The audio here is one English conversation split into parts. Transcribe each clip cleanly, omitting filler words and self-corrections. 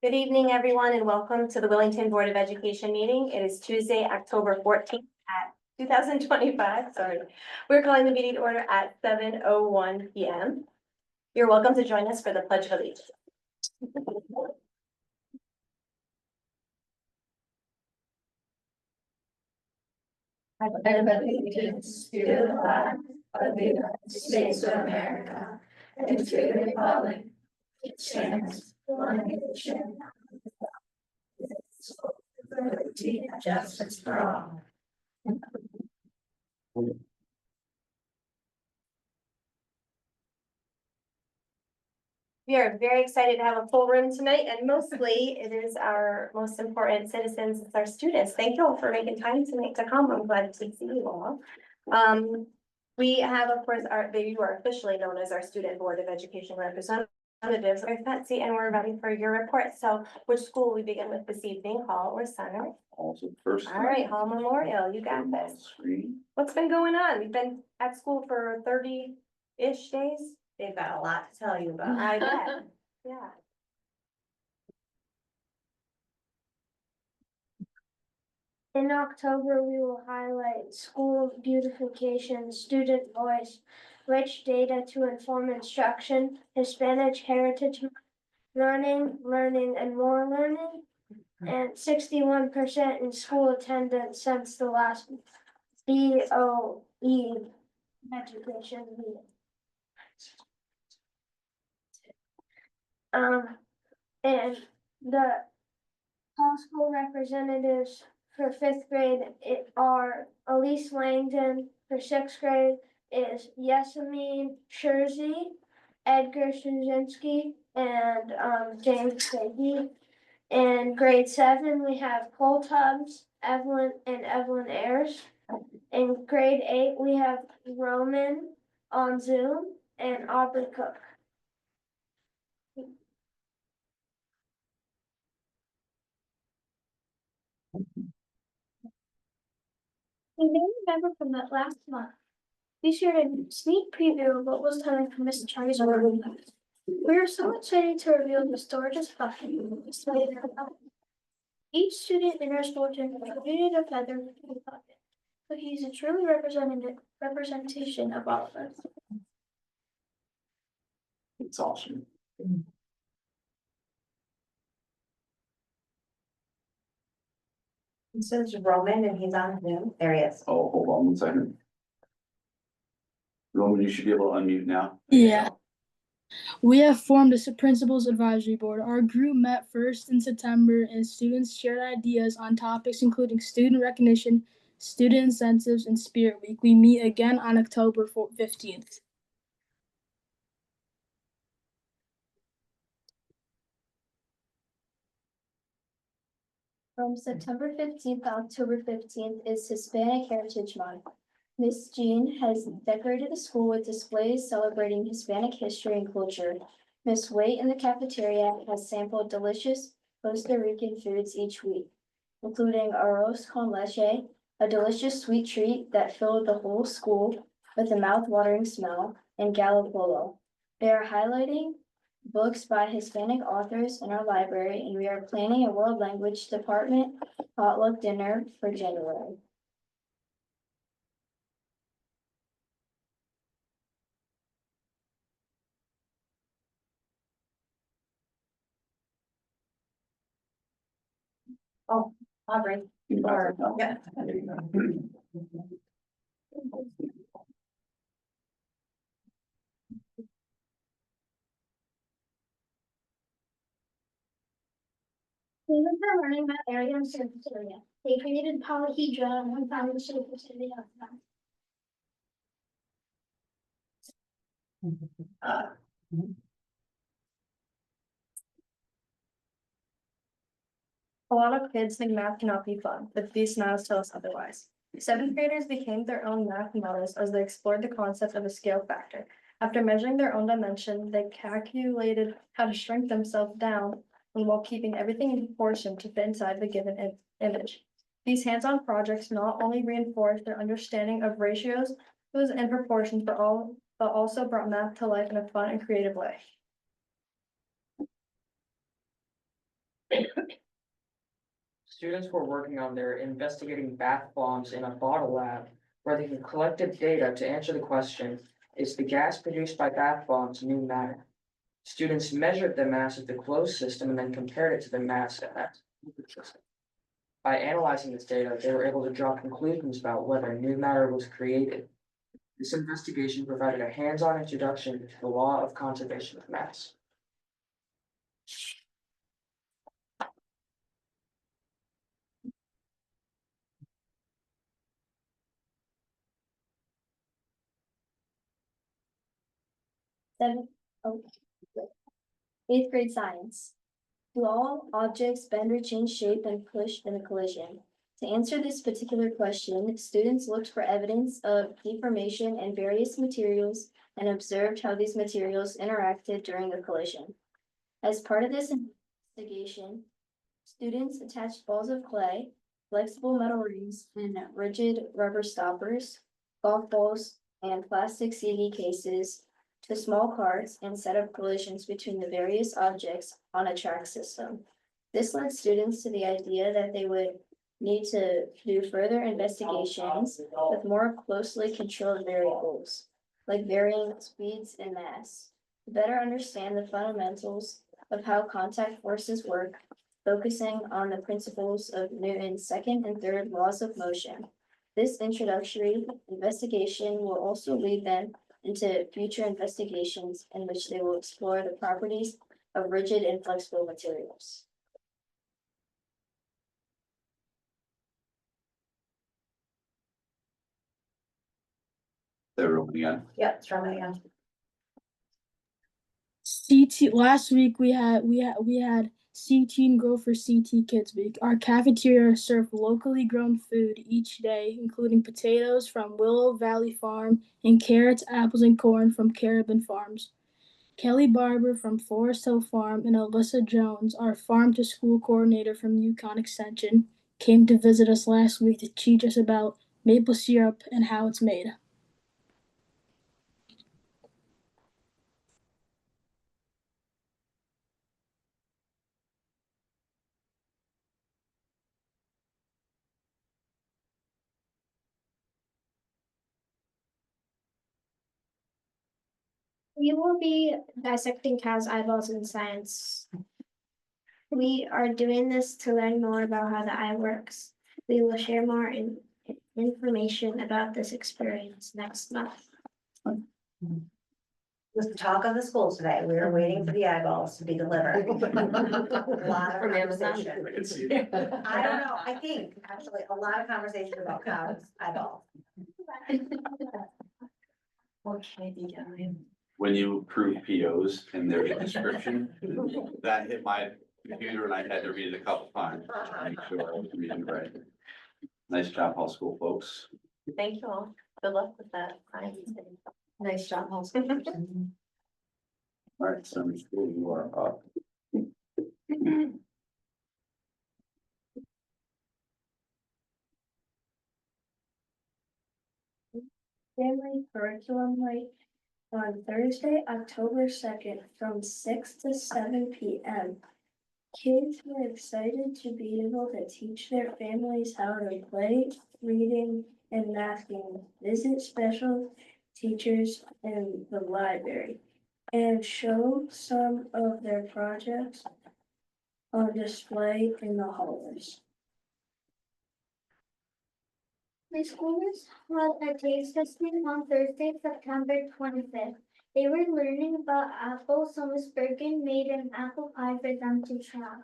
Good evening, everyone, and welcome to the Willington Board of Education meeting. It is Tuesday, October 14th at 2025. Sorry. We're calling the meeting to order at 7:01 p.m. You're welcome to join us for the Pledge of Allegiance. Allegiance to the flag of the United States of America and to the republic which stands one nation liberty and justice for all. We are very excited to have a full room tonight, and mostly it is our most important citizens, it's our students. Thank you all for making time tonight to come. I'm glad to see you all. We have, of course, you are officially known as our Student Board of Education representatives. We're fancy and we're ready for your report. So which school will we begin with this evening, Hall or Center? Also first. All right, Hall Memorial, you got this. What's been going on? We've been at school for 30-ish days. They've got a lot to tell you about. I bet, yeah. In October, we will highlight school beautification, student voice, rich data to inform instruction, Hispanic heritage learning, and more learning, and 61% in school attendance since the last BOE education meeting. And the all school representatives for 5th grade are Elise Langdon. For 6th grade is Yesamine Schurzy, Edgar Szynski, and James Fahey. In grade 7, we have Cole Tubbs, Evelyn Ayers. In grade 8, we have Roman on Zoom and Aubrey Cook. You may remember from that last month, we shared a sneak preview of what was coming from Miss Charlie's room. We are so excited to reveal the storage's function. Each student in our school contributed a feather to the pocket, so he's a truly representation of all of us. It's awesome. This is Roman and he's on Zoom. There he is. Oh, hold on 1 second. Roman, you should be able to unmute now. Yeah. We have formed a Principals Advisory Board. Our group met first in September and students shared ideas on topics including student recognition, student incentives, and Spirit Week. We meet again on October 15th. From September 15th to October 15th is Hispanic Heritage Month. Miss Jean has decorated the school with displays celebrating Hispanic history and culture. Miss Waite in the cafeteria has sampled delicious Costa Rican foods each week, including arroz con leche, a delicious sweet treat that filled the whole school with a mouth-watering smell, and gallo polo. They are highlighting books by Hispanic authors in our library, and we are planning a world language department potluck dinner for January. Oh, Aubrey. Or, yeah. Students are learning about area and surface area. They created polyhedra and one found the surface area of them. A lot of kids think math cannot be fun, but these smiles tell us otherwise. 7th graders became their own math models as they explored the concept of a scale factor. After measuring their own dimension, they calculated how to shrink themselves down while keeping everything in proportion to fit inside the given image. These hands-on projects not only reinforced their understanding of ratios and proportions, but also brought math to life in a fun and creative way. Students were working on their investigating bath bombs in a bottle lab where they collected data to answer the question, is the gas produced by bath bombs new matter? Students measured the mass of the closed system and then compared it to the mass of that open system. By analyzing this data, they were able to draw conclusions about whether new matter was created. This investigation provided a hands-on introduction to the law of conservation of mass. Oh. Eighth grade science. Do all objects bend or change shape when pushed in a collision? To answer this particular question, students looked for evidence of deformation in various materials and observed how these materials interacted during a collision. As part of this investigation, students attached balls of clay, flexible metal rings, and rigid rubber stoppers, golf balls, and plastic CD cases to small carts and set up collisions between the various objects on a track system. This led students to the idea that they would need to do further investigations with more closely controlled variables, like varying speeds and mass, to better understand the fundamentals of how contact forces work, focusing on the principles of Newton's second and third laws of motion. This introductory investigation will also lead them into future investigations in which they will explore the properties of rigid and flexible materials. They're open again. Yep, it's from again. CT last week we had CT and Grow for CT Kids Week. Our cafeteria served locally grown food each day, including potatoes from Willow Valley Farm and carrots, apples, and corn from Carabin Farms. Kelly Barber from Forest Hill Farm and Alyssa Jones, our farm to school coordinator from Yukon Extension, came to visit us last week to teach us about maple syrup and how it's made. We will be dissecting cows' eyeballs in science. We are doing this to learn more about how the eye works. We will share more information about this experience next month. Was the talk of the school today. We were waiting for the eyeballs to be delivered. A lot of From Amazon. conversation. I can see. I don't know, I think, actually, a lot of conversation about cows, eyeballs. When you approve POs and there's a description, that hit my computer and I had to read it a couple times to make sure I was reading it right. Nice job, all school folks. Thank you all. Good luck with that. Nice job, All right, summer school, you are up. Family curriculum night on Thursday, October 2nd, from 6 to 7 p.m. Kids were excited to be able to teach their families how to play, reading, and math games, visit special teachers in the library, and show some of their projects on display in the hallways. My schoolers had a taste testing on Thursday, September 25th. They were learning about apples, so Miss Bergen made an apple pie for them to try.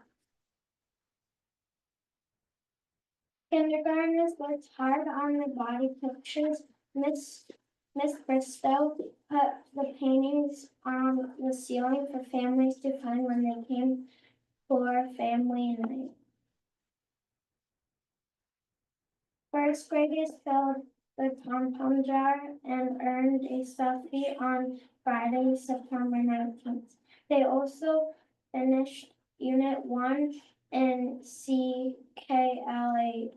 Kindergartners worked hard on the body pictures. Miss Bristow put the paintings on the ceiling for families to find when they came for family night. First graders filled the pom-pom jar and earned a selfie on Friday, September 19th. They also finished Unit 1 in CKLA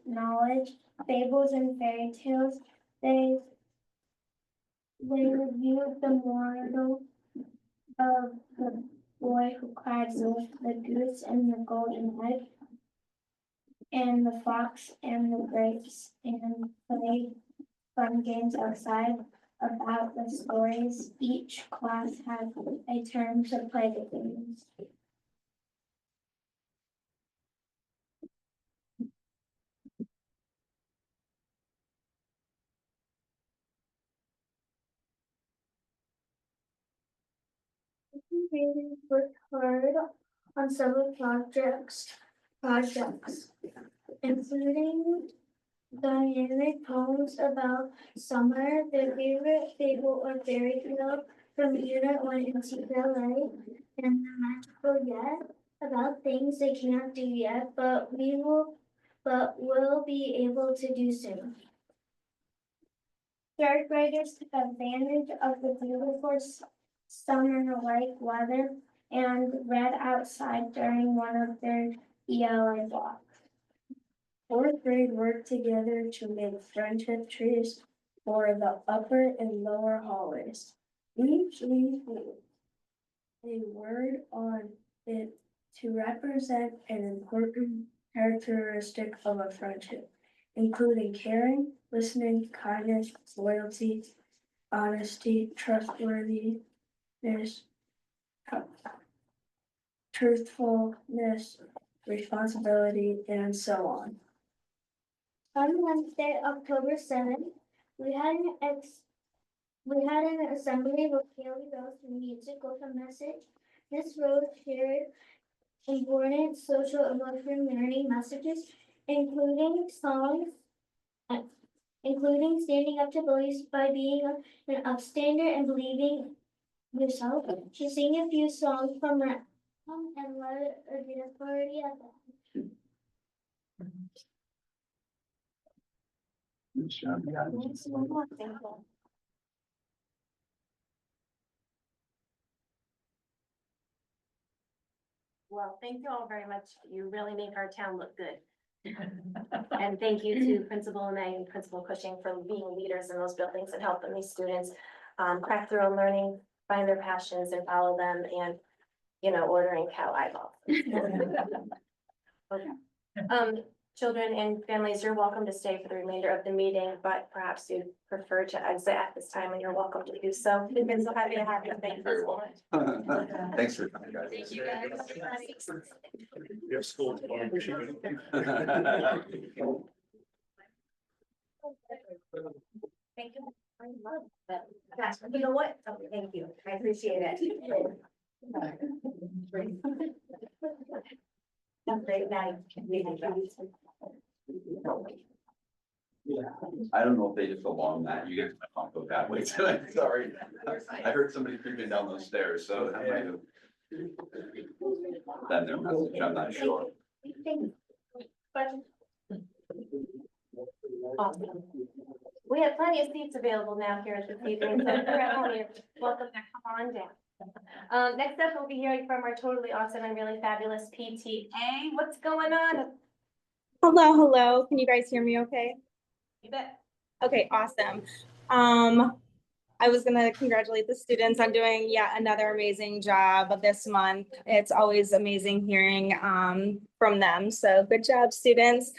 Knowledge, Fables and Fairy Tales. They reviewed the moral of the boy who cried wolf, the goose and the golden egg, and the fox and the grapes, and played fun games outside. About the stories, each class had a turn to play the games. Graders worked hard on several projects, including dynamic poems about summer, their favorite fable or fairy tale from Unit 1 in CPLA, and the magical yet about things they can't do yet, but will be able to do soon. Third graders took advantage of the beautiful summer-like weather and read outside during one of their ELA blocks. Fourth grade worked together to make friendship trees for the upper and lower hallways. Each leaf had a word on it to represent an important characteristic of a friendship, including caring, listening, kindness, loyalty, honesty, trustworthiness, truthfulness, responsibility, and so on. On Wednesday, October 7th, we had an assembly with Haley Rose from Musical Message. This rose shared important social emotional learning messages, including standing up to bullies by being an upstander and believing yourself. She sang a few songs from her album and led a dinner party at the Well, thank you all very much. You really make our town look good. And thank you to Principal May and Principal Cushing for being leaders in those buildings and helping these students craft their own learning, find their passions and follow them, and, you know, ordering cow eyeballs. Okay. Children and families, you're welcome to stay for the remainder of the meeting, but perhaps you prefer to exit at this time, and you're welcome to do so. We've been so happy to have you. Thank you very much. Thanks for coming, guys. Thank you, guys. We have school tomorrow. Thank you. Gosh, you know what? Oh, thank you. I appreciate it. Have a great night. I don't know if they just along that, you guys might not go that way tonight, sorry. I heard somebody creeping down those stairs, so that might have. Then their message, I'm not sure. Awesome. We have plenty of seats available now here at the evening, so if you're at home, you're welcome to come on down. Next up, we'll be hearing from our totally awesome and really fabulous PTA. What's going on? Hello. Can you guys hear me okay? You bet. Okay, awesome. I was gonna congratulate the students on doing yet another amazing job this month. It's always amazing hearing from them. So good job, students.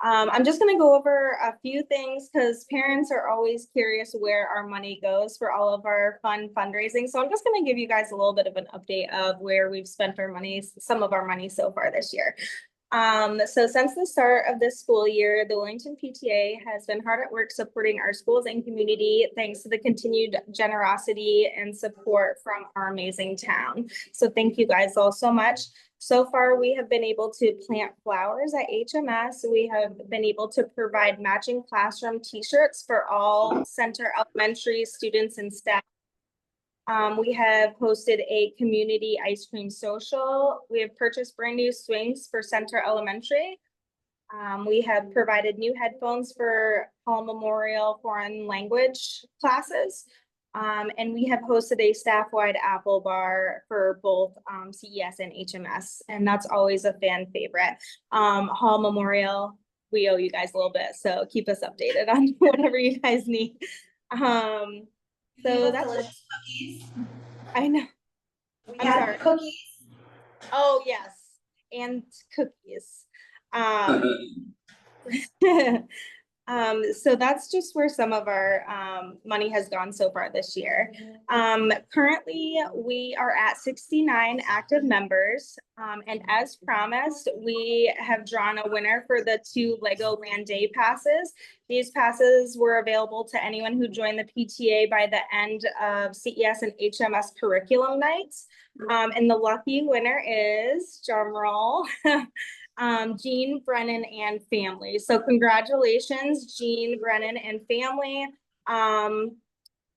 I'm just gonna go over a few things because parents are always curious where our money goes for all of our fun fundraising. So I'm just gonna give you guys a little bit of an update of where we've spent our money, some of our money so far this year. So since the start of this school year, the Willington PTA has been hard at work supporting our schools and community, thanks to the continued generosity and support from our amazing town. So thank you guys all so much. So far, we have been able to plant flowers at HMS. We have been able to provide matching classroom t-shirts for all Center Elementary students and staff. We have hosted a community ice cream social. We have purchased brand new swings for Center Elementary. We have provided new headphones for Hall Memorial Foreign Language classes. And we have hosted a staff-wide apple bar for both CES and HMS, and that's always a fan favorite. Hall Memorial, we owe you guys a little bit, so keep us updated on whatever you guys need. So that's cookies. I know. We I'm had sorry. cookies. Oh, yes, and cookies. So that's just where some of our money has gone so far this year. Currently, we are at 69 active members. And as promised, we have drawn a winner for the 2 Legoland Day passes. These passes were available to anyone who joined the PTA by the end of CES and HMS curriculum nights. And the lucky winner is, drum roll, Jean, Brennan, and family. So congratulations, Jean, Brennan, and family.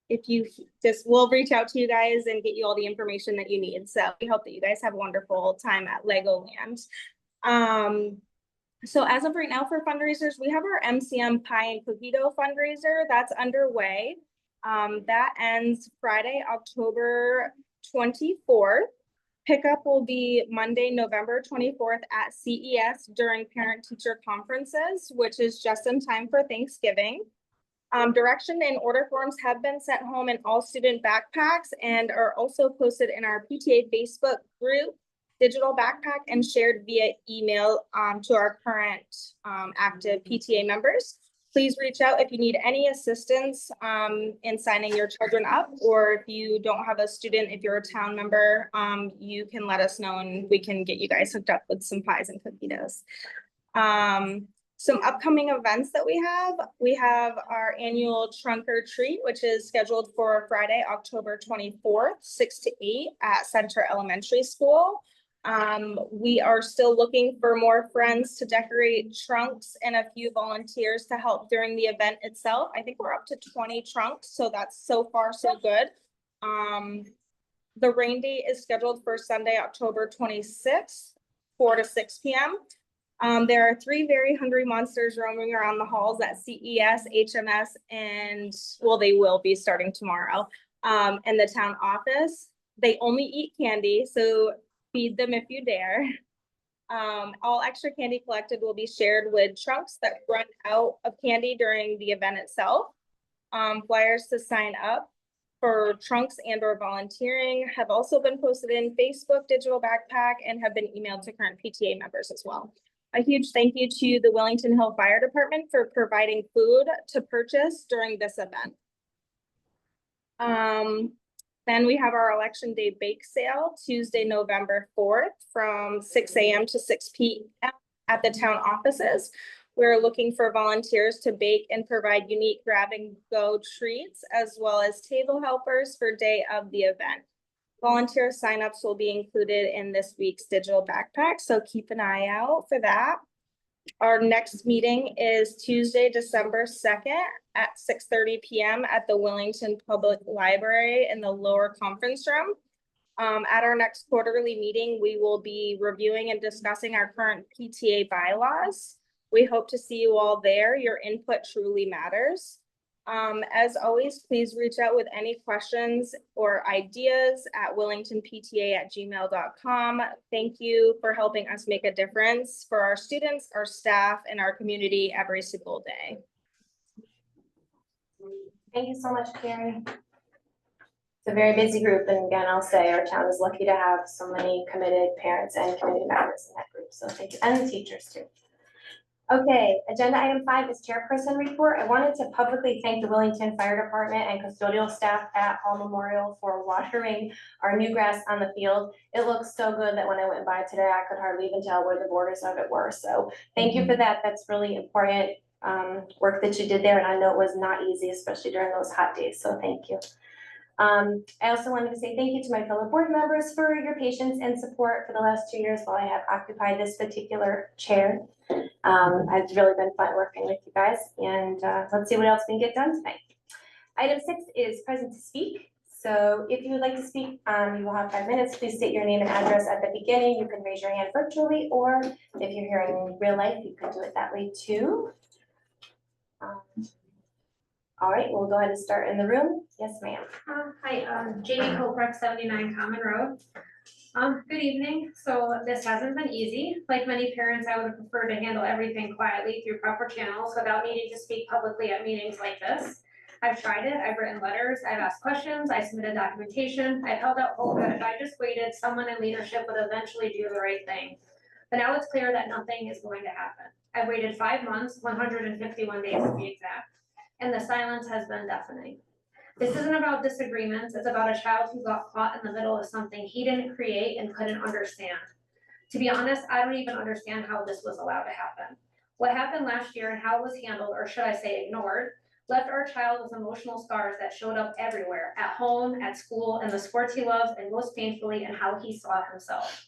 If you just, we'll reach out to you guys and get you all the information that you need. So we hope that you guys have a wonderful time at Legoland. So as of right now for fundraisers, we have our MCM Pie and Cookie Dough fundraiser that's underway. That ends Friday, October 24th. Pickup will be Monday, November 24th at CES during parent-teacher conferences, which is just in time for Thanksgiving. Direction and order forms have been sent home in all student backpacks and are also posted in our PTA Facebook group, digital backpack, and shared via email to our current active PTA members. Please reach out if you need any assistance in signing your children up, or if you don't have a student, if you're a town member, you can let us know and we can get you guys hooked up with some pies and cookie doughs. Some upcoming events that we have our annual trunk or treat, which is scheduled for Friday, October 24th, 6 to 8 at Center Elementary School. We are still looking for more friends to decorate trunks and a few volunteers to help during the event itself. I think we're up to 20 trunks, so that's so far so good. The rain date is scheduled for Sunday, October 26th, 4 to 6 p.m. There are 3 very hungry monsters roaming around the halls at CES, HMS, and well, they will be starting tomorrow, in the town office. They only eat candy, so feed them if you dare. All extra candy collected will be shared with trunks that run out of candy during the event itself. Flyers to sign up for trunks and or volunteering have also been posted in Facebook digital backpack and have been emailed to current PTA members as well. A huge thank you to the Willington Hill Fire Department for providing food to purchase during this event. Then we have our Election Day bake sale, Tuesday, November 4th from 6 a.m. to 6 p.m. at the town offices. We're looking for volunteers to bake and provide unique grab-and-go treats, as well as table helpers for day of the event. Volunteer signups will be included in this week's digital backpack, so keep an eye out for that. Our next meeting is Tuesday, December 2nd at 6:30 p.m. at the Willington Public Library in the lower conference room. At our next quarterly meeting, we will be reviewing and discussing our current PTA bylaws. We hope to see you all there. Your input truly matters. As always, please reach out with any questions or ideas at willingtonpta@gmail.com. Thank you for helping us make a difference for our students, our staff, and our community every single day. Thank you so much, Carrie. It's a very busy group, and again, I'll say our town is lucky to have so many committed parents and community members in that group, so thank you, and the teachers too. Okay, agenda item 5 is chairperson report. I wanted to publicly thank the Willington Fire Department and custodial staff at Hall Memorial for watering our new grass on the field. It looks so good that when I went by today, I could hardly even tell where the borders of it were. So thank you for that. That's really important work that you did there. And I know it was not easy, especially during those hot days. So thank you. I also wanted to say thank you to my fellow board members for your patience and support for the last 2 years while I have occupied this particular chair. It's really been fun working with you guys, and let's see what else we can get done tonight. Item 6 is present to speak. So if you would like to speak, you will have 5 minutes. Please state your name and address at the beginning. You can raise your hand virtually, or if you're here in real life, you can do it that way too. All right, we'll go ahead and start in the room. Yes, ma'am. Hi, Jamie Koprek, 79 Common Road. Good evening. So this hasn't been easy. Like many parents, I would have preferred to handle everything quietly through proper channels without needing to speak publicly at meetings like this. I've tried it, I've written letters, I've asked questions, I submitted documentation, I've held out hope that if I just waited, someone in leadership would eventually do the right thing. But now it's clear that nothing is going to happen. I've waited 5 months, 151 days to be exact, and the silence has been deafening. This isn't about disagreements, it's about a child who got caught in the middle of something he didn't create and couldn't understand. To be honest, I don't even understand how this was allowed to happen. What happened last year and how it was handled, or should I say ignored, left our child with emotional scars that showed up everywhere, at home, at school, in the sports he loves, and most painfully in how he saw himself.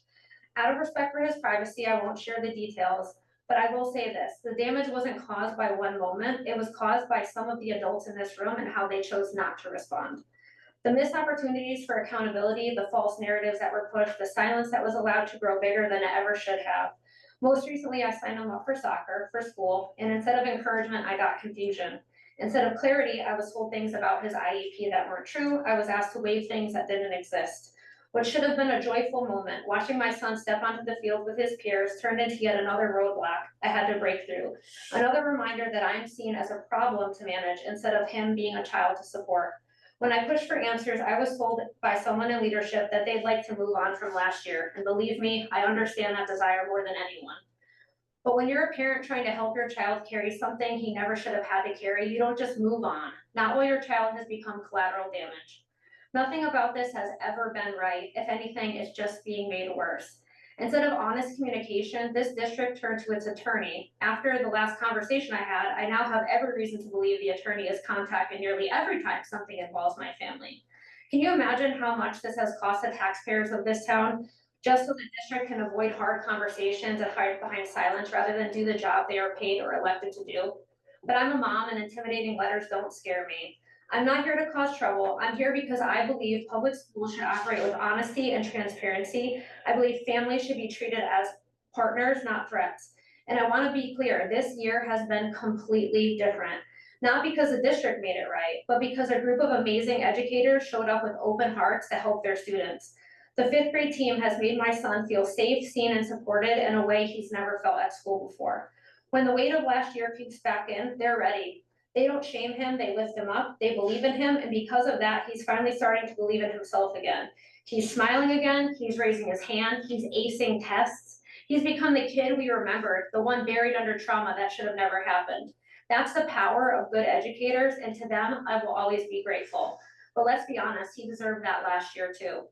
Out of respect for his privacy, I won't share the details, but I will say this, the damage wasn't caused by one moment, it was caused by some of the adults in this room and how they chose not to respond. The missed opportunities for accountability, the false narratives that were pushed, the silence that was allowed to grow bigger than it ever should have. Most recently, I signed him up for soccer, for school, and instead of encouragement, I got confusion. Instead of clarity, I was told things about his IEP that weren't true. I was asked to waive things that didn't exist. What should have been a joyful moment, watching my son step onto the field with his peers, turned into yet another roadblock I had to break through. Another reminder that I am seen as a problem to manage instead of him being a child to support. When I pushed for answers, I was told by someone in leadership that they'd like to move on from last year. And believe me, I understand that desire more than anyone. But when you're a parent trying to help your child carry something he never should have had to carry, you don't just move on, not while your child has become collateral damage. Nothing about this has ever been right. If anything, it's just being made worse. Instead of honest communication, this district turned to its attorney. After the last conversation I had, I now have every reason to believe the attorney is contacted nearly every time something involves my family. Can you imagine how much this has cost the taxpayers of this town? Just so the district can avoid hard conversations and hide behind silence rather than do the job they are paid or elected to do. But I'm a mom and intimidating letters don't scare me. I'm not here to cause trouble. I'm here because I believe public schools should operate with honesty and transparency. I believe families should be treated as partners, not threats. And I want to be clear, this year has been completely different. Not because the district made it right, but because a group of amazing educators showed up with open hearts to help their students. The 5th grade team has made my son feel safe, seen, and supported in a way he's never felt at school before. When the weight of last year kicks back in, they're ready. They don't shame him, they lift him up, they believe in him, and because of that, he's finally starting to believe in himself again. He's smiling again, he's raising his hand, he's acing tests. He's become the kid we remembered, the one buried under trauma that should have never happened. That's the power of good educators, and to them, I will always be grateful. But let's be honest, he deserved that last year too.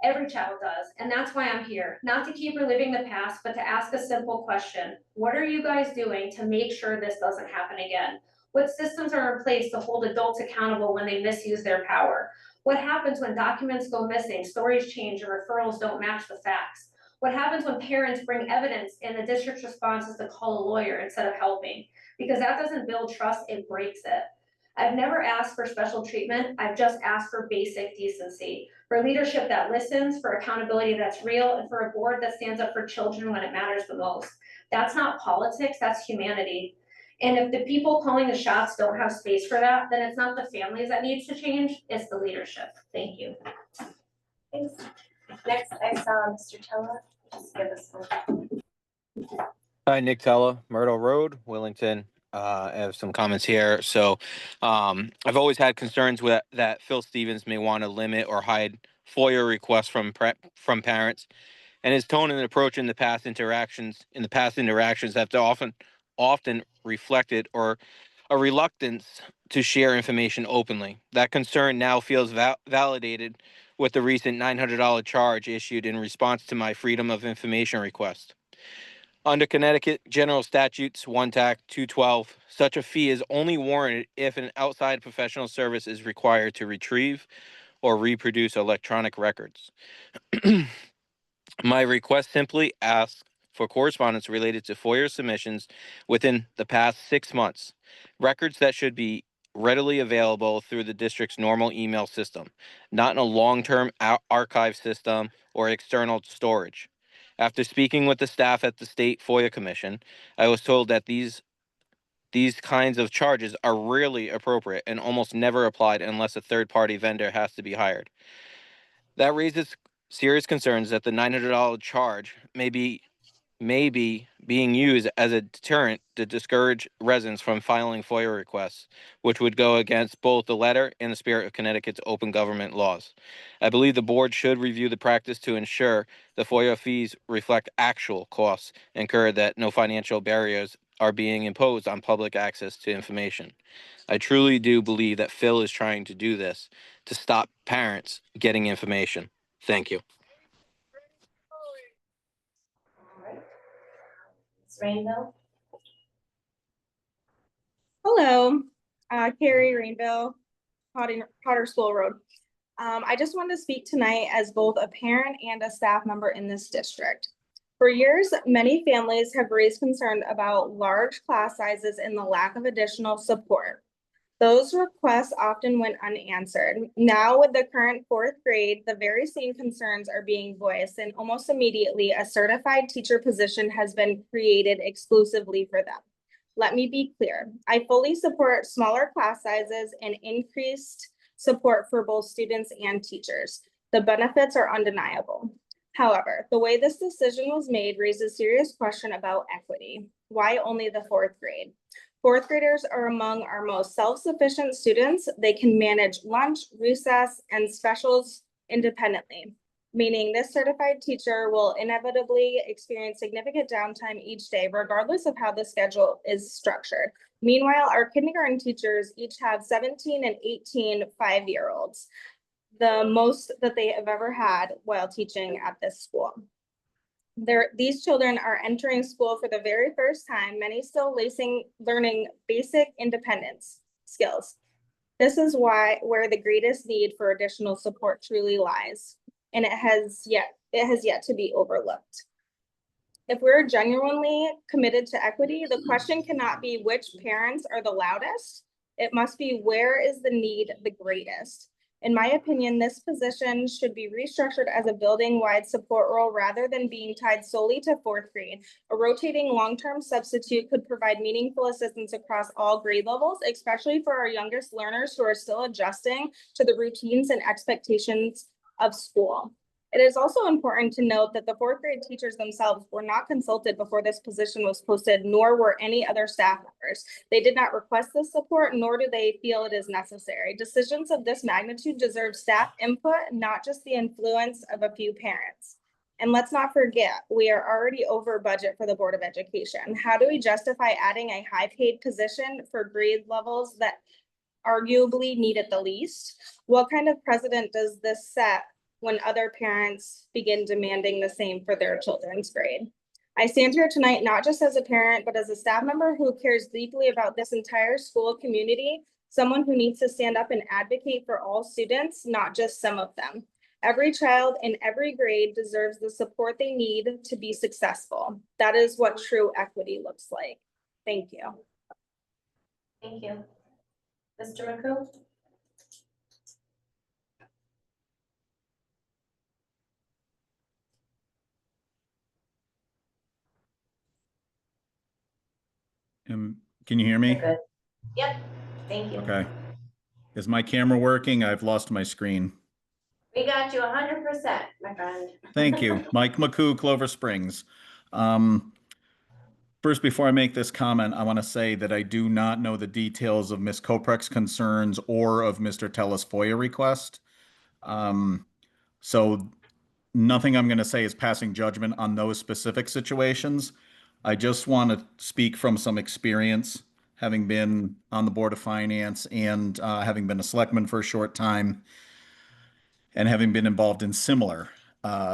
Every child does, and that's why I'm here, not to keep reliving the past, but to ask a simple question. What are you guys doing to make sure this doesn't happen again? What systems are in place to hold adults accountable when they misuse their power? What happens when documents go missing, stories change, and referrals don't match the facts? What happens when parents bring evidence and the district's response is to call a lawyer instead of helping? Because that doesn't build trust, it breaks it. I've never asked for special treatment, I've just asked for basic decency, for leadership that listens, for accountability that's real, and for a board that stands up for children when it matters the most. That's not politics, that's humanity. And if the people calling the shots don't have space for that, then it's not the families that needs to change, it's the leadership. Thank you. Thanks. Next, I saw Mr. Tella, just give us one. Hi, Nick Tella, Myrtle Road, Willington. I have some comments here. So I've always had concerns with that Phil Stevens may want to limit or hide FOIA requests from parents, and his tone and approach in the past interactions have often reflected or a reluctance to share information openly. That concern now feels validated with the recent $900 charge issued in response to my Freedom of Information request. Under Connecticut General Statutes 1 TAC 212, such a fee is only warranted if an outside professional service is required to retrieve or reproduce electronic records. My request simply asks for correspondence related to FOIA submissions within the past 6 months, records that should be readily available through the district's normal email system, not in a long-term archive system or external storage. After speaking with the staff at the State FOIA Commission, I was told that these kinds of charges are rarely appropriate and almost never applied unless a third-party vendor has to be hired. That raises serious concerns that the $900 charge may be may be being used as a deterrent to discourage residents from filing FOIA requests, which would go against both the letter and the spirit of Connecticut's open government laws. I believe the board should review the practice to ensure the FOIA fees reflect actual costs, and ensure that no financial barriers are being imposed on public access to information. I truly do believe that Phil is trying to do this to stop parents getting information. Thank you. Ms. Rainville? Hello, Carrie Rainville, Potter School Road. I just wanted to speak tonight as both a parent and a staff member in this district. For years, many families have raised concern about large class sizes and the lack of additional support. Those requests often went unanswered. Now with the current 4th grade, the very same concerns are being voiced, and almost immediately a certified teacher position has been created exclusively for them. Let me be clear, I fully support smaller class sizes and increased support for both students and teachers. The benefits are undeniable. However, the way this decision was made raises serious question about equity. Why only the 4th grade? 4th graders are among our most self-sufficient students. They can manage lunch, recess, and specials independently, meaning this certified teacher will inevitably experience significant downtime each day, regardless of how the schedule is structured. Meanwhile, our kindergarten teachers each have 17 and 18 5-year-olds, the most that they have ever had while teaching at this school. These children are entering school for the very first time, many still learning basic independence skills. This is where the greatest need for additional support truly lies, and it has yet to be overlooked. If we're genuinely committed to equity, the question cannot be which parents are the loudest. It must be where is the need the greatest. In my opinion, this position should be restructured as a building-wide support role rather than being tied solely to 4th grade. A rotating long-term substitute could provide meaningful assistance across all grade levels, especially for our youngest learners who are still adjusting to the routines and expectations of school. It is also important to note that the 4th grade teachers themselves were not consulted before this position was posted, nor were any other staff members. They did not request this support, nor do they feel it is necessary. Decisions of this magnitude deserve staff input, not just the influence of a few parents. And let's not forget, we are already over budget for the Board of Education. How do we justify adding a high-paid position for grade levels that arguably need it the least? What kind of precedent does this set when other parents begin demanding the same for their children's grade? I stand here tonight not just as a parent, but as a staff member who cares deeply about this entire school community, someone who needs to stand up and advocate for all students, not just some of them. Every child in every grade deserves the support they need to be successful. That is what true equity looks like. Thank you. Thank you. Mr. McCoo? Can you hear me? Good. Yep, thank you. Okay. Is my camera working? I've lost my screen. We got you 100%, my friend. Thank you. Mike McCoo, Clover Springs. First, before I make this comment, I want to say that I do not know the details of Ms. Kopreck's concerns or of Mr. Teller's FOIA request. So nothing I'm going to say is passing judgment on those specific situations. I just want to speak from some experience, having been on the Board of Finance and having been a selectman for a short time and having been involved in similar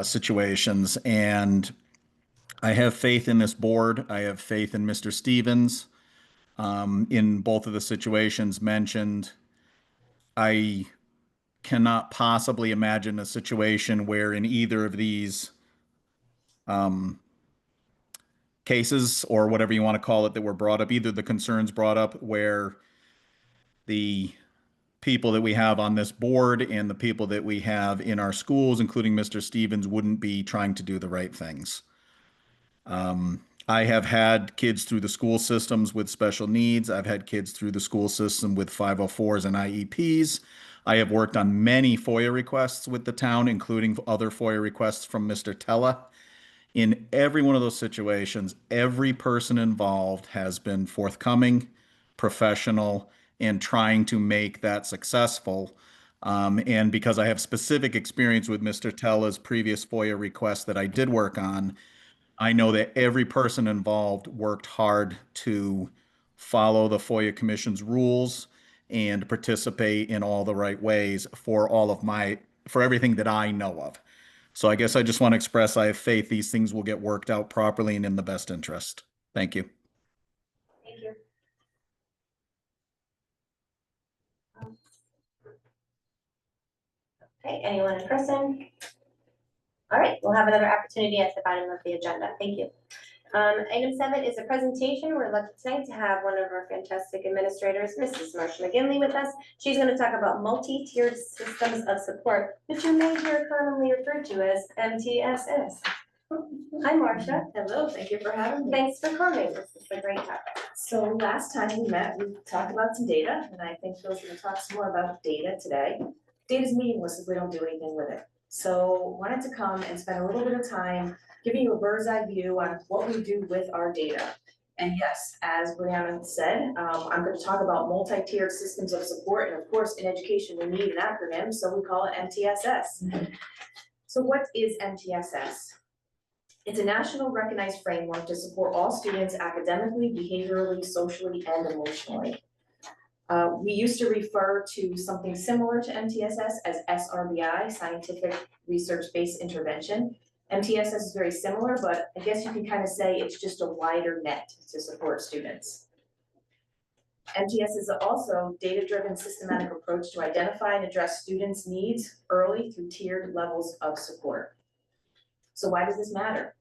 situations. And I have faith in this board. I have faith in Mr. Stevens. In both of the situations mentioned, I cannot possibly imagine a situation where in either of these cases, or whatever you want to call it, that were brought up, either the concerns brought up where the people that we have on this board and the people that we have in our schools, including Mr. Stevens, wouldn't be trying to do the right things. I have had kids through the school systems with special needs. I've had kids through the school system with 504s and IEPs. I have worked on many FOIA requests with the town, including other FOIA requests from Mr. Tella. In every one of those situations, every person involved has been forthcoming, professional, and trying to make that successful. And because I have specific experience with Mr. Tella's previous FOIA request that I did work on, I know that every person involved worked hard to follow the FOIA Commission's rules and participate in all the right ways for for everything that I know of. So I guess I just want to express I have faith these things will get worked out properly and in the best interest. Thank you. Thank you. Okay, anyone in person? All right, we'll have another opportunity at the bottom of the agenda. Thank you. Item 7 is a presentation. We're lucky tonight to have one of our fantastic administrators, Mrs. Marsha McGinley, with us. She's going to talk about multi-tiered systems of support, which you may hear commonly referred to as MTSS. Hi, Marsha. Hello, thank you for having me. Thanks for coming. This is a great topic. So last time we met, we talked about some data, and I think Phil's gonna talk some more about data today. Data's meaningless if we don't do anything with it. So wanted to come and spend a little bit of time giving you a bird's eye view on what we do with our data. And yes, as Brianna said, I'm gonna talk about multi-tiered systems of support, and of course, in education, we need an acronym, so we call it MTSS. So what is MTSS? It's a national recognized framework to support all students academically, behaviorally, socially, and emotionally. We used to refer to something similar to MTSS as SRBI, Scientific Research-Based Intervention. MTSS is very similar, but I guess you can kind of say it's just a wider net to support students. MTSS is also data-driven systematic approach to identify and address students' needs early through tiered levels of support. So why does this matter?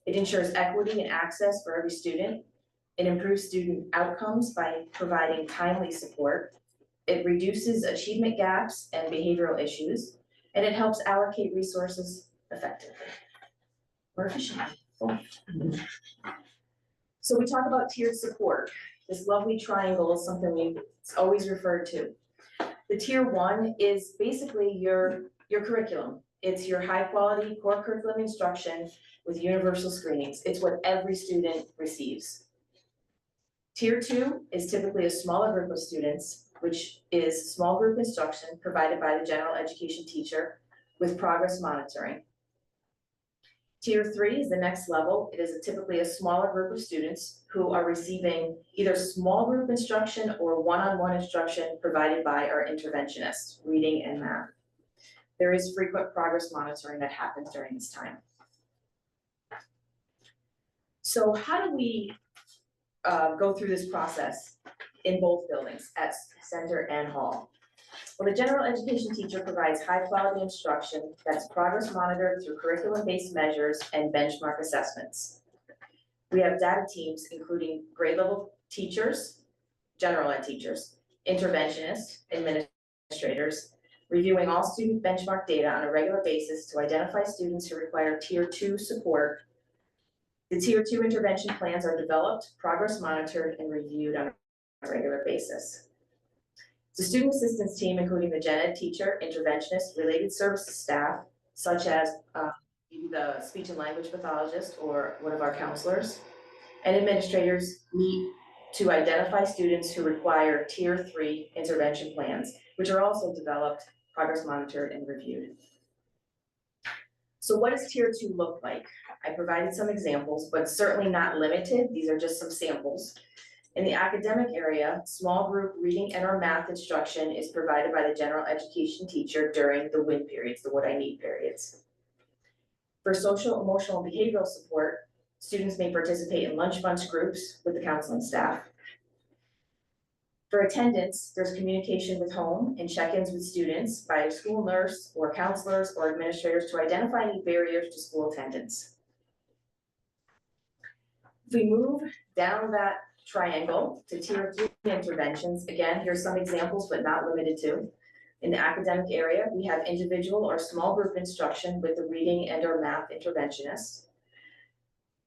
It ensures equity and access for every student. It improves student outcomes by providing timely support. It reduces achievement gaps and behavioral issues, and it helps allocate resources effectively or efficiently. So we talk about tiered support. This lovely triangle is something we've always referred to. The tier 1 is basically your curriculum. It's your high quality core curriculum instruction with universal screenings. It's what every student receives. Tier 2 is typically a smaller group of students, which is small group instruction provided by the general education teacher with progress monitoring. Tier 3 is the next level. It is typically a smaller group of students who are receiving either small group instruction or one-on-one instruction provided by our interventionists, reading and math. There is frequent progress monitoring that happens during this time. So how do we go through this process in both buildings, at center and hall? Well, the general education teacher provides high quality instruction that's progress monitored through curriculum-based measures and benchmark assessments. We have data teams including grade level teachers, general ed teachers, interventionists, administrators, reviewing all student benchmark data on a regular basis to identify students who require tier 2 support. The tier 2 intervention plans are developed, progress monitored, and reviewed on a regular basis. The student assistance team, including the gen ed teacher, interventionist, related services staff, such as the speech and language pathologist or one of our counselors, and administrators meet to identify students who require tier 3 intervention plans, which are also developed, progress monitored, and reviewed. So what does tier 2 look like? I provided some examples, but certainly not limited. These are just some samples. In the academic area, small group reading and or math instruction is provided by the general education teacher during the WIN periods, the what I need periods. For social, emotional, and behavioral support, students may participate in lunch bunch groups with the counseling staff. For attendance, there's communication with home and check-ins with students by a school nurse or counselors or administrators to identify any barriers to school attendance. If we move down that triangle to tier 3 interventions, again, here's some examples, but not limited to. In the academic area, we have individual or small group instruction with the reading and or math interventionist.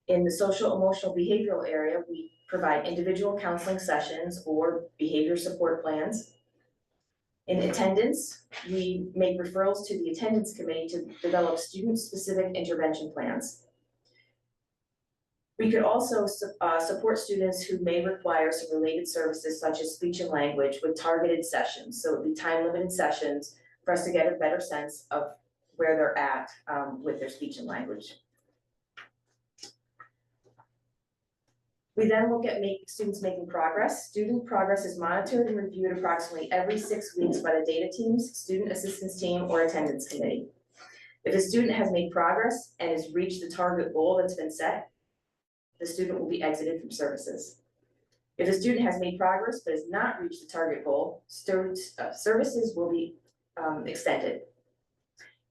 In the social, emotional, behavioral area, we provide individual counseling sessions or behavior support plans. In attendance, we make referrals to the attendance committee to develop student-specific intervention plans. We could also support students who may require some related services such as speech and language with targeted sessions. So it would be time limited sessions for us to get a better sense of where they're at with their speech and language. We then look at students making progress. Student progress is monitored and reviewed approximately every 6 weeks by the data teams, student assistance team, or attendance committee. If a student has made progress and has reached the target goal that's been set, the student will be exited from services. If a student has made progress but has not reached the target goal, services will be extended.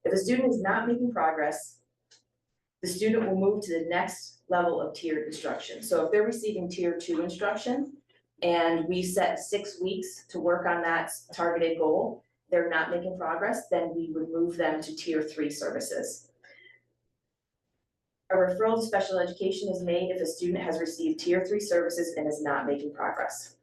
If a student is not making progress, the student will move to the next level of tiered instruction. So if they're receiving tier 2 instruction and we set 6 weeks to work on that targeted goal, they're not making progress, then we would move them to tier 3 services. A referral to special education is made if a student has received tier 3 services and is not making progress.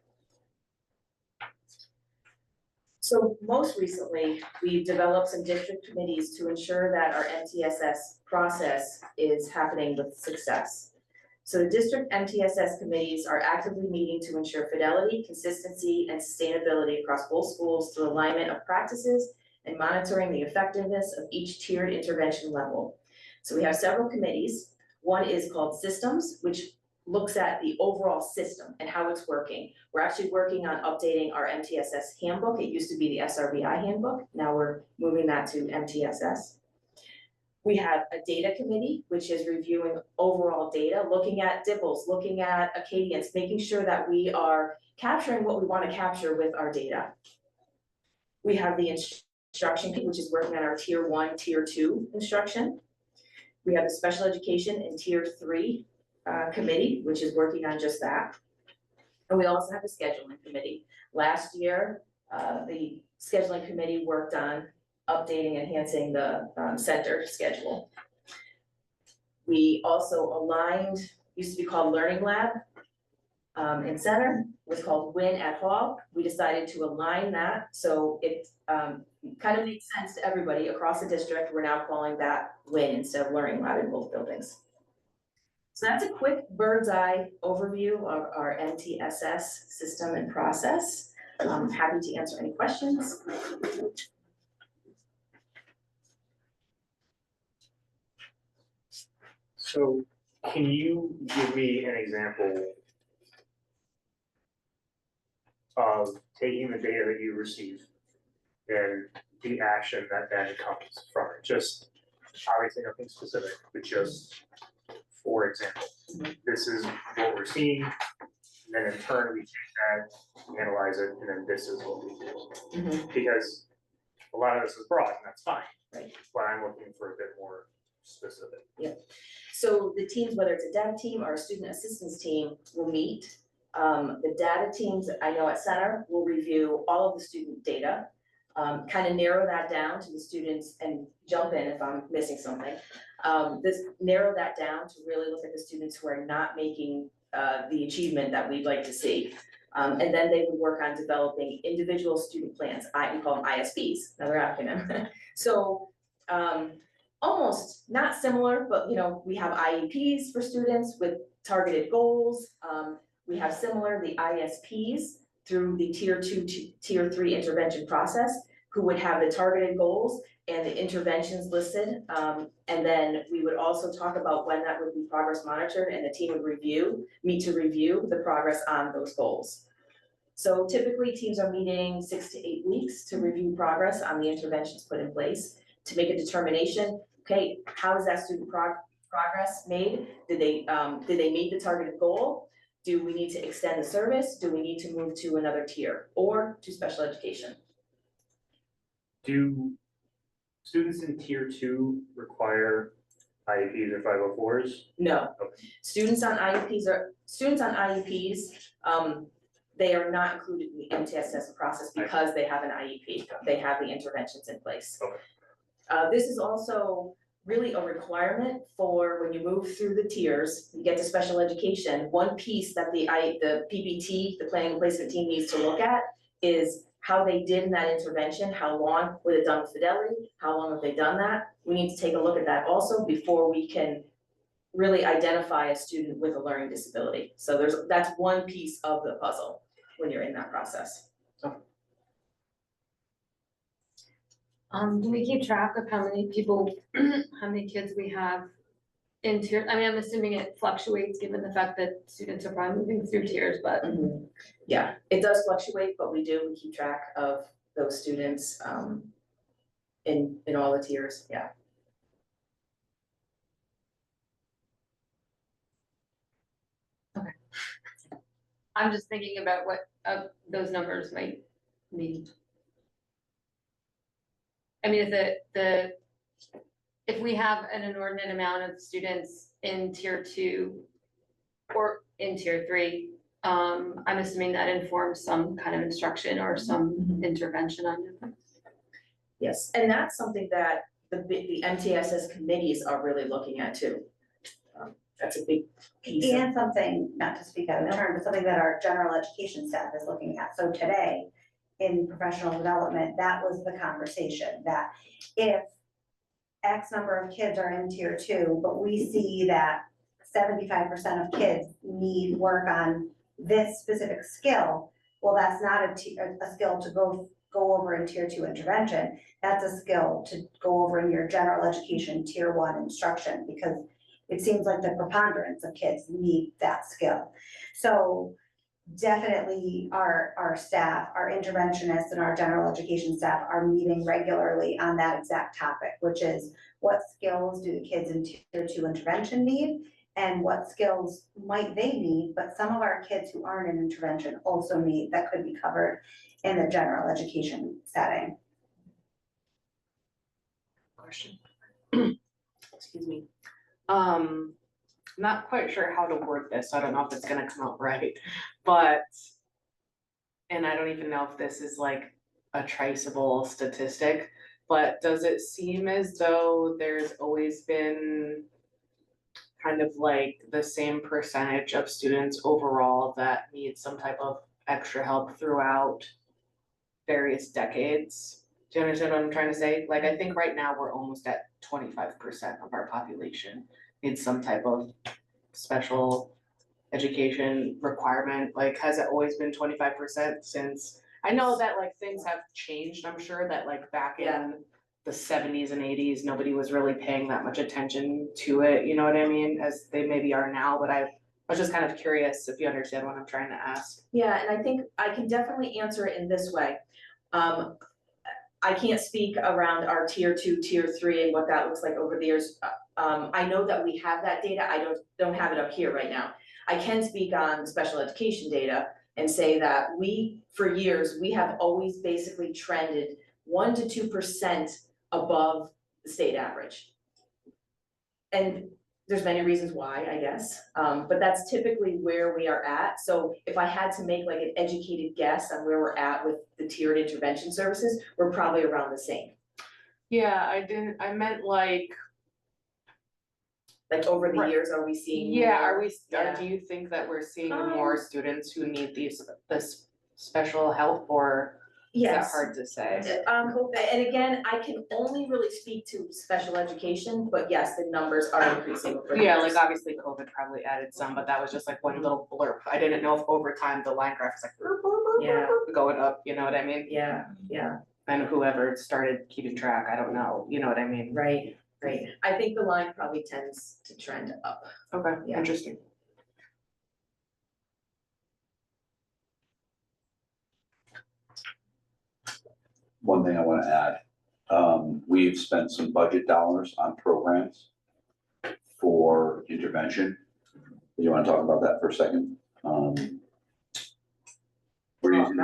So most recently, we've developed some district committees to ensure that our MTSS process is happening with success. So the district MTSS committees are actively meeting to ensure fidelity, consistency, and sustainability across both schools through alignment of practices and monitoring the effectiveness of each tiered intervention level. So we have several committees. One is called Systems, which looks at the overall system and how it's working. We're actually working on updating our MTSS handbook. It used to be the SRBI handbook. Now we're moving that to MTSS. We have a data committee, which is reviewing overall data, looking at DIPLs, looking at Acadians, making sure that we are capturing what we want to capture with our data. We have the instruction, which is working on our tier 1, tier 2 instruction. We have the special education and tier 3 committee, which is working on just that. And we also have the scheduling committee. Last year, the scheduling committee worked on updating, enhancing the center schedule. We also aligned, used to be called Learning Lab in center, was called WIN at Hall. We decided to align that so it kind of makes sense to everybody across the district. We're now calling that WIN instead of Learning Lab in both buildings. So that's a quick bird's eye overview of our MTSS system and process. I'm happy to answer any questions. So can you give me an example of taking the data that you receive and the action that then comes from it? Just obviously nothing specific, but just for example, this is what we're seeing, and then in turn we take that, analyze it, and then this is what we do. Because a lot of this is broad, and that's fine. Right. But I'm looking for a bit more specific. Yeah. So the teams, whether it's a data team or a student assistance team, will meet. The data teams, I know at center, will review all of the student data, kind of narrow that down to the students and jump in if I'm missing something. Narrow that down to really look at the students who are not making the achievement that we'd like to see. And then they would work on developing individual student plans. We call them ISBs, another acronym. So almost not similar, but we have IEPs for students with targeted goals. We have similar, the ISPs through the tier 2 to tier 3 intervention process, who would have the targeted goals and the interventions listed. And then we would also talk about when that would be progress monitored, and the team would meet to review the progress on those goals. So typically teams are meeting 6 to 8 weeks to review progress on the interventions put in place, to make a determination, okay, how is that student progress made? Did they meet the targeted goal? Do we need to extend the service? Do we need to move to another tier or to special education? Do students in tier 2 require IEPs or 504s? No. Okay. Students on IEPs, they are not included in the MTSS process because they have an IEP. They have the interventions in place. Okay. This is also really a requirement for when you move through the tiers, you get to special education. One piece that the PBT, the planning and placement team, needs to look at is how they did in that intervention, how long was it done with fidelity, how long have they done that? We need to take a look at that also before we can really identify a student with a learning disability. So that's one piece of the puzzle when you're in that process. Do we keep track of how many people, how many kids we have in tier? I mean, I'm assuming it fluctuates given the fact that students are probably moving through tiers, but. Yeah, it does fluctuate, but we keep track of those students in all the tiers, yeah. I'm just thinking about what those numbers might mean. I mean, if we have an inordinate amount of students in tier 2 or in tier 3, I'm assuming that informs some kind of instruction or some intervention on it. Yes, and that's something that the MTSS committees are really looking at too. That's a big piece. And something, not to speak out of turn, but something that our general education staff is looking at. So today, in professional development, that was the conversation, that if X number of kids are in tier 2, but we see that 75% of kids need work on this specific skill, well, that's not a skill to go over in tier 2 intervention. That's a skill to go over in your general education tier 1 instruction, because it seems like the preponderance of kids need that skill. So definitely our staff, our interventionists and our general education staff are meeting regularly on that exact topic, which is what skills do the kids in tier 2 intervention need, and what skills might they need, but some of our kids who aren't in intervention also need, that could be covered in the general education setting. Question. Excuse me. Not quite sure how to word this, so I don't know if it's gonna come out right, but, and I don't even know if this is like a traceable statistic, but does it seem as though there's always been kind of like the same percentage of students overall that need some type of extra help throughout various decades? Do you understand what I'm trying to say? Like, I think right now we're almost at 25% of our population needs some type of special education requirement. Like, has it always been 25% since? I know that like things have changed, I'm sure that like back in the 70s and 80s, nobody was really paying that much attention to it, you know what I mean, as they maybe are now, but I was just kind of curious if you understand what I'm trying to ask. Yeah, and I think I can definitely answer it in this way. I can't speak around our tier 2, tier 3 and what that looks like over the years. I know that we have that data. I don't have it up here right now. I can speak on special education data and say that for years, we have always basically trended 1 to 2% above the state average. And there's many reasons why, I guess, but that's typically where we are at. So if I had to make like an educated guess on where we're at with the tiered intervention services, we're probably around the same. Yeah, I meant like over the years, are we seeing? Yeah, more? do you think that we're seeing more students who need this special help, or is that Yes. hard to say? And again, I can only really speak to special education, but yes, the numbers are increasing. over the Yeah, years. like obviously COVID probably added some, but that was just like one little blurb. I didn't know if over time the line graph is like going up, you know what I mean? Yeah. And whoever started keeping track, I don't know, you know what I mean? Right. I think the line probably tends to trend up. Okay, Yeah. interesting. One thing I want to add, we've spent some budget dollars on programs for intervention. You want to talk about that for a second? We're using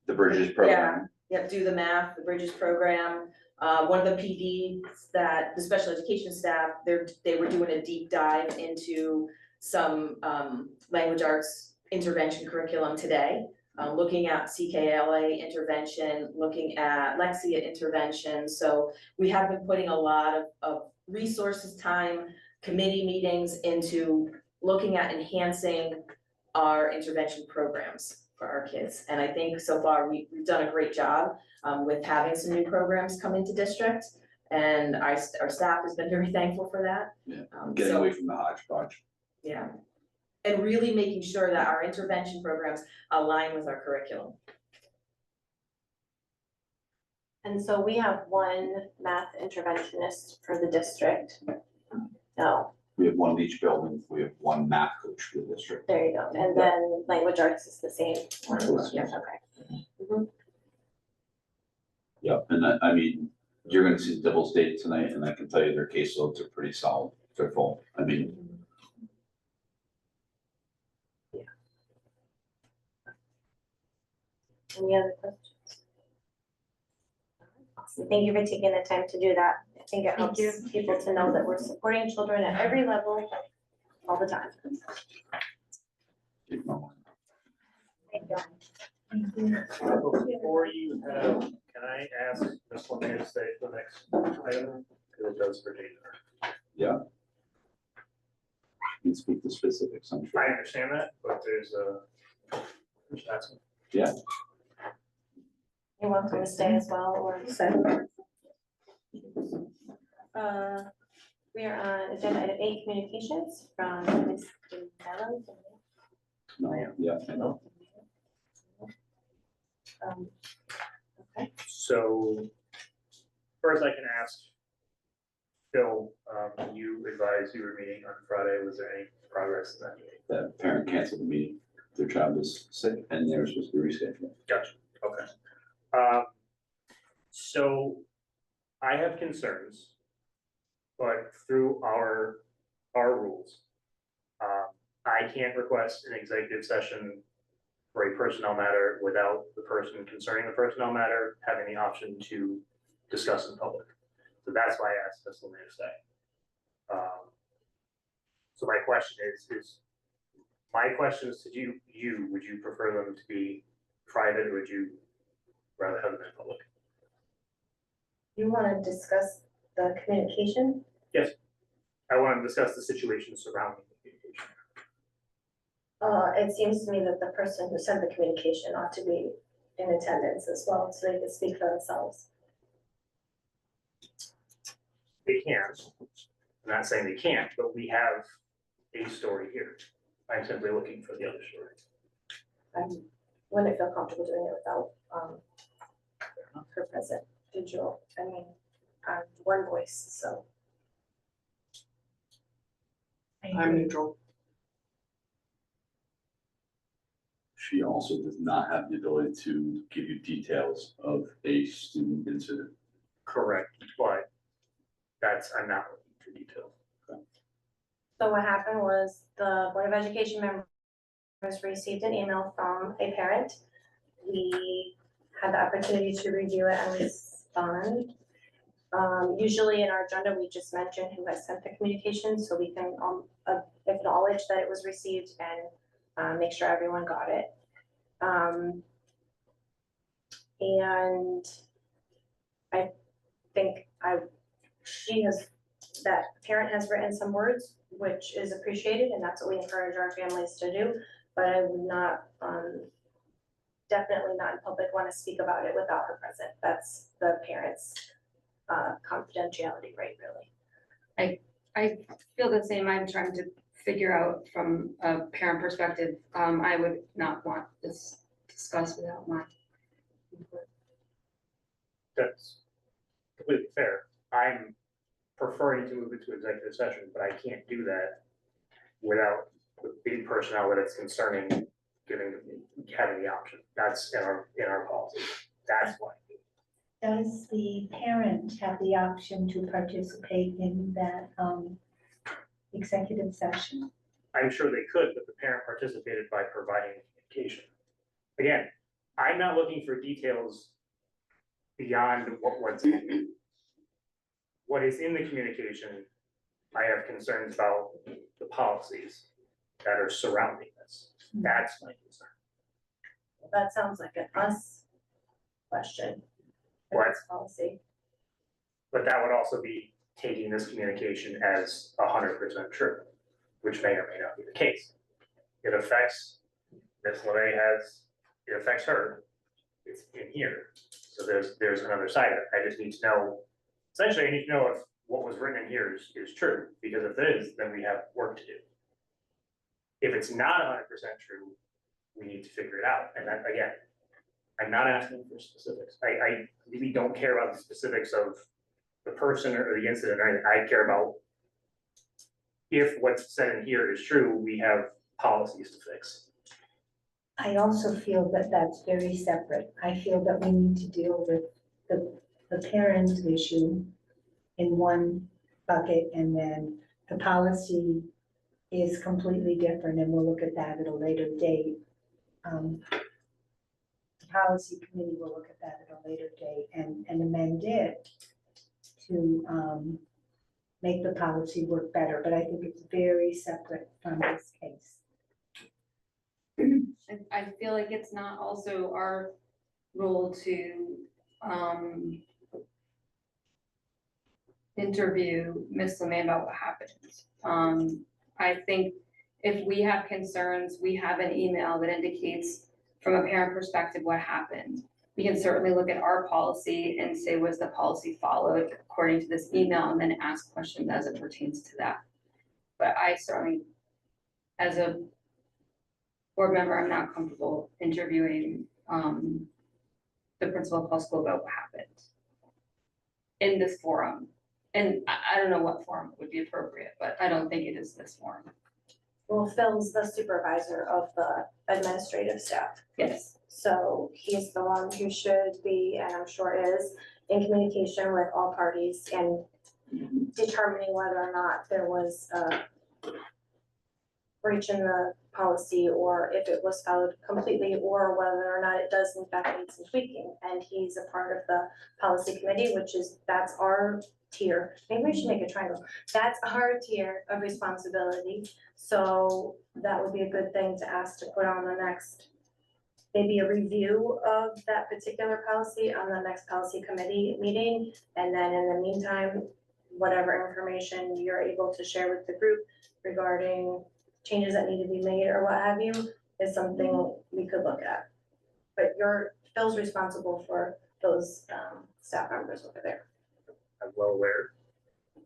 the Bridges program. Yeah, do the math, the Bridges program. One of the PDs that the special education staff, they were doing a deep dive into some language arts intervention curriculum today. Looking at CKLA intervention, looking at Lexia intervention. So we have been putting a lot of resources, time, committee meetings into looking at enhancing our intervention programs for our kids. And I think so far we've done a great job with having some new programs come into district. And our staff has been very thankful for that. Yeah, Um, getting so- away from the hodgepodge. Yeah. And really making sure that our intervention programs align with our curriculum. And so we have one math interventionist for the district. No, We have one in each building, we have one math coach for the district. there you go. And then language arts is the same. Yeah, okay. Mhm. Yeah, and I mean, you're gonna see the Devil's Date tonight, and I can tell you their caseloads are pretty solid, they're full, I mean. Any other questions? Awesome. Thank you for taking the time to do that. I think it helps people to know that we're supporting children at every level, all the time. Keep going. Thank you. Before you, can I ask Ms. Lemay to stay for the next item? Because it does pertain to her. Yeah. You can speak to specifics, I'm I sure. understand that, but there's a. That's Yeah, You're welcome to stay as well, or. We are on agenda item 8, communications from Ms. Mello. yeah, I know. Okay. So, first I can ask Phil, you advised you were meeting on Friday, was there any progress in that meeting? That parent canceled the meeting, their child was sick, and they were supposed to be rescheduled. Gotcha, okay. So I have concerns, but through our rules, I can't request an executive session for a personnel matter without the person concerning the personnel matter having the option to discuss in public. So that's why I asked Ms. Lemay to stay. So my question is my questions to you, would you prefer them to be private, or would you rather have them in public? You want to discuss the communication? Yes, I want to discuss the situation surrounding the communication. It seems to me that the person who sent the communication ought to be in attendance as well, so they can speak for themselves. They can, I'm not saying they can't, but we have a story here. I'm simply looking for the other story. I wouldn't feel comfortable doing it without, her present digital, one voice, so. I'm neutral. She also does not have the ability to give you details of a student incident. Correct, but I'm not looking for details. So what happened was the Board of Education members received an email from a parent. We had the opportunity to review it and respond. Usually in our agenda, we just mention who has sent the communication, so we can acknowledge that it was received and make sure everyone got it. And I think that parent has written some words, which is appreciated, and that's what we encourage our families to do. But I would not, definitely not in public, want to speak about it without her present. That's the parent's confidentiality, right, really. I feel the same. I'm trying to figure out from a parent perspective. I would not want this discussed without my input. That's completely fair. I'm preferring to move it to executive session, but I can't do that without the personnel that it's concerning having the option. That's in our policy. That's why. Does the parent have the option to participate in that executive session? I'm sure they could, but the parent participated by providing communication. Again, I'm not looking for details beyond what is in the communication. I have concerns about the policies that are surrounding this. That's my concern. That sounds like an us question. What? Policy. But that would also be taking this communication as 100% true, which may or may not be the case. It affects, Ms. Lemay it affects her. It's in here. So there's another side of it. I just need to know essentially I need to know if what was written in here is true, because if it is, then we have work to do. If it's not 100% true, we need to figure it out, and that, again, I'm not asking for specifics, I really don't care about the specifics of the person or the incident, I care about if what's said in here is true, we have policies to fix. I also feel that that's very separate. I feel that we need to deal with the parent issue in one bucket, and then the policy is completely different, and we'll look at that at a later date. The policy committee will look at that at a later date and amend it to make the policy work better, but I think it's very separate from this case. I feel like it's not also our role to, interview Ms. Lemay about what happened. I think if we have concerns, we have an email that indicates from a parent perspective what happened. We can certainly look at our policy and say, was the policy followed according to this email, and then ask questions as it pertains to that. But I certainly, as a board member, I'm not comfortable interviewing the principal of Hall School about what happened in this forum. And I don't know what forum would be appropriate, but I don't think it is this forum. Well, Phil's the supervisor of the administrative staff. Yes. So he's the one who should be, and I'm sure is, in communication with all parties and determining whether or not there was a breach in the policy, or if it was followed completely, or whether or not it does in fact need some tweaking. And he's a part of the policy committee, that's our tier. Maybe we should make a triangle. That's our tier of responsibility. So that would be a good thing to ask to put on the next, maybe a review of that particular policy on the next policy committee meeting. And then in the meantime, whatever information you're able to share with the group regarding changes that need to be made or what have you is something we could look at. But Phil's responsible for those staff members over there. I'm well aware.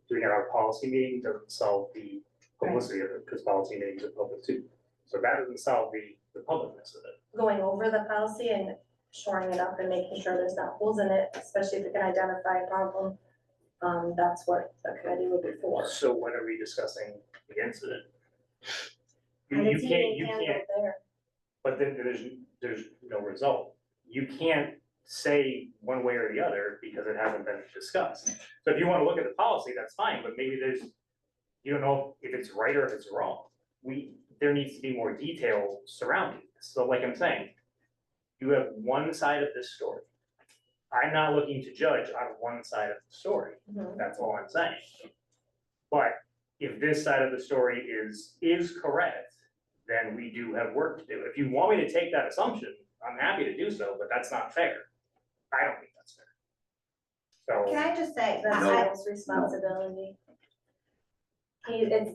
Doing it at our policy meeting doesn't solve the publicity of it, because policy meetings are public too. So that doesn't solve the publicness of it. Going over the policy and shoring it up and making sure there's not holes in it, especially if you can identify a problem. That's what the committee would be for. So when are we discussing the incident? And You it's can't, being you handled can't, there. but then there's no result. You can't say one way or the other because it hasn't been discussed. So if you wanna look at the policy, that's fine, but maybe you don't know if it's right or if it's wrong. There needs to be more detail surrounding this. So like I'm saying, you have one side of this story. I'm not looking to judge on one side of the story. That's all I'm saying. But if this side of the story is correct, then we do have work to do. If you want me to take that assumption, I'm happy to do so, but that's not fair. I don't think that's fair. So. Can I just say, That's I, Phil's responsibility.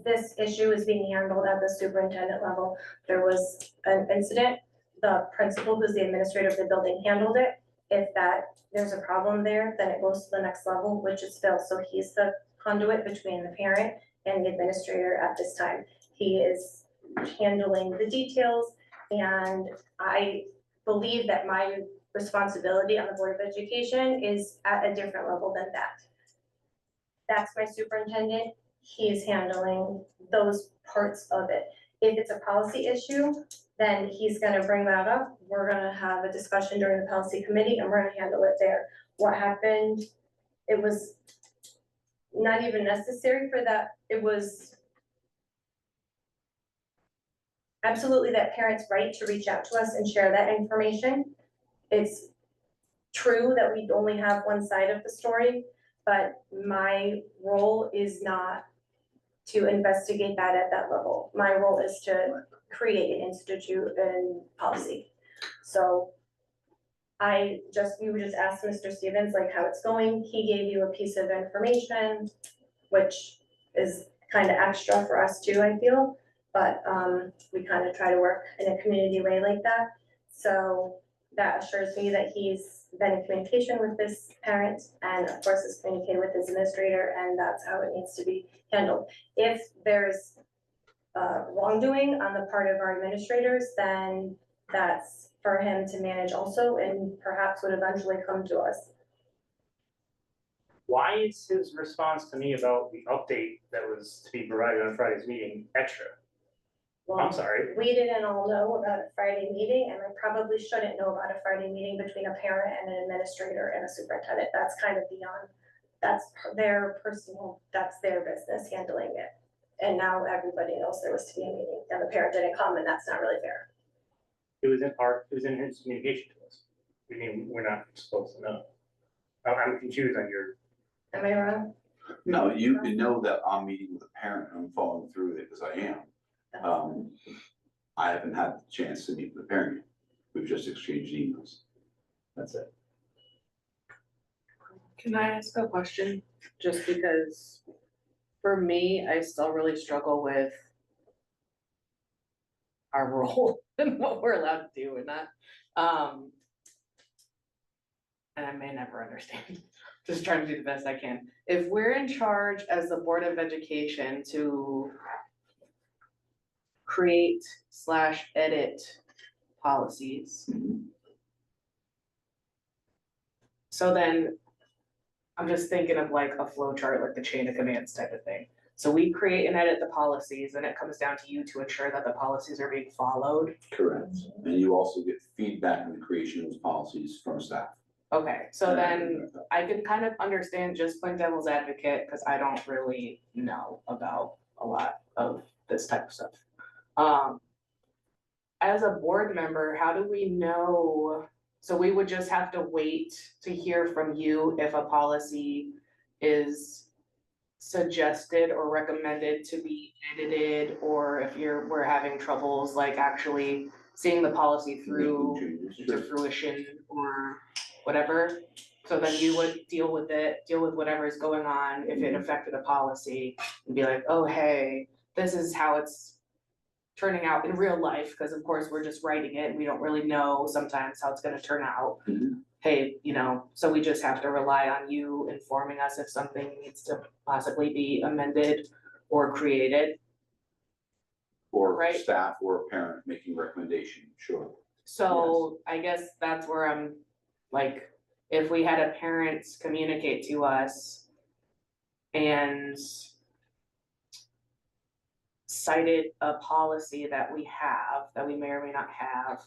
This issue is being handled at the superintendent level. There was an incident, the principal, who's the administrator of the building, handled it. If there's a problem there, then it goes to the next level, which is Phil. So he's the conduit between the parent and the administrator at this time. He is handling the details, and I believe that my responsibility on the Board of Education is at a different level than that. That's my superintendent. He's handling those parts of it. If it's a policy issue, then he's gonna bring that up. We're gonna have a discussion during the policy committee and we're gonna handle it there. What happened, it was not even necessary for that. It was absolutely that parent's right to reach out to us and share that information. It's true that we only have one side of the story, but my role is not to investigate that at that level. My role is to create an institute and policy. So you just asked Mr. Stevens like how it's going. He gave you a piece of information, which is kind of extra for us too, I feel. But we kind of try to work in a community way like that. So that assures me that he's been in communication with this parent and of course has communicated with his administrator, and that's how it needs to be handled. If there's wrongdoing on the part of our administrators, then that's for him to manage also and perhaps would eventually come to us. Why is his response to me about the update that was to be provided on Friday's meeting extra? I'm sorry. We didn't all know about a Friday meeting, and I probably shouldn't know about a Friday meeting between a parent and an administrator and a superintendent. That's kind of beyond, that's their personal, that's their business handling it. And now everybody knows there was to be a meeting, and the parent didn't come, and that's not really fair. It was in his communication to us. I mean, we're not supposed to know. I'm confused on your. Am I wrong? No, you can know that I'm meeting with a parent and I'm following through with it because I am. I haven't had the chance to meet with the parent yet. We've just exchanged emails. That's it. Can I ask a question? Just because for me, I still really struggle with our role and what we're allowed to do and not. And I may never understand. Just trying to do the best I can. If we're in charge as the Board of Education to create / edit policies. So then I'm just thinking of like a flow chart, like the chain of commands type of thing. So we create and edit the policies, and it comes down to you to ensure that the policies are being followed. Correct. And you also get feedback on the creation of those policies from staff. Okay, so then I can kind of understand, just playing devil's advocate, because I don't really know about a lot of this type of stuff. As a board member, how do we know? So we would just have to wait to hear from you if a policy is suggested or recommended to be edited, or if we're having troubles like actually seeing the policy through to fruition or whatever. So then you would deal with whatever is going on if it affected a policy and be like, oh, hey, this is how it's turning out in real life, because of course we're just writing it and we don't really know sometimes how it's gonna turn out. Hey, so we just have to rely on you informing us if something needs to possibly be amended or created. Or right? Staff or a parent making recommendation, sure. So I guess that's where I'm like, if we had a parent communicate to us and cited a policy that we have, that we may or may not have,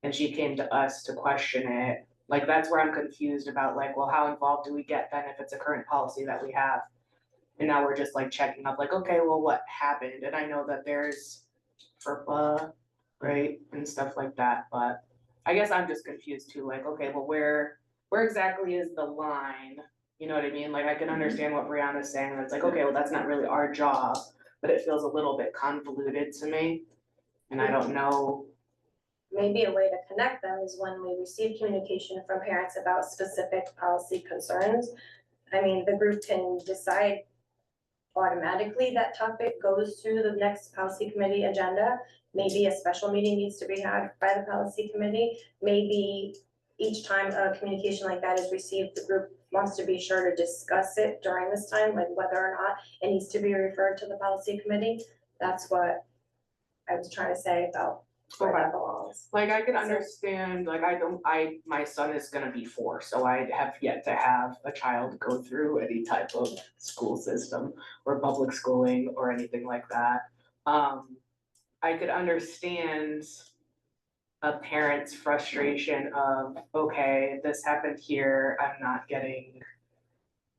and she came to us to question it, like, that's where I'm confused about, like, well, how involved do we get then if it's a current policy that we have? And now we're just like checking up, like, okay, well, what happened? And I know that there's FERPA, right, and stuff like that, but I guess I'm just confused too, like, okay, well, where exactly is the line? You know what I mean? Like, I can understand what Brianna's saying, and it's like, okay, well, that's not really our job, but it feels a little bit convoluted to me, and I don't know. Maybe a way to connect them is when we receive communication from parents about specific policy concerns. I mean, the group can decide automatically that topic goes to the next policy committee agenda. Maybe a special meeting needs to be had by the policy committee. Maybe each time a communication like that is received, the group wants to be sure to discuss it during this time, like whether or not it needs to be referred to the policy committee. That's what I was trying to say about where that belongs. Like, I can understand, like, my son is gonna be 4, so I have yet to have a child go through any type of school system or public schooling or anything like that. I could understand a parent's frustration of, okay, this happened here,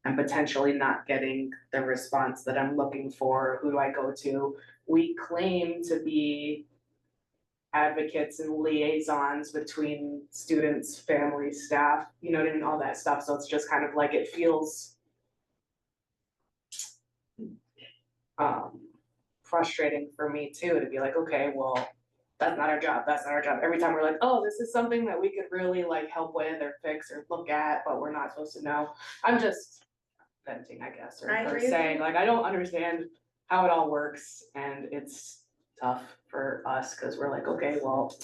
I'm potentially not getting the response that I'm looking for, who do I go to? We claim to be advocates and liaisons between students, families, staff, you know what I mean, all that stuff, so it's just kind of like, it feels frustrating for me too, to be like, okay, well, that's not our job. Every time we're like, oh, this is something that we could really like help with or fix or look at, but we're not supposed to know. I'm just venting, I guess, or saying, like, I don't understand how it all works, and it's tough for us, because we're like, okay, well,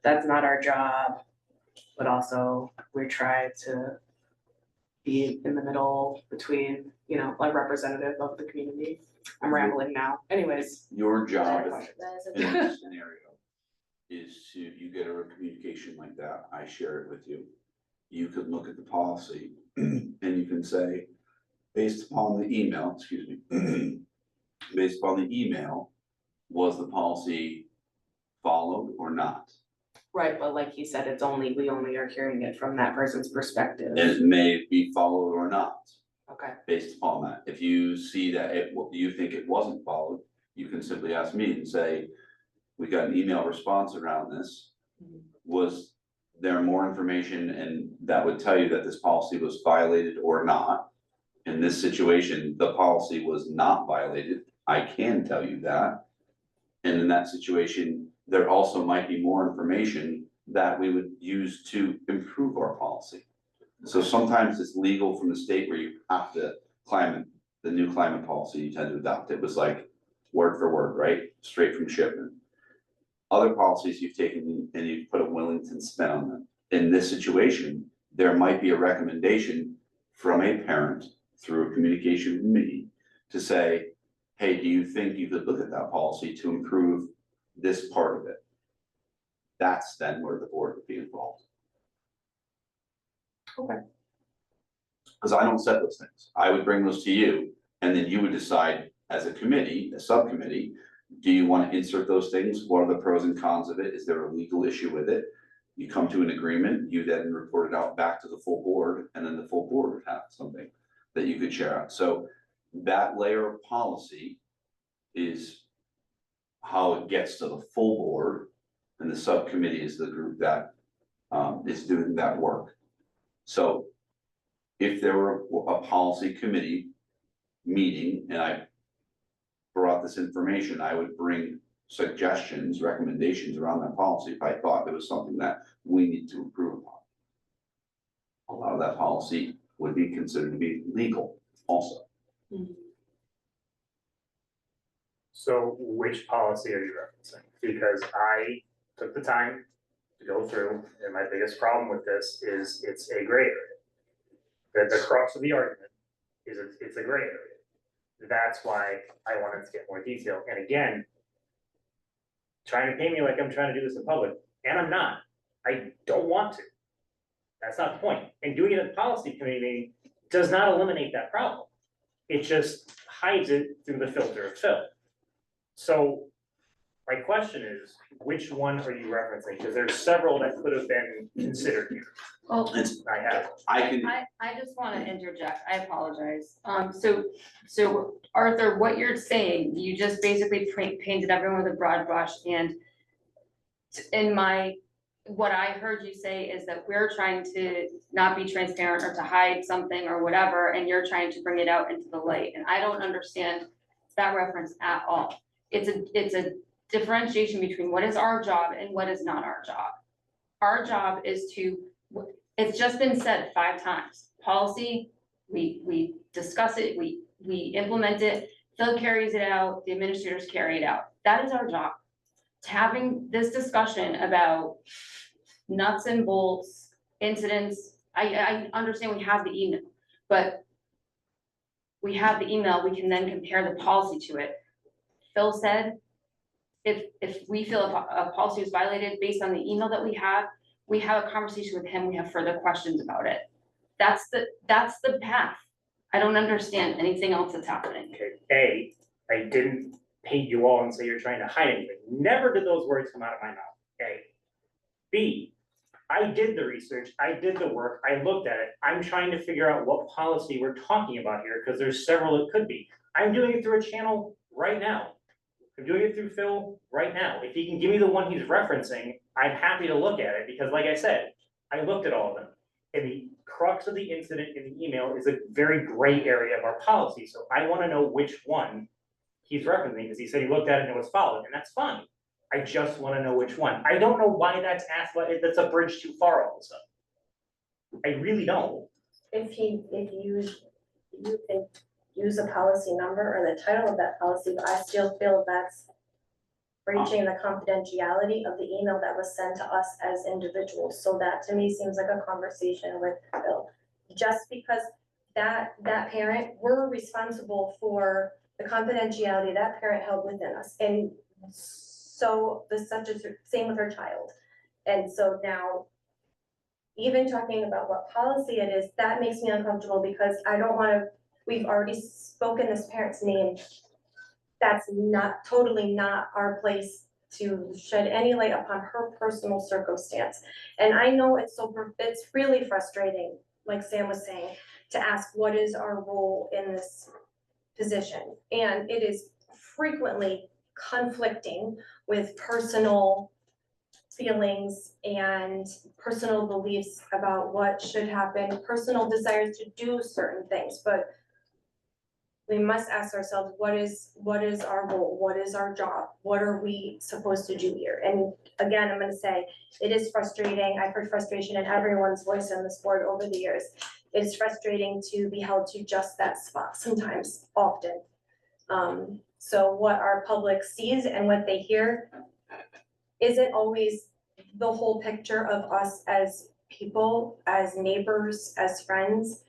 that's not our job. but also we try to be in the middle between, you know, a representative of the community. I'm rambling now. Anyways. Your job That is a- in this scenario is to, you get a communication like that, I share it with you. You could look at the policy and you can say, based upon the email, excuse me, based upon the email, was the policy followed or not? Right, but like he said, we only are hearing it from that person's perspective. And it may be followed or not, Okay, based upon that. If you see that you think it wasn't followed, you can simply ask me and say, we got an email response around this. Was there more information and that would tell you that this policy was violated or not? In this situation, the policy was not violated. I can tell you that. And in that situation, there also might be more information that we would use to improve our policy. So sometimes it's legal from the state where you have to the new climate policy you tend to adopt. It was like word for word, right? Straight from Shipman. Other policies you've taken and you've put a Willington spin on them. In this situation, there might be a recommendation from a parent through a communication with me to say, hey, do you think you could look at that policy to improve this part of it? That's then where the board would be involved. okay. Because I don't set those things. I would bring those to you and then you would decide as a committee, a subcommittee, do you want to insert those things? What are the pros and cons of it? Is there a legal issue with it? You come to an agreement, you then report it out back to the full board, and then the full board would have something that you could share out. So that layer of policy is how it gets to the full board, and the subcommittee is the group that is doing that work. So if there were a policy committee meeting and I brought this information, I would bring suggestions, recommendations around that policy if I thought there was something that we need to improve upon. A lot of that policy would be considered to be legal also. So which policy are you referencing? Because I took the time to go through, and my biggest problem with this is it's a gray area. The crux of the argument is it's a gray area. That's why I wanted to get more detail. And again, trying to paint me like I'm trying to do this in public, and I'm not. I don't want to. That's not the point. And doing it at the policy committee meeting does not eliminate that problem. It just hides it through the filter of Phil. So my question is, which one are you referencing? Because there's several that could have been considered here. Well, I just wanna interject, I apologize. So Arthur, what you're saying, you just basically painted everyone with a broad brush and what I heard you say is that we're trying to not be transparent or to hide something or whatever, and you're trying to bring it out into the light, and I don't understand that reference at all. It's a differentiation between what is our job and what is not our job. Our job is it's just been said 5 times, policy, we discuss it, we implement it, Phil carries it out, the administrators carry it out. That is our job. Having this discussion about nuts and bolts, incidents, I understand we have the email, but we have the email, we can then compare the policy to it. Phil said, if we feel a policy is violated based on the email that we have a conversation with him, we have further questions about it. That's the path. I don't understand anything else that's happening. Okay, I didn't paint you all and say you're trying to hide anything. Never did those words come out of my mouth. A. B. I did the research, I did the work, I looked at it. I'm trying to figure out what policy we're talking about here, because there's several it could be. I'm doing it through a channel right now. I'm doing it through Phil right now. If he can give me the one he's referencing, I'm happy to look at it, because like I said, I looked at all of them. And the crux of the incident in the email is a very gray area of our policy, so I wanna know which one he's referencing, because he said he looked at it and it was followed, and that's fine. I just wanna know which one. I don't know why that's that's a bridge too far all of a sudden. I really don't. If you can use a policy number or the title of that policy, but I still feel breaching the confidentiality of the email that was sent to us as individuals. So that to me seems like a conversation with Bill. Just because that parent, we're responsible for the confidentiality that parent held within us. And so the such as same with her child. And so now, even talking about what policy it is, that makes me uncomfortable because I don't wanna, we've already spoken this parent's name. That's not, totally not our place to shed any light upon her personal circumstance. And I know it's really frustrating, like Sam was saying, to ask what is our role in this position? And it is frequently conflicting with personal feelings and personal beliefs about what should happen, personal desires to do certain things, but we must ask ourselves, what is our role? What is our job? What are we supposed to do here? And again, I'm gonna say, it is frustrating. I've heard frustration in everyone's voice on this board over the years. It's frustrating to be held to just that spot sometimes, often. So what our public sees and what they hear isn't always the whole picture of us as people, as neighbors, as friends.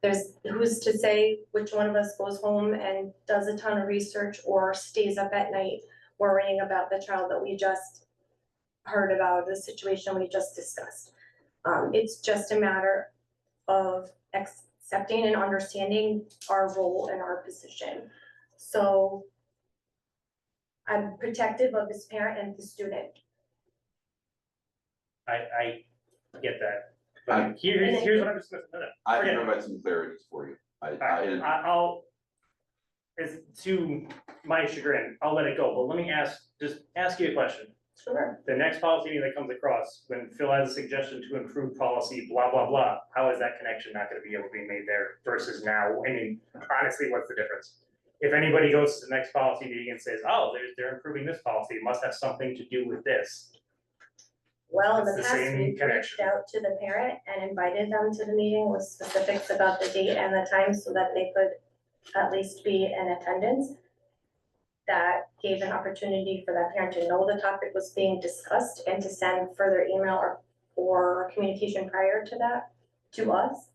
There's, who's to say which one of us goes home and does a ton of research or stays up at night worrying about the child that we just heard about, the situation we just discussed. It's just a matter of accepting and understanding our role and our position. So I'm protective of this parent and the student. I get that, but here's what I'm just gonna, I can provide some clarities for you. I'll, as to my chagrin, I'll let it go, but let me just ask you a question. Sure. The next policy meeting that comes across, when Phil has a suggestion to improve policy, blah, blah, blah, how is that connection not gonna be able to be made there versus now? I mean, honestly, what's the difference? If anybody goes to the next policy meeting and says, oh, they're improving this policy, it must have something to do with this. Well, in It's the the past, same we reached connection. out to the parent and invited them to the meeting with specifics about the date and the time so that they could at least be in attendance. That gave an opportunity for that parent to know the topic was being discussed and to send further email or communication prior to that to us.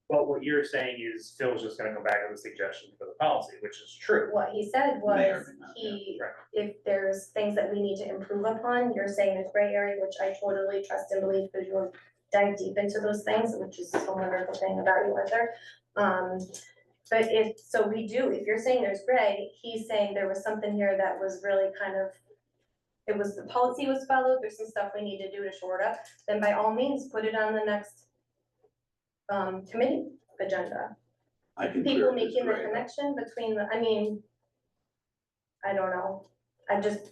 But what you're saying is Phil's just gonna go back with a suggestion for the policy, which is true. What he said May or was, may not, if there's things that we need to improve upon, you're saying there's gray area, which I totally trust and believe because you'll dive deep into those things, which is a wonderful thing about you, Arthur. But if you're saying there's gray, he's saying there was something here that was really kind of, it was, the policy was followed, there's some stuff we need to do to shore it up, then by all means, put it on the next committee agenda. I can People clear this making the gray up. connection between I don't know, I just,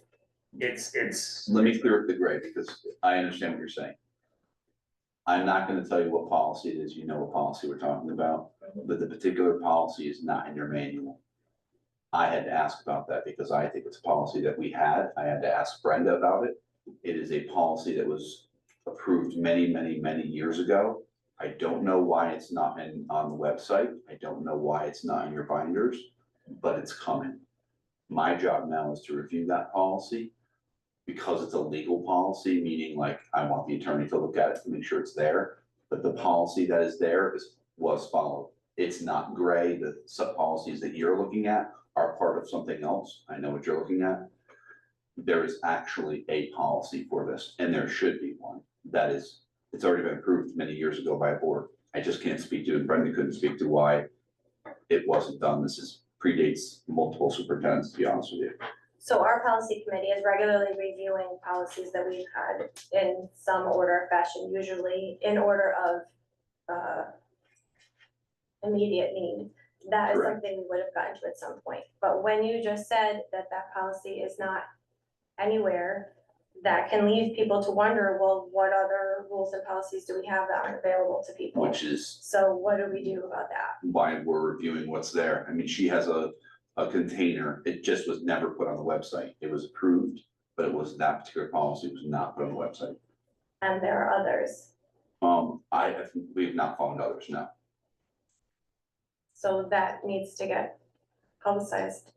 It's. Let me clear up the gray because I understand what you're saying. I'm not gonna tell you what policy it is, you know what policy we're talking about, but the particular policy is not in your manual. I had to ask about that because I think it's a policy that we had. I had to ask Brenda about it. It is a policy that was approved many, many, many years ago. I don't know why it's not on the website. I don't know why it's not in your binders, but it's coming. My job now is to review that policy because it's a legal policy, meaning like I want the attorney to look at it to make sure it's there. But the policy that is there was followed. It's not gray. The sub policies that you're looking at are part of something else. I know what you're looking at. There is actually a policy for this, and there should be one. It's already been approved many years ago by a board. I just can't speak to it. Brenda couldn't speak to why it wasn't done. This predates multiple superintendents, to be honest with you. so our policy committee is regularly reviewing policies that we've had in some order or fashion, usually in order of immediate need. That is Correct. something we would have gotten to at some point. But when you just said that policy is not anywhere, that can leave people to wonder, well, what other rules and policies do we have that aren't available to people? Which is So what do we do about that? why we're reviewing what's there. I mean, she has a container. It just was never put on the website. It was approved, but that particular policy was not put on the website. And there are others. We've not found others, no. So that needs to get publicized.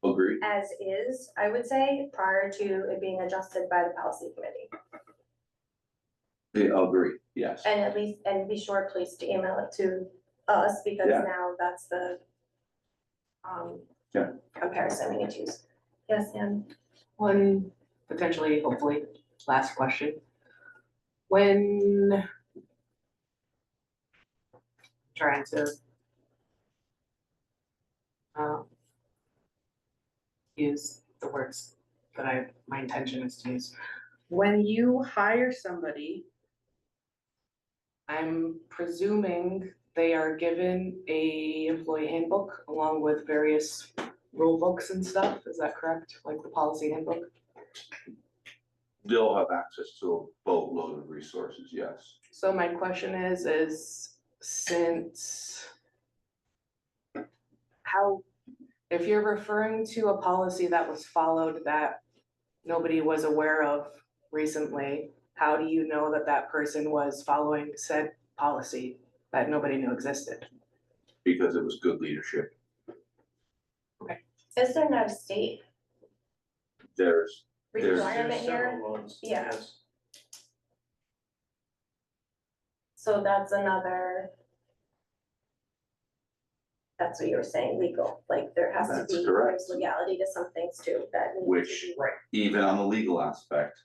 Agreed. as is, I would say, prior to it being adjusted by the policy committee. Agree, yes. And at least, and be sure, please, to email it to us, because Yeah. now that's the Yeah. comparison we need to use. Yes, Anne? One potentially, hopefully, last question. When trying to use the words that my intention is to use. When you hire somebody, I'm presuming they are given a employee handbook along with various rule books and stuff, is that correct? Like the policy handbook? They'll have access to a boatload of resources, yes. So my question is since how, if you're referring to a policy that was followed that nobody was aware of recently, how do you know that that person was following said policy that nobody knew existed? Because it was good leadership. Is there not a state There's requirement here? Several ones, Yeah. yes. So that's another. That's what you were saying, legal, like there has to That's be, correct. there's legality to some things too, that need to Which, be. even on the legal aspect,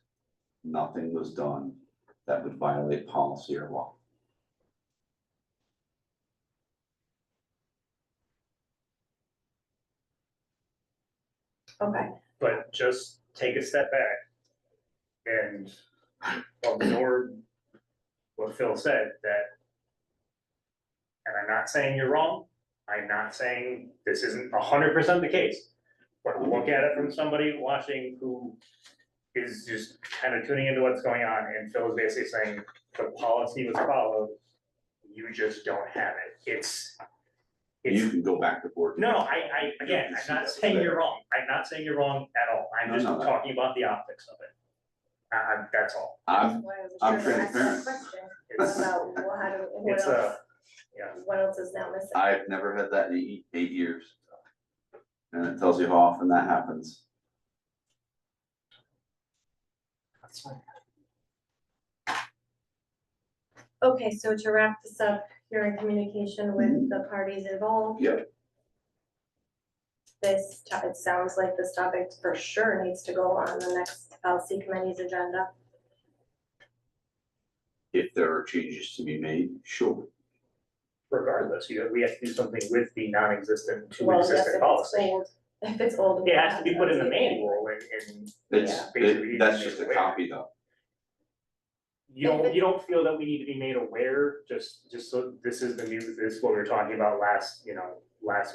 nothing was done that would violate policy or law. Okay. But just take a step back and absorb what Phil said, that, and I'm not saying you're wrong, I'm not saying this isn't 100% the case, but look at it from somebody watching who is just kind of tuning into what's going on, and Phil is basically saying the policy was followed, you just don't have it. You can go back to board. No, again, I'm not saying you're wrong, I'm not saying you're wrong at all, I'm just No, no. talking about the optics of it. That's all. I'm Why I was I'm sure to ask that transparent. question It's, about well, how do, what it's else, yeah. what else is now missing? I've never had that in 8 years. And it tells you how often that happens. That's fine. Okay, so to wrap this up, you're in communication with the parties involved. Yep. It sounds like this topic for sure needs to go on the next policy committee's agenda. If there are changes to be made, sure. Regardless, we have to do something with the non-existent to Well, yes, existent if policy. it's old, if it's old. It has to be put in the manual and basically That's made just a aware. copy though. You don't feel that we need to be made aware, just so this is this is what we were talking about last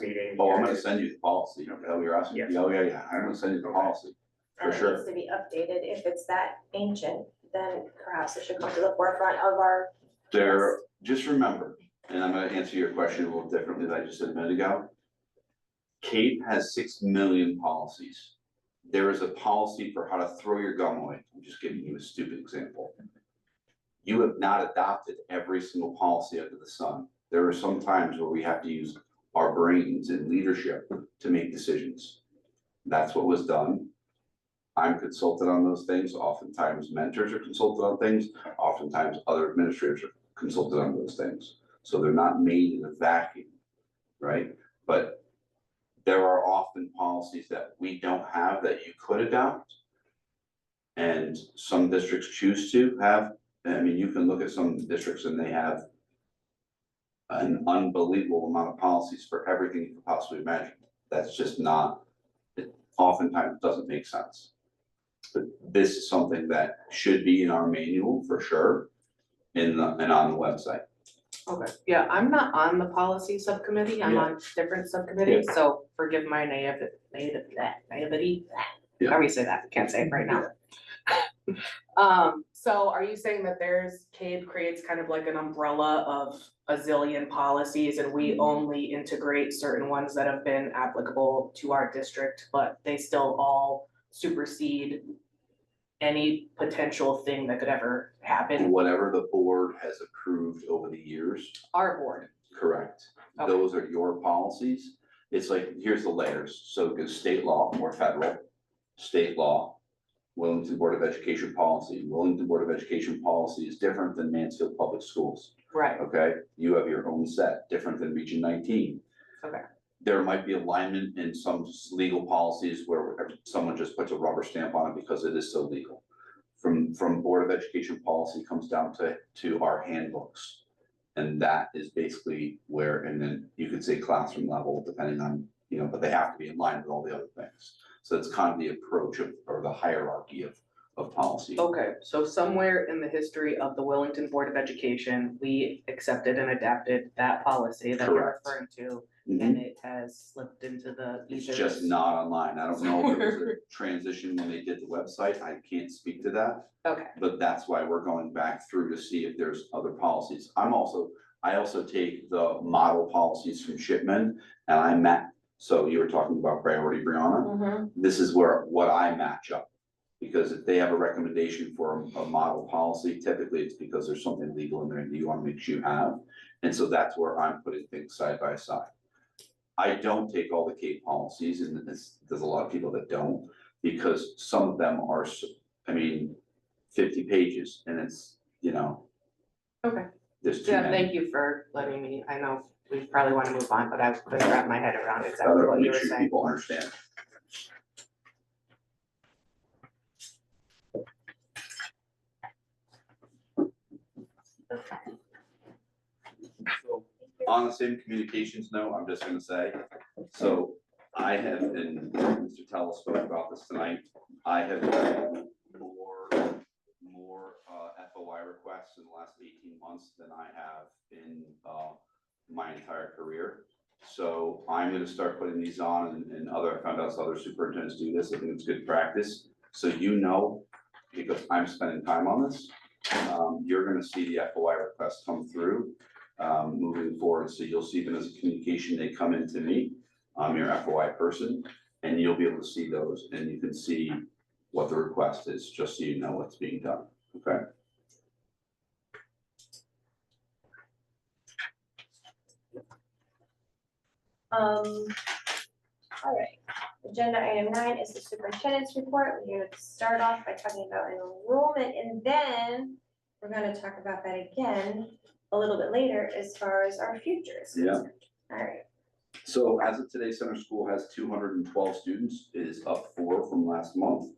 meeting. Oh, I'm gonna send you the policy, you know, you're asking, Yes. yeah, I'm gonna send you the policy, for And it sure. needs to be updated. If it's that ancient, then perhaps it should come to the forefront of our. There, just remember, and I'm gonna answer your question a little differently than I just said a minute ago. Cape has 6 million policies. There is a policy for how to throw your gum away. I'm just giving you a stupid example. You have not adopted every single policy under the sun. There are some times where we have to use our brains and leadership to make decisions. That's what was done. I'm consulted on those things. Oftentimes mentors are consulted on things. Oftentimes other administrators are consulted on those things. So they're not made in a vacuum, right? But there are often policies that we don't have that you could adopt. And some districts choose to have. I mean, you can look at some districts and they have an unbelievable amount of policies for everything you could possibly imagine. That's just not, it oftentimes doesn't make sense. But this is something that should be in our manual for sure, and on the website. Okay, yeah, I'm not on the policy subcommittee, I'm Yeah. on different subcommittees, so forgive my naivety, Yeah. however you say that, can't say it right now. So are you saying that CABE creates kind of like an umbrella of a zillion policies and we only integrate certain ones that have been applicable to our district, but they still all supersede any potential thing that could ever happen? Whatever the board has approved over the years. Our board. Correct. Okay. Those are your policies. It's like, here's the layers, so it goes state law or federal, state law, Willington Board of Education policy. Willington Board of Education policy is different than Mansfield Public Schools, Right, okay? You have your own set, different than Region 19. okay, There might be alignment in some legal policies where someone just puts a rubber stamp on it because it is so legal. From Board of Education policy comes down to our handbooks. And that is basically where, and then you could say classroom level, depending on, you know, but they have to be in line with all the other things. So it's kind of the approach of, or the hierarchy of policy. okay, so somewhere in the history of the Willington Board of Education, we accepted and adapted that policy that you're Correct. referring to. Mhm. And it has slipped into the It's ethers. just not online. I don't know if it was a transition when they did the website. I can't speak to that. Okay, But that's why we're going back through to see if there's other policies. I also take the model policies from Shipman and I so you were talking about priority, Brianna. This is what I match up. Because if they have a recommendation for a model policy, typically it's because there's something legal in there that you want to make sure you have. And so that's where I'm putting things side by side. I don't take all the Cape policies, and there's a lot of people that don't, because some of them are, 50 pages, and it's, you know. okay. There's too Yeah, many. thank you for letting me, I know we probably want to move on, but I couldn't wrap my head around exactly what you Make were sure saying. people understand. So, on the same communications note, I'm just gonna say, so I have been, Mr. Tella spoke about this tonight, I have had more FOI requests in the last 18 months than I have in my entire career. So I'm gonna start putting these on, and I found out other superintendents do this. I think it's good practice. So you know, because I'm spending time on this, you're gonna see the FOI requests come through moving forward. So you'll see them as a communication. They come into me. I'm your FOI person, and you'll be able to see those, and you can see what the request is, just so you know what's being done. Okay. All right, agenda item 9 is the superintendent's report. We're gonna start off by talking about enrollment, and then we're gonna talk about that again a little bit later as far as our future is concerned. All right. So as of today, Center School has 212 students. It is up 4 from last month.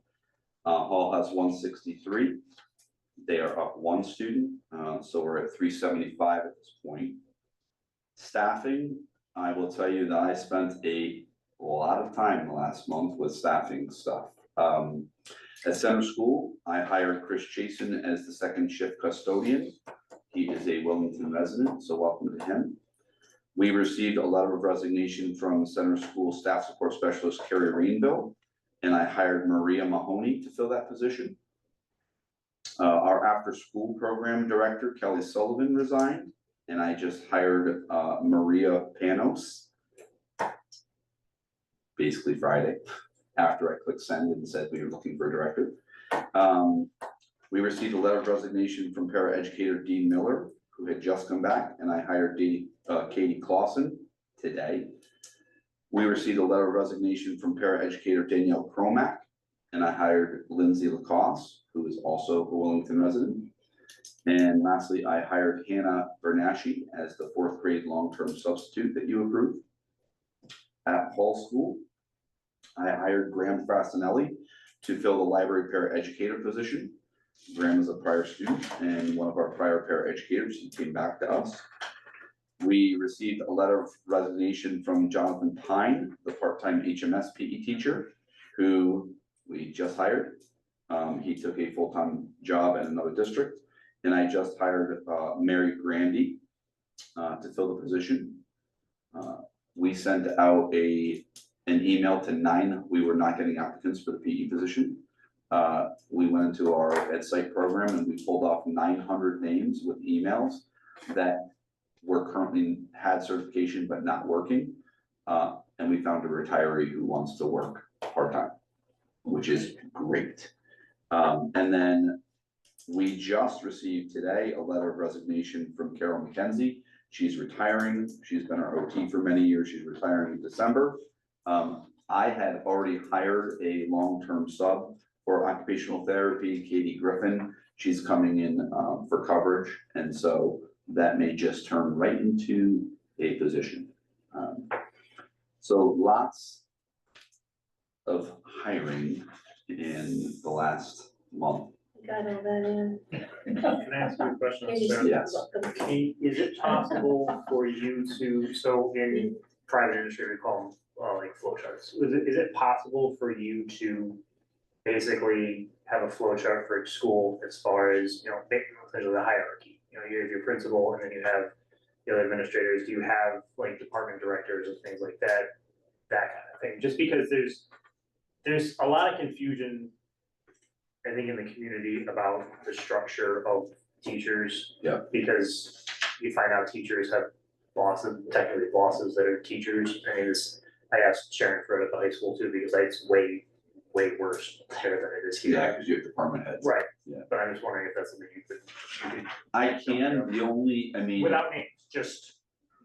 Hall has 163. They are up 1 student, so we're at 375 at this point. Staffing, I will tell you that I spent a lot of time the last month with staffing stuff. At Center School, I hired Chris Chasen as the second shift custodian. He is a Willington resident, so welcome to him. We received a letter of resignation from Center School Staff Support Specialist Carrie Rainville, and I hired Maria Mahoney to fill that position. Our after-school program director, Kelly Sullivan, resigned, and I just hired Maria Panos. Basically Friday, after I clicked send and said we were looking for a director. We received a letter of resignation from paraeducator Dean Miller, who had just come back, and I hired Katie Clausen today. We received a letter of resignation from paraeducator Danielle Cromack, and I hired Lindsay Lacoste, who is also a Willington resident. And lastly, I hired Hannah Bernaschi as the 4th grade long-term substitute that you approved. At Hall School, I hired Graham Frastinelli to fill the library paraeducator position. Graham is a prior student and one of our prior paraeducators. He came back to us. We received a letter of resignation from Jonathan Pine, the part-time HMS PE teacher, who we just hired. He took a full-time job at another district, and I just hired Mary Grandy to fill the position. We sent out an email to 9. We were not getting applicants for the PE position. We went into our EdSite program and we pulled off 900 names with emails that were currently had certification but not working. And we found a retiree who wants to work part-time, which is great. And then we just received today a letter of resignation from Carol McKenzie She's retiring. She's been our OT for many years. She's retiring in December. I had already hired a long-term sub for occupational therapy, Katie Griffin. She's coming in for coverage, and so that may just turn right into a position. So lots of hiring in the last month. Got all that in. Can I ask you a question? Sarah? Yes. Is it possible for you to, so in private industry, we call them like flow charts. Is it possible for you to basically have a flow chart for each school as far as, you know, essentially the hierarchy? You know, you have your principal and then you have the other administrators. Do you have like department directors and things like that? That kind of thing. Just because there's a lot of confusion, I think, in the community about the structure of teachers. Yeah. Because you find out teachers have bosses, technically bosses that are teachers. I mean, I asked Sharon for it at the high school too, because it's way worse there than it is here. Yeah, because you have department heads. Right. Yeah. But I'm just wondering if that's something you could. I can, the only, I mean. Without names, just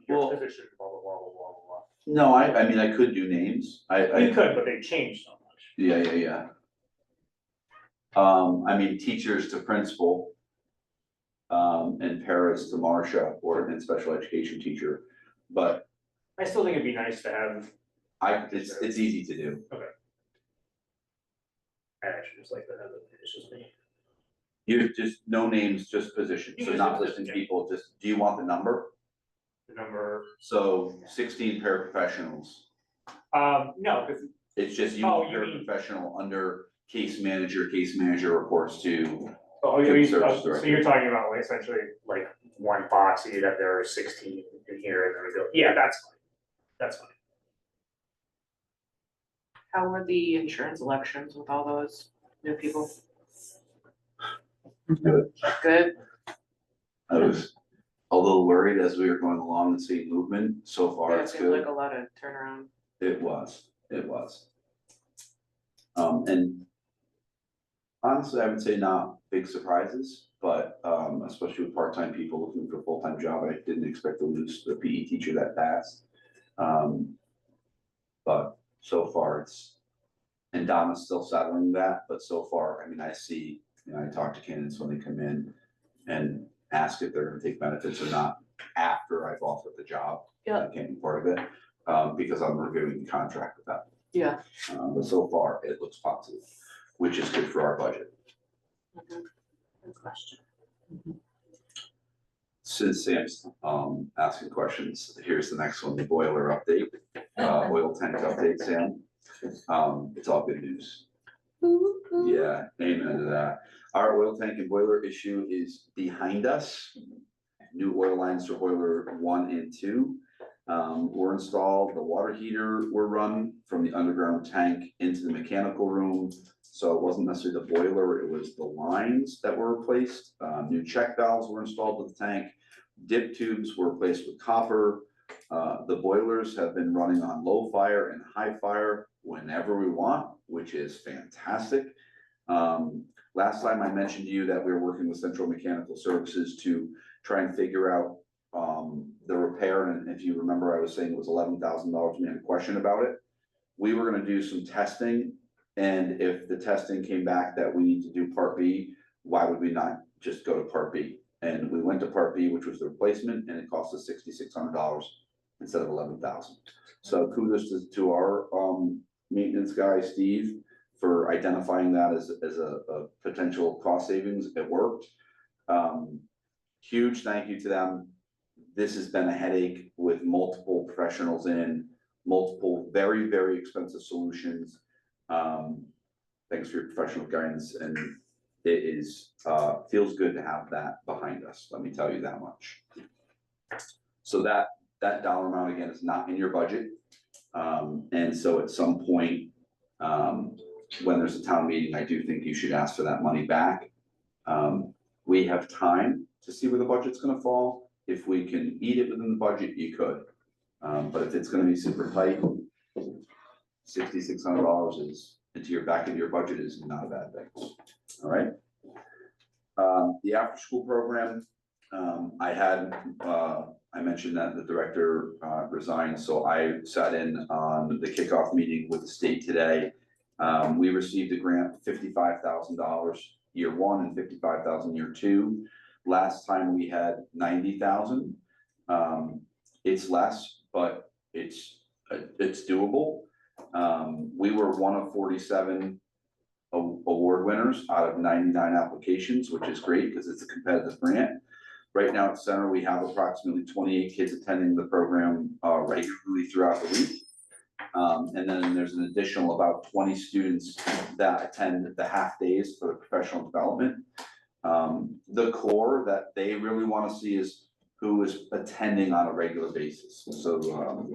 your Well, position, blah, blah, blah, blah, blah, blah. no, I mean, I could do names. You could, but they changed so much. Yeah. I mean, teachers to principal. And paras to Marcia, or in special education teacher, but I still think it'd be nice to have. it's easy to do. Okay. I actually just like to have it, it's just me. You just, no names, just positions, You so just not do listing position. people, just, do you want the number? The number, So 16 paraprofessionals, no, because it's just you Oh, want you mean- paraprofessional under case manager reports to. oh, Field service so director. you're talking about like essentially like one box, so you'd have there are 16 in here and then we go, yeah, that's fine. That's fine. How were the insurance elections with all those new people? Good. Good? I was a little worried as we were going along and seeing movement, so far Yeah, it it's seems good. like a lot of turnaround. It was. And honestly, I would say not big surprises, but especially with part-time people looking for a full-time job, I didn't expect to lose the PE teacher that fast. But so far and Donna's still settling that, but so far, I mean, I see, you know, I talk to candidates when they come in and ask if they're gonna take benefits or not after I've offered the job. Yeah. I can't be part of it, because I'm reviewing the contract with them. Yeah. But so far, it looks positive, which is good for our budget. Good question. Since Sam's asking questions, here's the next one, the boiler update, oil tank update, Sam. It's all good news. Yeah, amen to that. Our oil tank and boiler issue is behind us. New oil lines for boiler 1 and 2 were installed. The water heater were run from the underground tank into the mechanical room. So it wasn't necessarily the boiler, it was the lines that were replaced. New check valves were installed with the tank. Dip tubes were replaced with copper. The boilers have been running on low fire and high fire whenever we want, which is fantastic. Last time I mentioned to you that we were working with Central Mechanical Services to try and figure out the repair, and if you remember, I was saying it was $11,000, we had a question about it. We were gonna do some testing, and if the testing came back that we need to do part B, why would we not just go to part B? And we went to part B, which was the replacement, and it cost us $6,600 instead of $11,000. So kudos to our maintenance guy, Steve, for identifying that as a potential cost savings. It worked. Huge thank you to them. This has been a headache with multiple professionals in, multiple very, very expensive solutions. Thanks for your professional guidance, and it is feels good to have that behind us, let me tell you that much. So that dollar amount again is not in your budget. And so at some point, when there's a town meeting, I do think you should ask for that money back. We have time to see where the budget's gonna fall. If we can eat it within the budget, you could. But if it's gonna be super tight, $6,600 is into your back of your budget is not a bad thing. All right. The after-school program, I I mentioned that the director resigned, so I sat in on the kickoff meeting with the state today. We received a grant, $55,000 year one and $55,000 year two. Last time we had 90,000. It's less, but it's doable. We were one of 47 award winners out of 99 applications, which is great because it's a competitive grant. Right now at Center, we have approximately 28 kids attending the program regularly throughout the week. And then there's an additional about 20 students that attend the half days for the professional development. The core that they really want to see is who is attending on a regular basis. So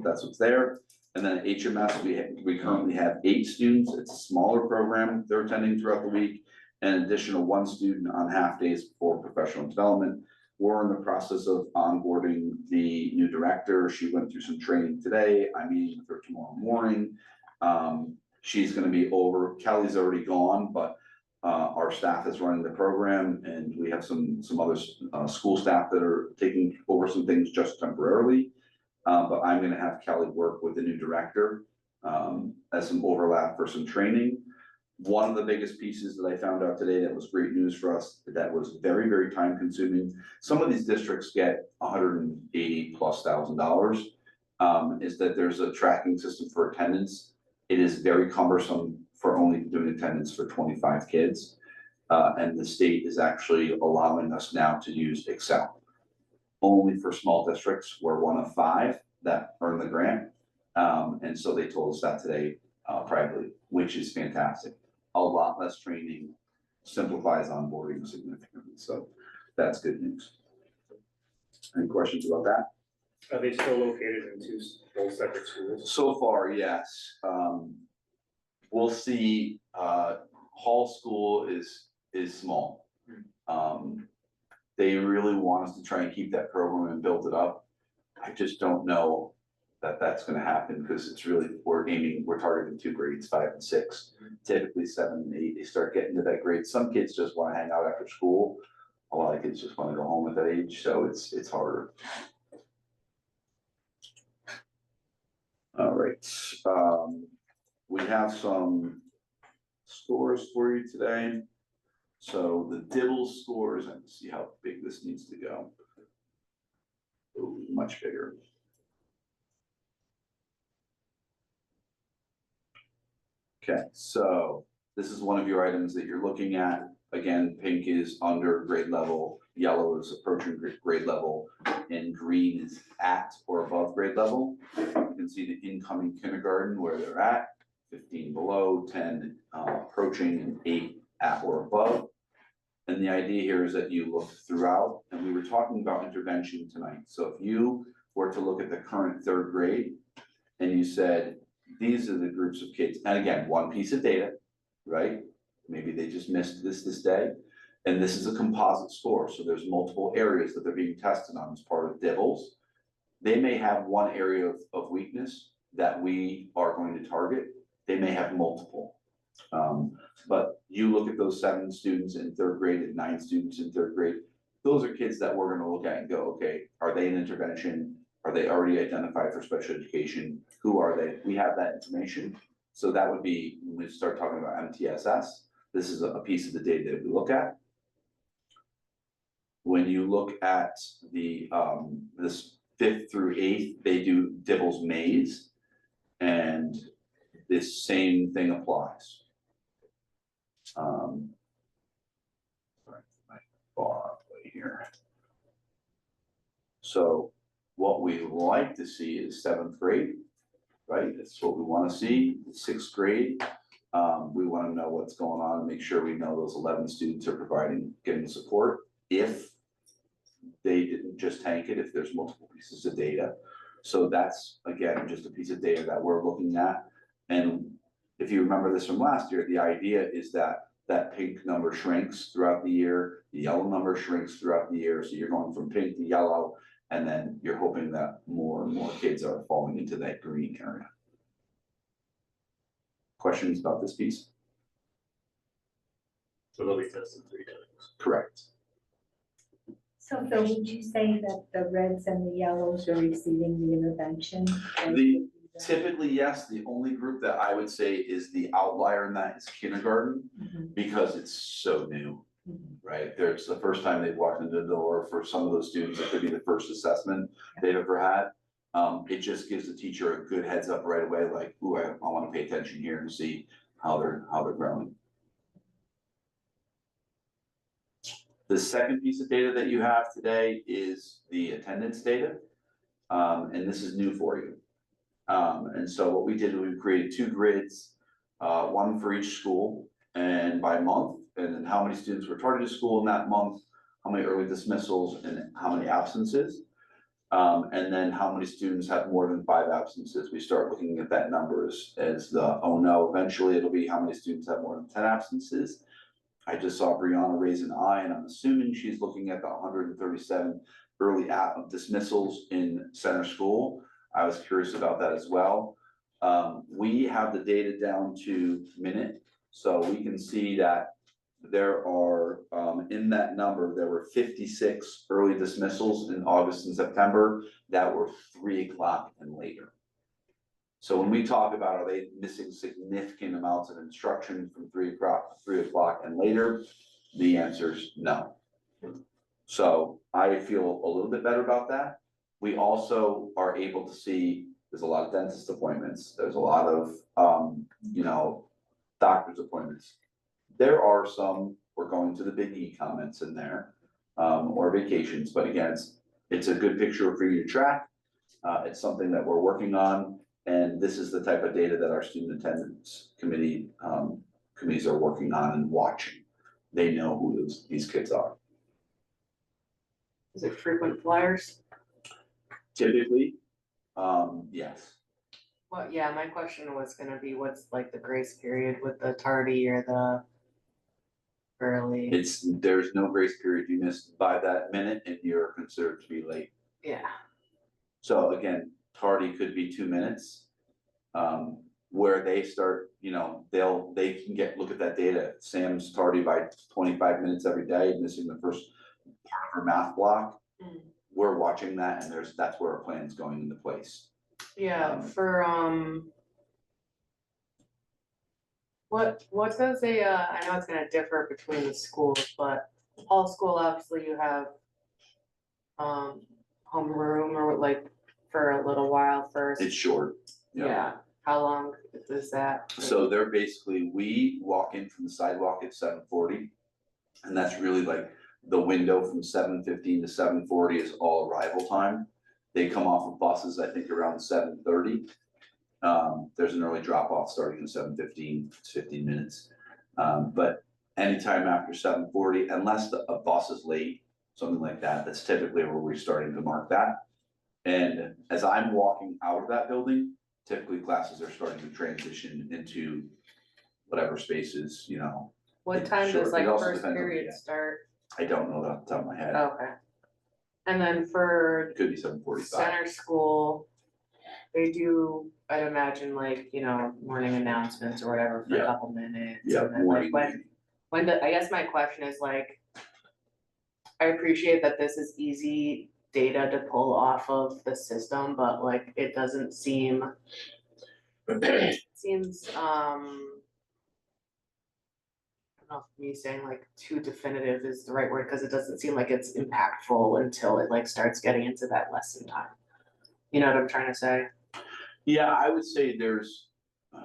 that's what's there. And then at HMS, we currently have 8 students. It's a smaller program they're attending throughout the week, and an additional 1 student on half days for professional development. We're in the process of onboarding the new director. She went through some training today. I'm meeting with her tomorrow morning. She's going to be over. Kelly's already gone, but our staff is running the program, and we have some other school staff that are taking over some things just temporarily. But I'm going to have Kelly work with the new director as some overlap for some training. One of the biggest pieces that I found out today that was great news for us, that was very, very time consuming. Some of these districts get $180,000+, is that there's a tracking system for attendance. It is very cumbersome for only doing attendance for 25 kids. And the state is actually allowing us now to use Excel. Only for small districts. We're one of 5 that earn the grant. And so they told us that today privately, which is fantastic. A lot less training, simplifies onboarding significantly. So that's good news. Any questions about that? Are they still located in 2 both separate schools? So far, yes. We'll see. Hall School is small. They really want us to try and keep that program and build it up. I just don't know that that's going to happen because it's really, we're targeting 2 grades, 5 and 6. Typically 7 and 8, they start getting to that grade. Some kids just want to hang out after school. A lot of kids just want to go home at that age, so it's harder. All right, we have some scores for you today. So the Dibbles scores, and see how big this needs to go. Ooh, much bigger. Okay, so this is one of your items that you're looking at. Again, pink is under grade level, yellow is approaching grade level, and green is at or above grade level. You can see the incoming kindergarten where they're at, 15 below, 10 approaching, and 8 at or above. And the idea here is that you look throughout, and we were talking about intervention tonight. So if you were to look at the current 3rd grade and you said, these are the groups of kids, and again, one piece of data, right? Maybe they just missed this day. And this is a composite score. So there's multiple areas that they're being tested on as part of DIBELS. They may have one area of weakness that we are going to target. They may have multiple. But you look at those 7 students in 3rd grade and 9 students in 3rd grade, those are kids that we're gonna look at and go, okay, are they in intervention? Are they already identified for special education? Who are they? We have that information. So that would be, when we start talking about MTSS, this is a piece of the data that we look at. When you look at the this 5th through 8th, they do DIBELS maze, and this same thing applies. Sorry, my bar way here. So what we like to see is 7th grade, right? That's what we want to see. 6th grade, we want to know what's going on and make sure we know those 11 students are getting support. If they didn't just tank it, if there's multiple pieces of data. So that's, again, just a piece of data that we're looking at. And if you remember this from last year, the idea is that that pink number shrinks throughout the year, the yellow number shrinks throughout the year. So you're going from pink to yellow, and then you're hoping that more and more kids are falling into that green area. Questions about this piece? So they'll be tested 3 times. Correct. So Phil, would you say that the reds and the yellows are receiving the intervention? Typically, yes, the only group that I would say is the outlier in that is kindergarten, because it's so new. Right, there's the first time they've walked into the door. For some of those students, it could be the first assessment they've ever had. It just gives the teacher a good heads up right away, like, ooh, I wanna pay attention here and see how they're growing. The second piece of data that you have today is the attendance data. And this is new for you. And so what we did, we created 2 grids, one for each school and by month, and then how many students were targeted to school in that month, how many early dismissals, and how many absences. And then how many students have more than 5 absences. We start looking at that numbers as the, oh no, eventually it'll be how many students have more than 10 absences. I just saw Brianna raise an eye, and I'm assuming she's looking at the 137 early dismissals in center school. I was curious about that as well. We have the data down to minute, so we can see that there are, in that number, there were 56 early dismissals in August and September that were 3 o'clock and later. So when we talk about, are they missing significant amounts of instruction from 3 o'clock and later, the answer is no. So I feel a little bit better about that. We also are able to see, there's a lot of dentist appointments, there's a lot of, doctor's appointments. There are some, we're going to the big E comments in there, or vacations, but again, it's a good picture for you to track. It's something that we're working on, and this is the type of data that our student attendance committees are working on and watching. They know who these kids are. Is it frequent flyers? Typically, yes. Well, yeah, my question was gonna be, what's like the grace period with the tardy or the early? There's no grace period. You missed by that minute and you're considered to be late. Yeah. So again, tardy could be 2 minutes. Where they start, they can look at that data. Sam's tardy by 25 minutes every day, missing the first part of her math block. We're watching that, and that's where our plan's going into place. Yeah, for what does I know it's gonna differ between the schools, but all school, obviously you have homeroom or like for a little while first. It's short. Yeah, how long is that? So they're basically, we walk in from the sidewalk at 7:40, and that's really like the window from 7:15 to 7:40 is all arrival time. They come off of buses, I think around 7:30. There's an early drop off starting at 7:15, it's 15 minutes. But anytime after 7:40, unless a bus is late, something like that, that's typically where we're starting to mark that. And as I'm walking out of that building, typically classes are starting to transition into whatever spaces, What time Sure, does it like also first depends on the period day. start? I don't know that off the top of my head. Okay. And then for It could be 7:45. center school, they do, I'd imagine like, morning announcements or whatever for a Yeah. couple minutes. Yeah, And then morning. like I guess my question is like, I appreciate that this is easy data to pull off of the system, but like, it doesn't seem, seems, I don't know if me saying like too definitive is the right word, because it doesn't seem like it's impactful until it like starts getting into that lesson time. You know what I'm trying to say? Yeah, I would say there's.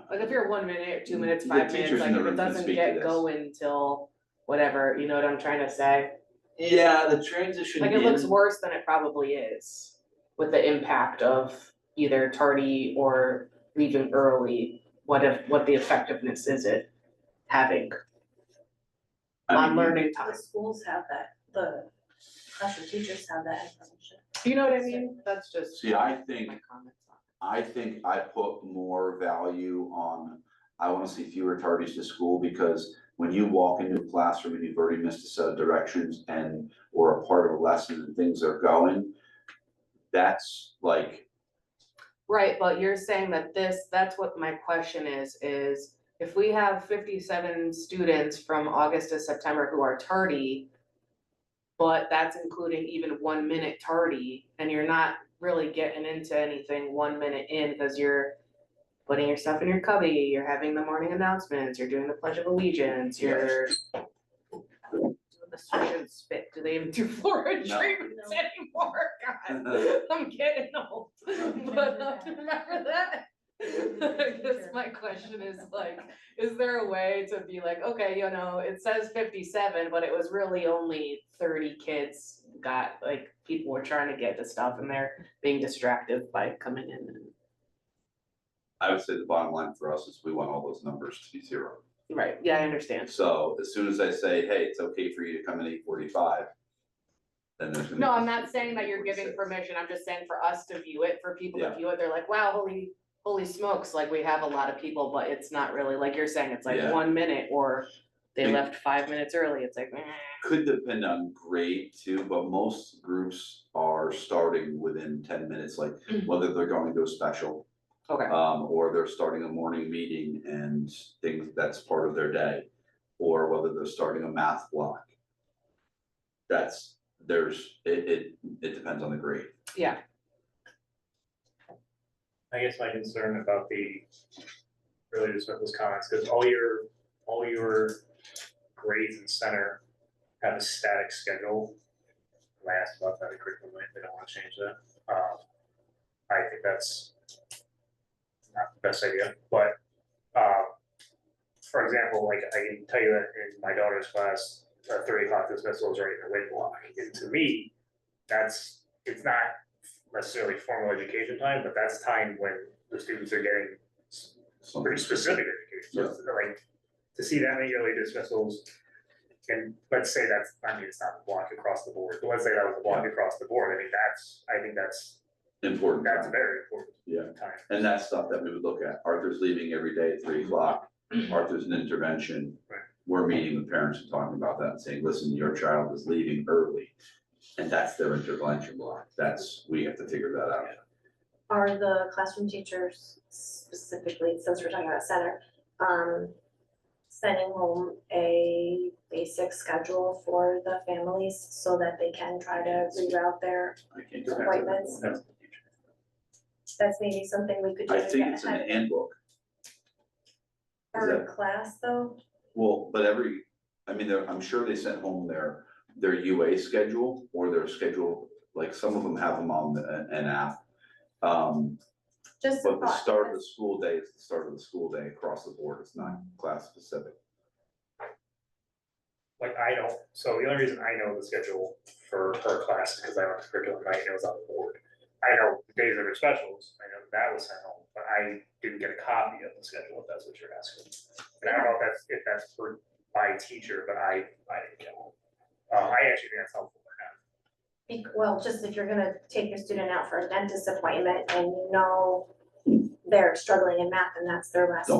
Like if you're 1 minute, or 2 minutes, The 5 minutes, teachers like in the if it room can doesn't speak to get this. going till whatever, you know what I'm trying to say? Yeah, the transition. Like it looks worse than it probably is with the impact of either tardy or leaving early. What the effectiveness is it having on learning time? The schools have that, the classroom teachers have that information. You know what I mean? That's just. See, I think my comments on I put more value on, I wanna see fewer tardies to school, because when you walk into a classroom and you've already missed a set of directions or a part of a lesson and things are going, that's like. Right, but you're saying that that's what my question is if we have 57 students from August to September who are tardy, but that's including even 1 minute tardy, and you're not really getting into anything 1 minute in, because you're putting your stuff in your cubby, you're having the morning announcements, you're doing the Pledge of Allegiance, you're doing the students spit. Do they even do fluoride No. treatments anymore? God, I'm getting old. But remember that? I guess my question is like, is there a way to be like, okay, you know, it says 57, but it was really only 30 kids got, like, people were trying to get to stuff and they're being distracted by coming in and. I would say the bottom line for us is we want all those numbers to be 0. Right, yeah, I understand. So as soon as I say, hey, it's okay for you to come in 8:45, then there's gonna be. No, I'm not saying that you're giving permission, I'm just saying for us to view it, for people to view it, they're like, wow, holy smokes, like, we have a lot of people, but it's not really, like you're saying, it's like Yeah. 1 minute, or they left 5 minutes early, it's like, Could depend on grade too, but most groups are starting within 10 minutes, like whether they're going to a special. Okay. Or they're starting a morning meeting and things, that's part of their day, or whether they're starting a math block. It depends on the grade. Yeah. I guess my concern about really just with those comments, because all your grades in center have a static schedule. I asked about that at curriculum, they don't want to change that. I think that's not the best idea, but for example, like I can tell you that in my daughter's class, 3 o'clock dismissal is right in the wait block, and to me, it's not necessarily formal education time, but that's time when the students are getting pretty specific education. So it's like, to see that many early dismissals, and let's say it's not a block across the board, but let's say that was a block across the board, I think that's important. That's very important. Time. And that's stuff that we would look at. Arthur's leaving every day at 3 o'clock. Arthur's an intervention. Right. We're meeting with parents and talking about that and saying, listen, your child is leaving early. And that's their intervention block. We have to figure that out. Are the classroom teachers specifically, since we're talking about center, sending home a basic schedule for the families so that they can try to reroute their appointments? That's maybe something we could do. I think it's in the handbook. For class though? Well, but I'm sure they sent home their UA schedule or their schedule, like some of them have them on an app. Just but the start of the school day is the start of the school day across the board. It's not class specific. Like so the only reason I know the schedule for her class is because I went to curriculum night and it was on the board. I know the days of her specials, I know that was sent home, but I didn't get a copy of the schedule, if that's what you're asking. And I don't know if that's for by teacher, but I didn't get one. I actually think that's helpful to have. Well, just if you're gonna take your student out for a dentist appointment and you know they're struggling in math and that's their last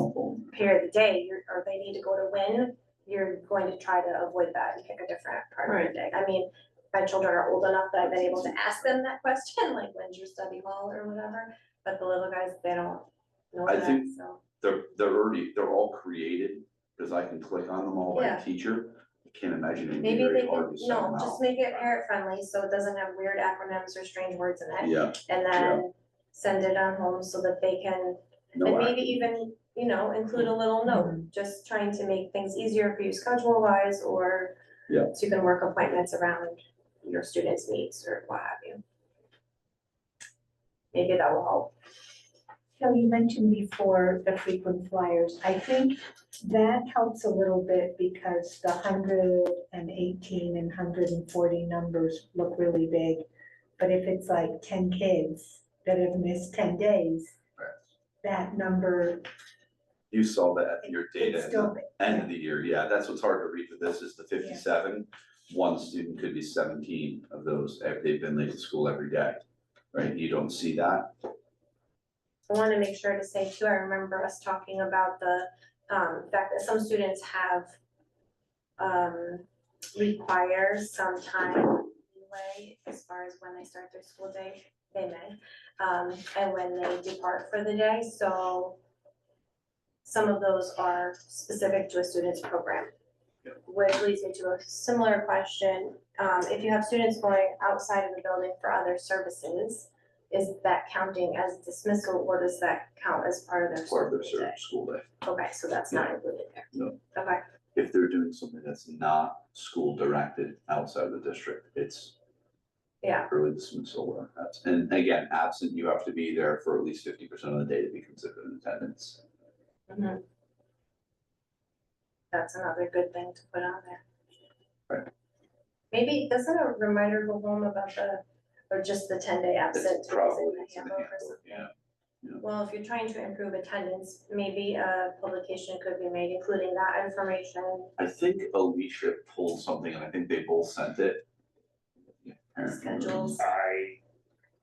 period of the day, or they need to go to WIN, you're going to try to avoid that and pick a different part of the day. I mean, my children are old enough that I've been able to ask them that question, like when's your study hall or whatever, but the little guys, they don't know I that, think so. they're all created because I can click on them all by teacher. I can't imagine it Maybe being they very hard to can, set them no, out. just make it parent friendly, so it doesn't have weird acronyms or strange words in it. Yeah. And then send it on home so that they can, and maybe even, include a little note, just trying to make things easier for you schedule wise, or so you can work appointments around your students' needs or what have you. Maybe that will help. So you mentioned before the frequent flyers. I think that helps a little bit because the 118 and 140 numbers look really big. But if it's like 10 kids that have missed 10 days, that number. You saw that in your data at the end of the year. Yeah, that's what's hard to read for this is the 57. One student could be 17 of those if they've been late to school every day, right? You don't see that. I want to make sure to say too, I remember us talking about the fact that some students have require some time anyway, as far as when they start their school day, they may, and when they depart for the day. So some of those are specific to a student's program. which leads me to a similar question. If you have students going outside of the building for other services, is that counting as dismissal or does that count as part of their It's part of their school day? school day. Okay, so that's not included there. No. Okay, If they're doing something that's not school directed outside the district, it's yeah, early dismissal or absent. And again, absent, you have to be there for at least 50% of the day to be considered in attendance. mhm. That's another good thing to put on there. Right. Maybe, doesn't a reminder go home about or just the 10-day absent? It's probably, in it's in the the handbook or handbook, something? yeah. Well, if you're trying to improve attendance, maybe a publication could be made, including that information. I think Alicia pulled something and I think they both sent it. Yeah, Schedules.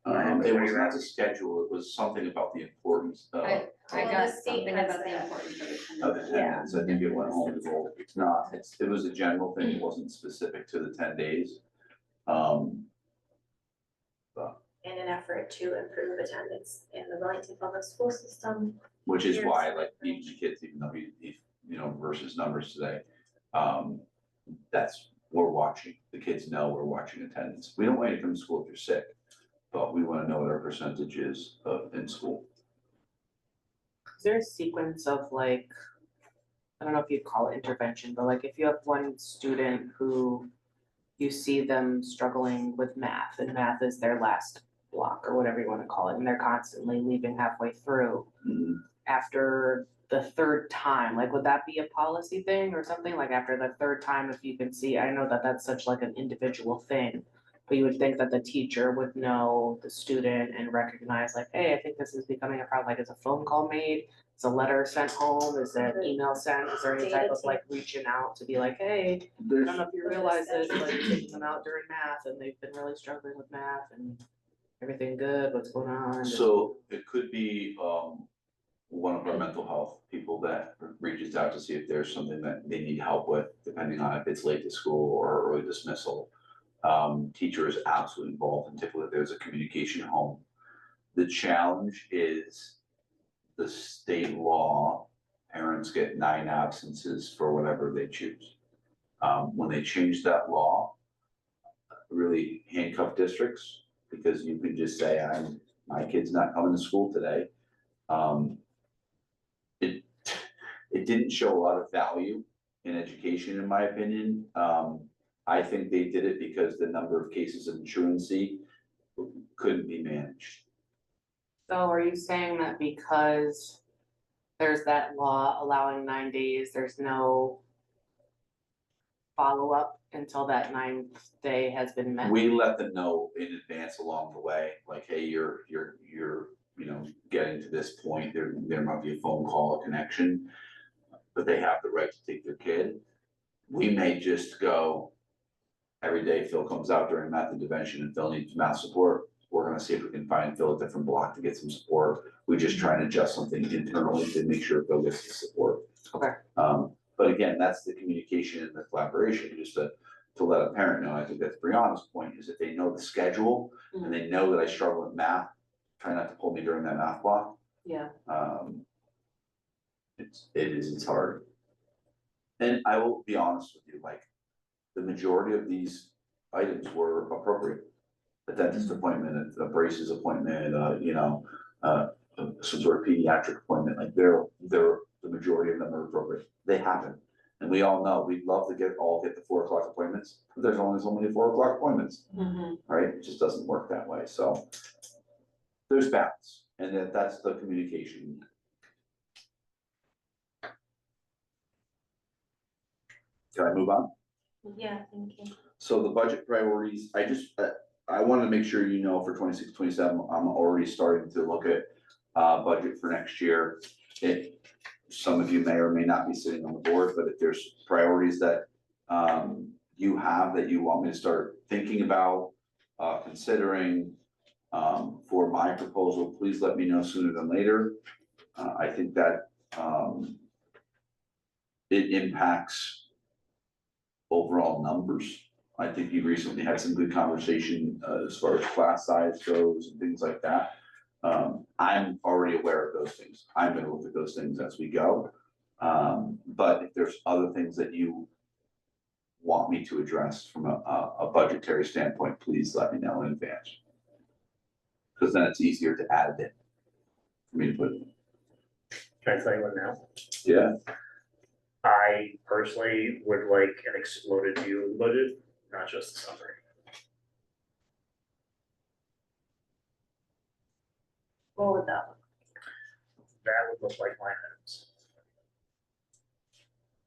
It was not a schedule, it was something about the importance of I Well, got the state something has about the that. importance of of attendance. attendance. I think it went home to goal. It's not, it was a general thing, it wasn't specific to the 10 days. In an effort to improve attendance in the Willington public school system. Which is Here's why, like, even the kids, even though he, versus numbers today, that's, we're watching, the kids know we're watching attendance. We don't want you to come to school if you're sick, but we wanna know what our percentage is in school. Is there a sequence of like, I don't know if you'd call it intervention, but like if you have one student who you see them struggling with math and math is their last block or whatever you wanna call it, and they're constantly leaving halfway through. After the third time, like would that be a policy thing or something? Like after the third time, if you can see, I know that that's such like an individual thing. But you would think that the teacher would know the student and recognize like, hey, I think this is becoming a problem, like is a phone call made? Is a letter sent home? Is there an email sent? Is there any type of like reaching out to be like, hey, I don't know if you realize this, but you're taking them out during math and they've been really struggling with math and everything good, what's going on? So it could be, one of our mental health people that reaches out to see if there's something that they need help with, depending on if it's late to school or early dismissal. Teacher is absolutely involved, and typically there's a communication at home. The challenge is the state law, parents get 9 absences for whatever they choose. When they changed that law, really handcuffed districts, because you can just say, my kid's not coming to school today. It didn't show a lot of value in education, in my opinion. I think they did it because the number of cases of truancy couldn't be managed. So are you saying that because there's that law allowing 9 days, there's no follow-up until that 9th day has been met? We let them know in advance along the way, like, hey, you're, getting to this point, there might be a phone call, a connection, but they have the right to take their kid. We may just go, every day Phil comes out during math intervention and Phil needs math support. We're gonna see if we can find Phil a different block to get some support. We just try and adjust something internally to make sure Phil gets the support. Okay. But again, that's the communication and the collaboration, just to let a parent know. I think that's Brianna's point, is that they know the schedule and they know that I struggle with math, try not to pull me during that math block. Yeah. It's hard. And I will be honest with you, like, the majority of these items were appropriate. A dentist appointment, a braces appointment, some sort of pediatric appointment, like the majority of them are appropriate. They happen. And we all know, we'd love to get the 4 o'clock appointments, but there's only so many 4 o'clock appointments, right? It just doesn't work that way, so. There's balance, and that's the communication. Can I move on? Yeah, thank you. So the budget priorities, I wanted to make sure you know for 26, 27, I'm already starting to look at budget for next year. Some of you may or may not be sitting on the board, but if there's priorities that you have that you want me to start thinking about, considering for my proposal, please let me know sooner than later. I think that it impacts overall numbers. I think you recently had some good conversation as far as class size goes and things like that. I'm already aware of those things. I'm gonna look at those things as we go. But if there's other things that you want me to address from a budgetary standpoint, please let me know in advance. Because then it's easier to add it in for me to put it in. Can I tell you what now? Yeah, I personally would like an exploded view of the budget, not just a summary. What would that look? That would look like line items.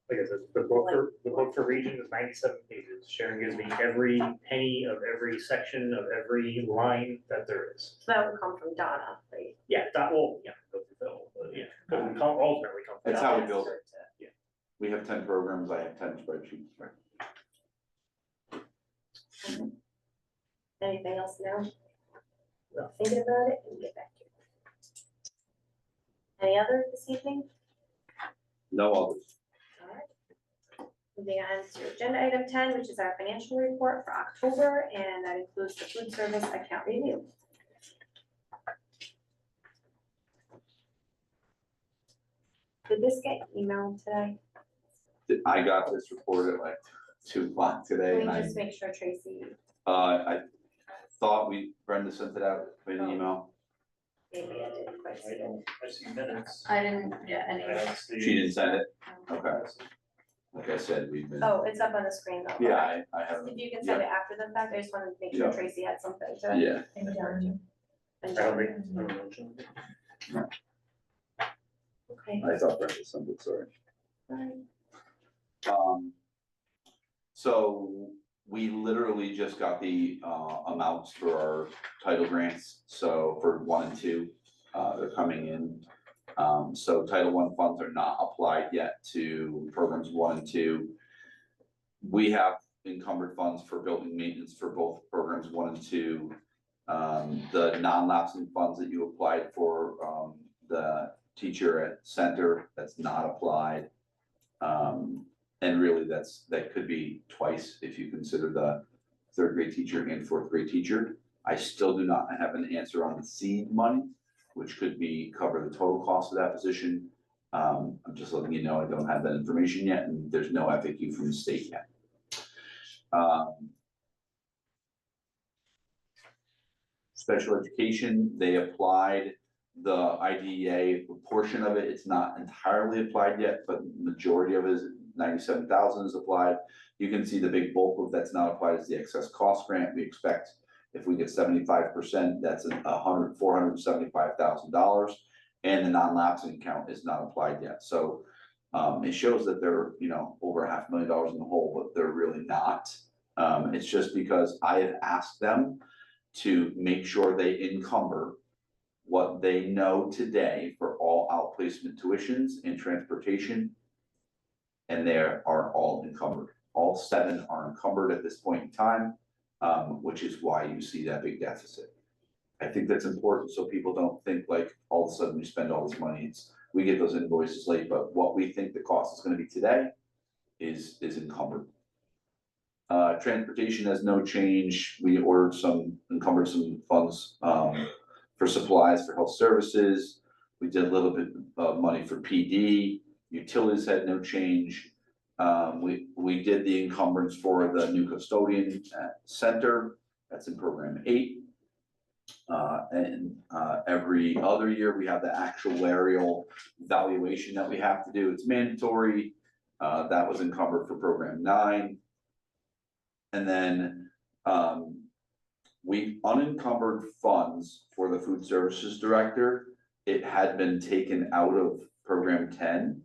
Like I said, the book for region is 97 pages. Sharon gives me every penny of every section of every line that there is. So that would come from Donna, right? Yeah, that will, yeah, go through Phil, but yeah, but we come, ultimately come. from that's Donna. how we build it. Yeah. We have 10 programs, I have 10 spreadsheets, right? Anything else now? Well, thinking about it and get back to you. Any other this evening? No others. All right. Moving on to agenda item 10, which is our financial report for October, and that includes the food service account review. Did this get emailed today? I got this report at like 2 o'clock today, Can and we just make sure Tracy, I thought Brenda sent it out in an email. maybe I didn't quite see it. I see minutes. I didn't, yeah, I anyway. don't see- She didn't send it? Okay. Like I said, we've been, Oh, it's up on the screen though. yeah, I haven't, If you can send it after the fact, I just wanted to make sure Yeah. Tracy had something to. yeah. refer to. I don't think, I don't know. Okay. I thought Brenda sent it, sorry. Alright. So we literally just got the amounts for our title grants, so for 1 and 2, they're coming in. So Title I funds are not applied yet to programs 1 and 2. We have encumbered funds for building maintenance for both programs 1 and 2. The non-lapsing funds that you applied for, the teacher at center, that's not applied. And really that could be twice if you consider the 3rd grade teacher and 4th grade teacher. I still do not have an answer on the seed money, which could be cover the total cost of that position. I'm just letting you know, I don't have that information yet, and there's no FAQ from the state yet. Special education, they applied the IDEA portion of it. It's not entirely applied yet, but majority of it is 97,000 is applied. You can see the big bulk of that's not applied is the excess cost grant. We expect if we get 75%, that's $475,000, and the non-lapsing account is not applied yet. So it shows that they're, over $500,000 in the hole, but they're really not. It's just because I have asked them to make sure they encumber what they know today for all outplacement tuitions and transportation. And they are all encumbered. All 7 are encumbered at this point in time, which is why you see that big deficit. I think that's important so people don't think like all of a sudden we spend all this money. We get those invoices late, but what we think the cost is gonna be today is encumbered. Transportation has no change. We encumbered some funds for supplies for health services. We did a little bit of money for PD. Utilities had no change. We did the encumbrance for the new custodian center. That's in program 8. And every other year we have the actuarial valuation that we have to do. It's mandatory. That was encumbered for program 9. And then we unencumbered funds for the food services director. It had been taken out of program 10,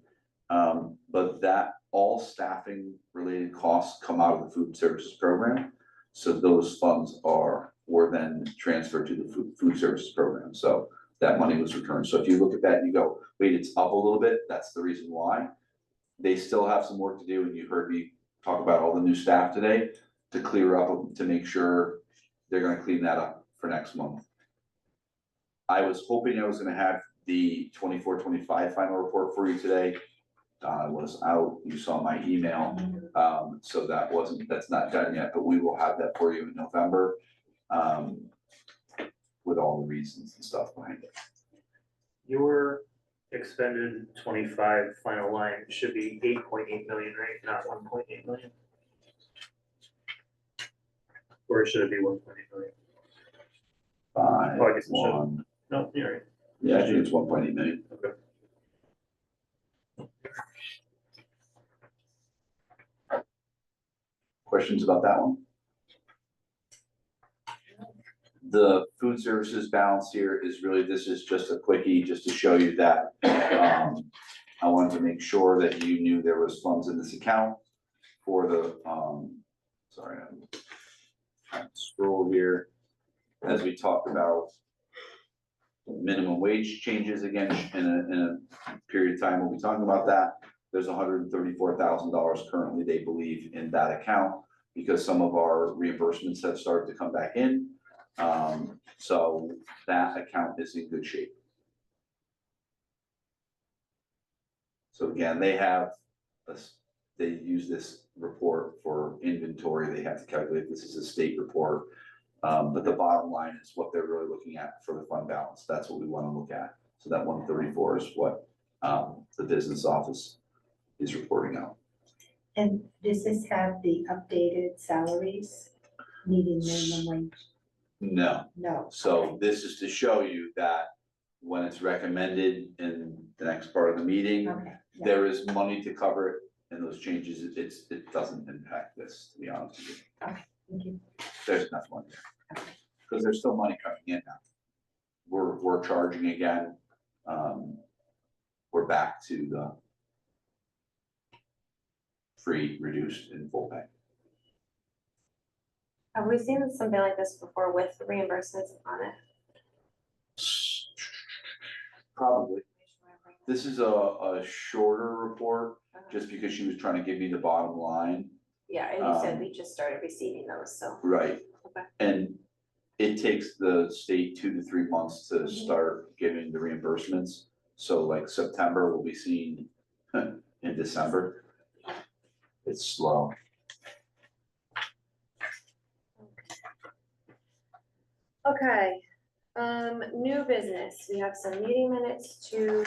but that all staffing related costs come out of the food services program. So those funds were then transferred to the food services program. So that money was returned. So if you look at that and you go, wait, it's up a little bit. That's the reason why. They still have some work to do. And you heard me talk about all the new staff today to clear up, to make sure they're gonna clean that up for next month. I was hoping I was gonna have the 24-25 final report for you today. Donna was out, you saw my email, so that's not done yet, but we will have that for you in November. With all the reasons and stuff behind it. Your expended 25 final line should be 8.8 million, right? Not 1.8 million. Or should it be 1.8 million? Five, Oh, I guess it should. one, No, you're right. yeah, I think it's 1.8 million. Okay. Questions about that one? The food services balance here is really, this is just a quickie, just to show you that, I wanted to make sure that you knew there was funds in this account for the, sorry, I'm trying to scroll here. As we talked about minimum wage changes again in a period of time, we'll be talking about that. There's $134,000 currently, they believe, in that account because some of our reimbursements have started to come back in. So that account is in good shape. So again, they use this report for inventory. They have to calculate, this is a state report. But the bottom line is what they're really looking at for the fund balance. That's what we want to look at. So that 134 is what the business office is reporting out. And does this have the updated salaries meeting minimum wage? No. No. So Okay. this is to show you that when it's recommended in the next part of the meeting, Okay, yeah. there is money to cover it, and those changes, it doesn't impact this, to be honest with you. Okay, thank you. There's enough money there. Because there's still money coming in now. We're charging again. We're back to the free, reduced, and full pay. Have we seen something like this before with reimbursements on it? Probably. This is a shorter report, just because she was trying to give me the bottom line. Yeah, and you said we just started receiving those, so. Right. Okay. And it takes the state 2 to 3 months to start giving the reimbursements. So like September, we'll be seeing in December. It's slow. Okay, new business, we have some meeting minutes to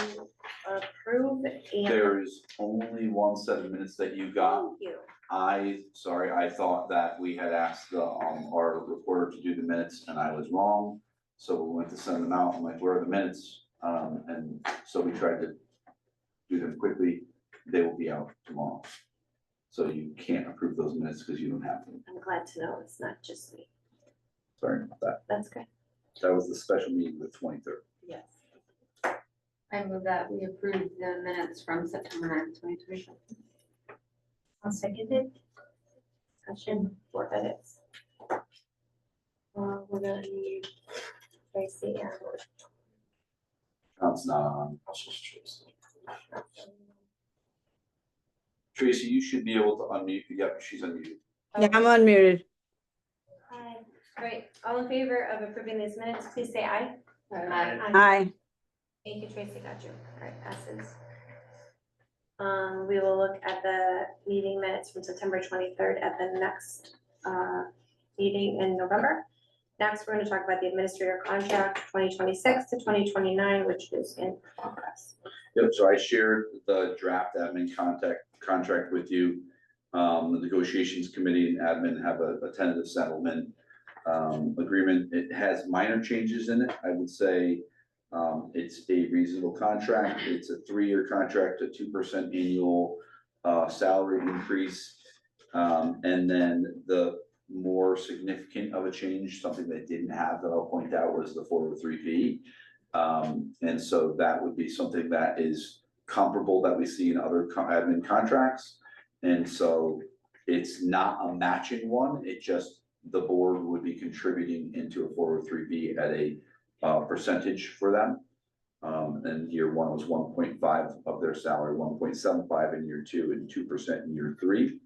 approve and. There is only one set of minutes that you got. Thank you. I thought that we had asked our reporter to do the minutes and I was wrong. So we went to send them out. I'm like, where are the minutes? And so we tried to do them quickly. They will be out tomorrow. So you can't approve those minutes because you don't have them. I'm glad to know it's not just me. Sorry about that. That's good. That was the special meeting, the 23rd. Yes. I move that we approve the minutes from September 9th, 2020. I'll second it. Discussion, 4 edits. We're gonna need Tracy and. That's not on. That's just Tracy. Tracy, you should be able to unmute. Yep, she's unmuted. Yeah, I'm unmuted. Hi, great. All in favor of approving these minutes, please say aye. Aye. Thank you, Tracy, got you. All right, passes. We will look at the meeting minutes from September 23rd at the next meeting in November. Next, we're going to talk about the administrator contract 2026 to 2029, which is in progress. Yep, so I shared the draft admin contract with you. The negotiations committee and admin have a tentative settlement agreement. It has minor changes in it. I would say it's a reasonable contract. It's a 3-year contract, a 2% annual salary increase. And then the more significant of a change, something they didn't have that I'll point out, was the 403B. And so that would be something that is comparable that we see in other admin contracts. And so it's not a matching one. It just, the board would be contributing into a 403B at a percentage for them. And year 1 was 1.5 of their salary, 1.75 in year 2, and 2% in year 3.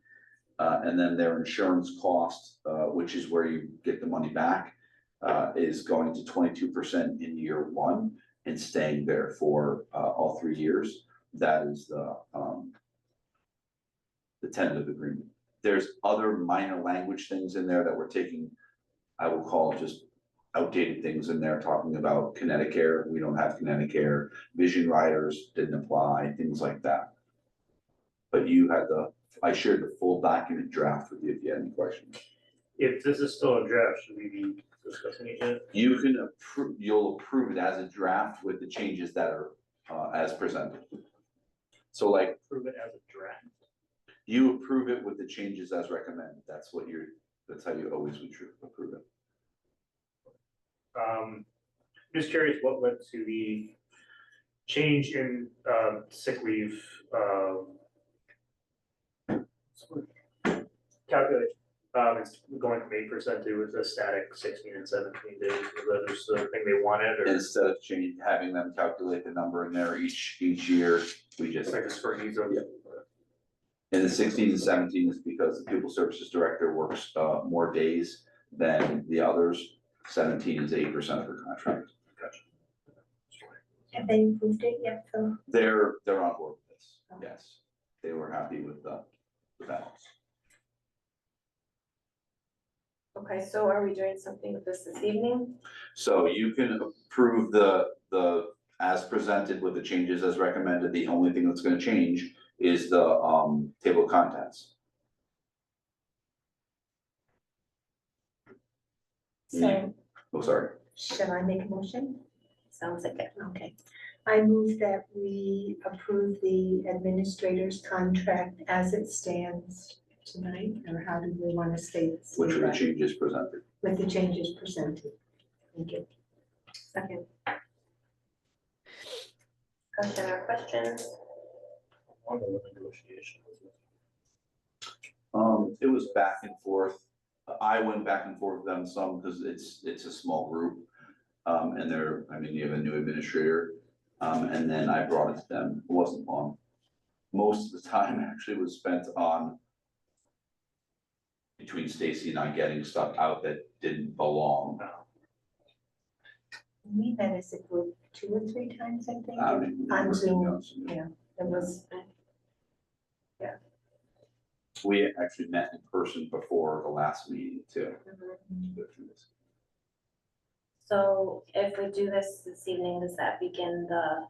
And then their insurance cost, which is where you get the money back, is going to 22% in year 1 and staying there for all 3 years. That is the tentative agreement. There's other minor language things in there that we're taking, I will call it just outdated things in there, talking about Connecticut. We don't have Connecticut. Vision riders didn't apply, things like that. But you had I shared the full document draft with you if you had any questions. if this is still a draft, should we be discussing it yet? You can approve, you'll approve it as a draft with the changes that are, as presented. So like, Approve it as a draft. you approve it with the changes as recommended, that's how you always would approve it. Just curious, what led to the change in, sick leave, calculation? It's going from 8% to a static 16 and 17 days, was that just the thing they wanted, or? Instead of having them calculate the number in there each year, we just. Like just for ease of. Yeah. And the 16 and 17 is because the pupil services director works more days than the others. 17 is 8% of her contract. Gotcha. Have they approved it yet, Phil? They're on board with this. Yes, they were happy with the balance. Okay, so are we doing something with this evening? So you can approve the as presented with the changes as recommended. The only thing that's going to change is the table of contents. So, Oh, sorry. shall I make a motion? Sounds like it. Okay. I move that we approve the administrator's contract as it stands tonight, or how do we want to state? Which are the changes presented. With the changes presented. Thank you. Second. Discussion or questions? On the negotiation. It was back and forth. I went back and forth with them some because it's a small group. And you have a new administrator. And then I brought it to them. It wasn't long. Most of the time actually was spent on between Stacy and I getting stuff out that didn't belong. We met as a group 2 or 3 times, I think. I mean, On Zoom, else. yeah, it was. We actually met in person before the last meeting too. Mhm. To go through this. So if we do this evening, does that begin the?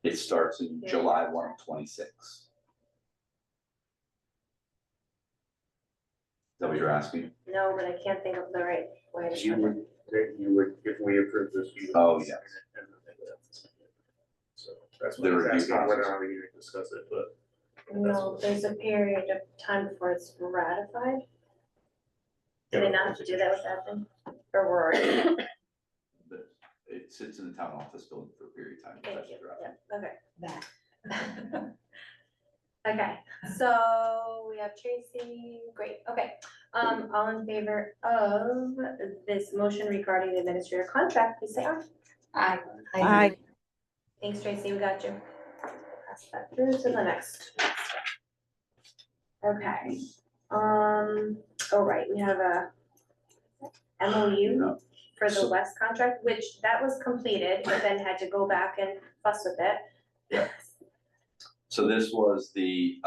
It starts in July 1 of 26. Is that what you're asking? No, but I can't think of the right way to You put it. would, if we approve this, you would. Oh, yes. And then they would have to sign it. So that's The why I was review asking whether process. or not we need to discuss it, but. No, there's a period of time before it's ratified. Do we not have to do that with that then? Or we're already? But it sits in the town office building for a period of time. Thank you, yeah, okay. That. Okay, so we have Tracy, great, okay. All in favor of this motion regarding the administrator contract, please say aye. Aye. Thanks, Tracy, we got you. Pass that through to the next. Okay, all right, we have a MOU for the So- West contract, which that was completed, but then had to go back and fuss with it. Yeah. So this was the,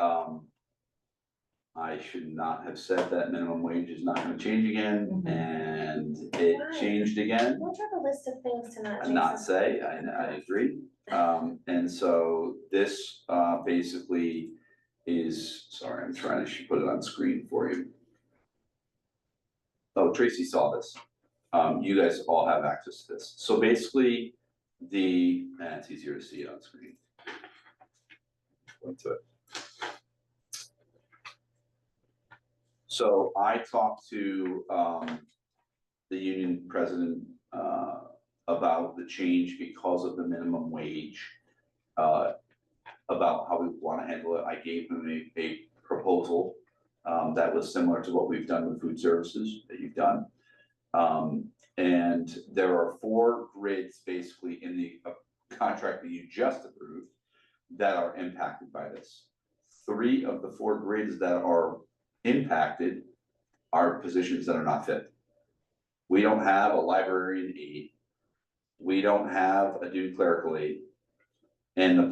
I should not have said that minimum wage is not gonna change again, and it Why? changed again. We'll have a list of things to not. Not say, I agree. And so this, basically is, sorry, I'm trying to put it on screen for you. Oh, Tracy saw this. You guys all have access to this. So basically, it's easier to see it on screen. Went to it. So I talked to the union president about the change because of the minimum wage, about how we want to handle it. I gave him a proposal that was similar to what we've done with food services that you've done. And there are 4 grids basically in the contract that you just approved that are impacted by this. 3 of the 4 grids that are impacted are positions that are not fit. We don't have a librarian aide. We don't have a dual clerical aide. And the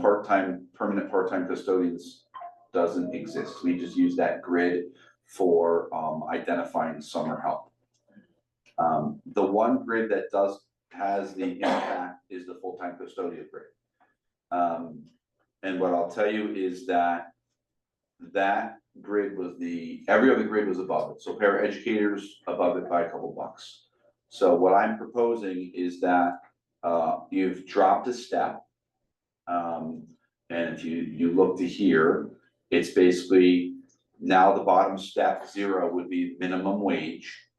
permanent part-time custodians doesn't exist. We just use that grid for identifying summer help. The one grid that has the impact is the full-time custodial grid. And what I'll tell you is that that grid was every other grid was above it, so paraeducators above it by a couple bucks. So what I'm proposing is that, you've dropped a step. And if you look to here, it's basically, now the bottom step 0 would be minimum wage.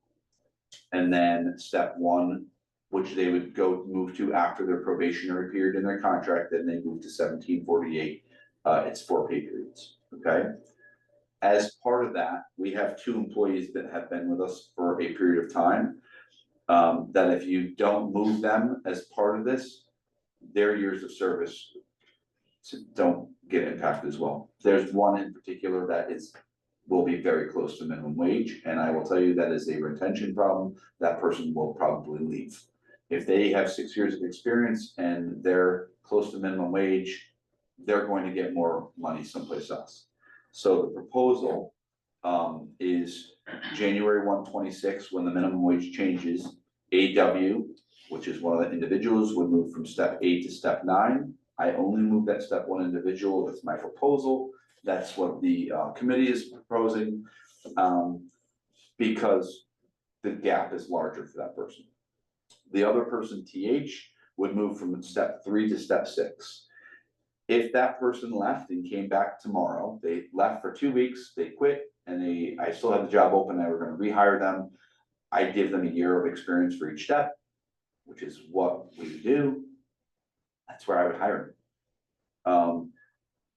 And then step 1, which they would move to after their probationary period in their contract, then they move to 1748. It's 4 pay periods, okay? As part of that, we have 2 employees that have been with us for a period of time. That if you don't move them as part of this, their years of service don't get impacted as well. There's one in particular that will be very close to minimum wage, and I will tell you that is a retention problem. That person will probably leave. If they have 6 years of experience and they're close to minimum wage, they're going to get more money someplace else. So the proposal is January 1, 2026, when the minimum wage changes, AW, which is one of the individuals, would move from step 8 to step 9. I only moved that step 1 individual. That's my proposal. That's what the committee is proposing, because the gap is larger for that person. The other person, TH, would move from step 3 to step 6. If that person left and came back tomorrow, they left for 2 weeks, they quit, and I still have the job open, I were gonna rehire them. I give them a year of experience for each step, which is what we do. That's where I would hire them.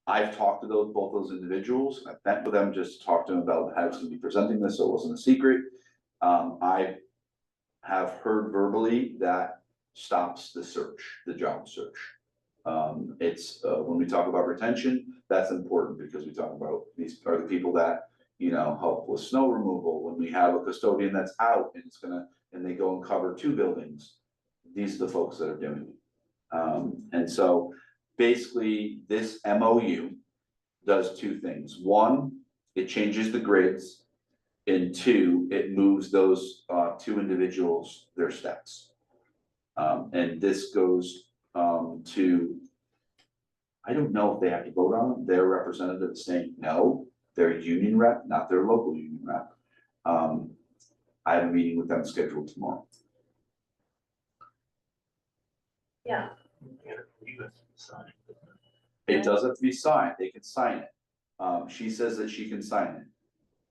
I've talked to both those individuals. I've met with them just to talk to them about how I was gonna be presenting this, so it wasn't a secret. I have heard verbally that stops the search, the job search. It's when we talk about retention, that's important because we talk about these are the people that, help with snow removal. When we have a custodian that's out and they go and cover 2 buildings, these are the folks that are doing it. And so basically this MOU does 2 things. 1, it changes the grids, and 2, it moves those 2 individuals their steps. And this goes to, I don't know if they have to vote on it. Their representative is saying no, their union rep, not their local union rep. I have a meeting with them scheduled tomorrow. Yeah. It doesn't have to be signed, they can sign it. She says that she can sign it.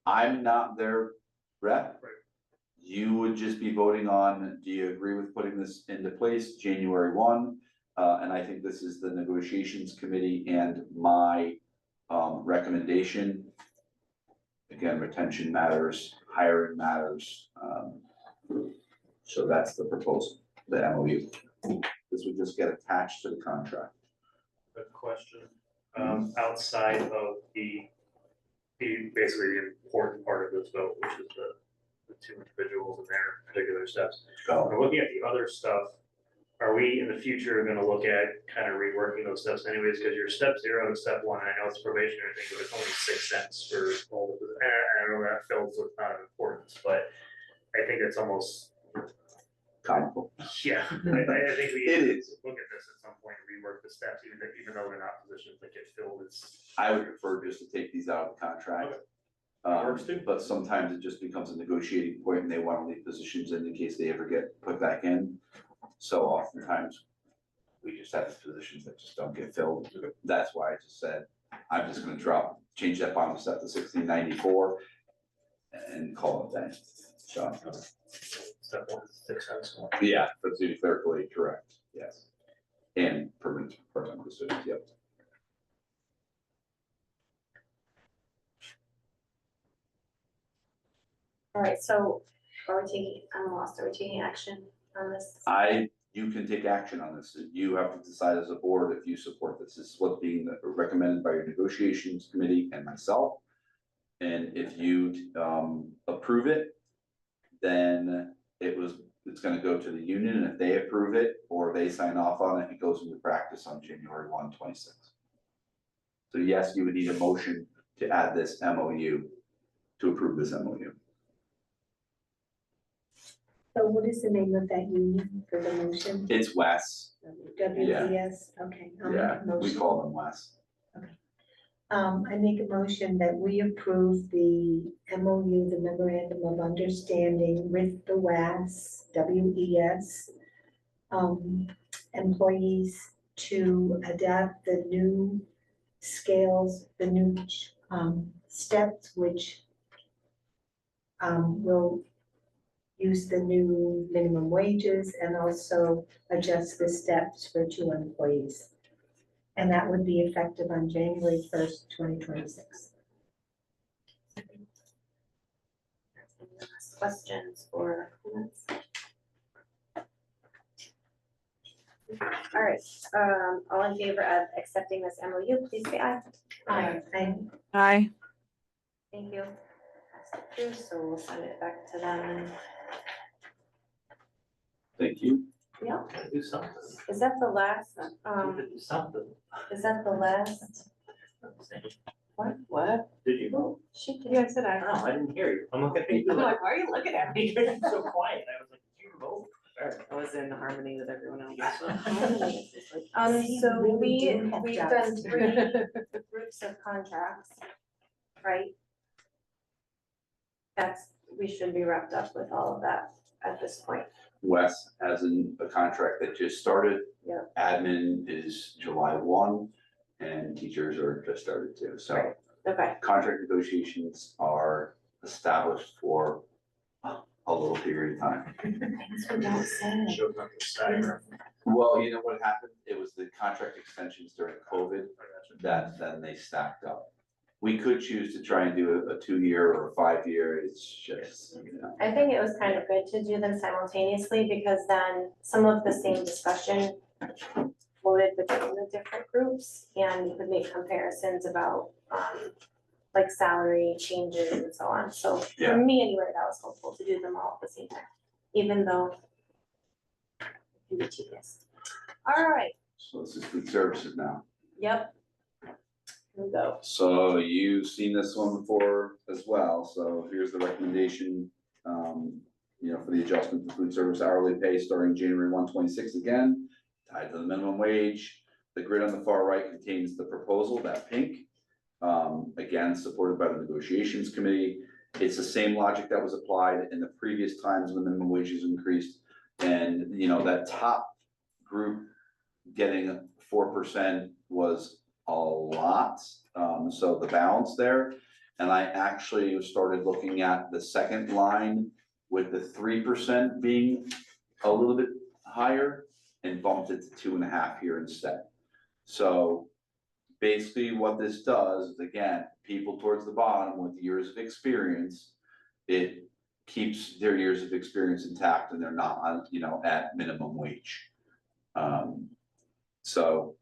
I'm not their rep. You would just be voting on, do you agree with putting this into place January 1? And I think this is the negotiations committee and my recommendation. Again, retention matters, hiring matters. So that's the proposal, the MOU. This would just get attached to the contract. A question, outside of the basically the important part of this vote, which is the 2 individuals and their particular steps. We're looking at the other stuff. Are we in the future gonna look at kind of reworking those steps anyways? Because your step 0 and step 1, I know it's probationary thing, but it's only 6 cents for all of it. I know that fills with not of importance, but I think it's almost comical. Yeah, I think we It is. look at this at some point, rework the steps, even though they're not positions that get filled, it's. I would prefer just to take these out of the contract. But sometimes it just becomes a negotiating point and they want to leave positions in case they ever get put back in. So oftentimes we just have positions that just don't get filled. That's why I just said, I'm just gonna change that bottom step to 1694 and call it that. So. Step 1 is 6 cents. Yeah, but to be clerically correct, yes. And permanent part-time custodians, yep. All right, so I'm lost, are we taking action on this? You can take action on this. You have to decide as a board if you support this. This is what's being recommended by your negotiations committee and myself. And if you approve it, then it's gonna go to the union, and if they approve it or they sign off on it, it goes into practice on January 1, 2026. So yes, you would need a motion to add this MOU, to approve this MOU. So what is the name of that union for the motion? It's WES. WES, okay. I'll make a Yeah, we motion. call them WES. I make a motion that we approve the MOU, the memorandum of understanding with the WES, employees to adapt the new scales, the new, steps, which will use the new minimum wages and also adjust the steps for 2 employees. And that would be effective on January 1st, 2026. Questions or comments? All right, all in favor of accepting this MOU, please say aye. Aye. Aye. Thank you. That's approved, so we'll send it back to them. Thank you. Yeah, Do something. is that the last, Do something. is that the last? What? Did you vote? She, you said I. No, I didn't hear you. I'm looking at you. I'm like, why are you looking at me? You're so quiet. I was like, did you vote? I was in harmony with everyone else. So really do have we've jobs. done 3 groups of contracts, right? We should be wrapped up with all of that at this point. Wes has a contract that just started. Yeah. Admin is July 1 and teachers are just started too. So Right. Okay, contract negotiations are established for a little period of time. things we don't say. Shows up the stagger. Well, you know what happened? It was the contract extensions during COVID that then they stacked up. We could choose to try and do a 2-year or a 5-year. It's just, you know. I think it was kind of good to do them simultaneously because then some of the same discussion floated between the different groups and you could make comparisons about like salary changes and so on. So Yeah. for me anyway, that was helpful to do them all at the same time, even though it can be tedious. All right, So this is food services now. yep. Here we go. So you've seen this one before as well, so here's the recommendation, for the adjustment to food service hourly pay starting January 1, 2026 again, tied to the minimum wage. The grid on the far right contains the proposal, that pink, again, supported by the negotiations committee. It's the same logic that was applied in the previous times when the minimum wages increased. And, that top group getting 4% was a lot, so the balance there. And I actually started looking at the second line with the 3% being a little bit higher and bumped it to 2.5 here instead. So basically what this does is, again, people towards the bottom with years of experience, it keeps their years of experience intact and they're not on, at minimum wage. So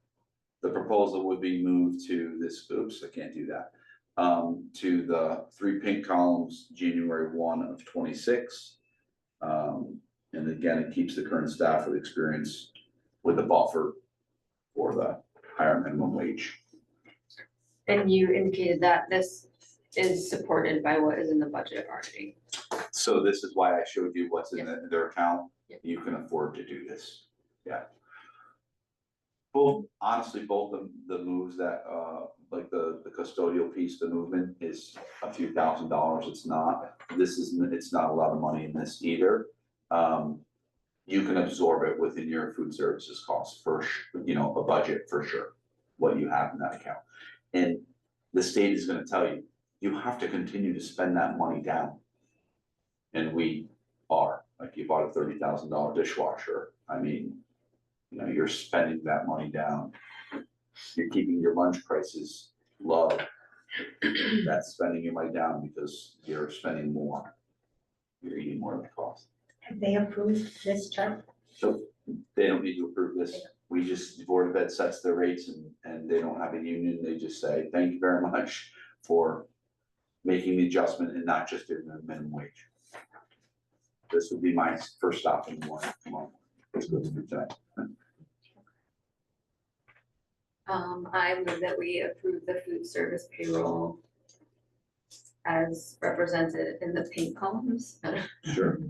the proposal would be moved to this, oops, I can't do that. To the 3 pink columns, January 1 of 26. And again, it keeps the current staff with experience with the buffer for the higher minimum wage. And you indicated that this is supported by what is in the budget already. So this is why I showed you what's in their account. Yep. You can afford to do this, yeah. Both, honestly, both of the moves that, like the custodial piece, the movement is a few $1,000s, it's not. It's not a lot of money in this either. You can absorb it within your food services costs for, a budget for sure, what you have in that account. And the state is gonna tell you, you have to continue to spend that money down. And we are, like you bought a $30,000 dishwasher, I mean, you're spending that money down. You're keeping your lunch prices low. That's spending your money down because you're spending more. You're eating more than the cost. Have they approved this chart? So they don't need to approve this. We just, the Board of Ed sets their rates and they don't have a union. They just say, thank you very much for making the adjustment and not just doing the minimum wage. This would be my first stop in the morning. Come on, let's go through that. I move that we approve the food service payroll as represented in the pink columns. Sure.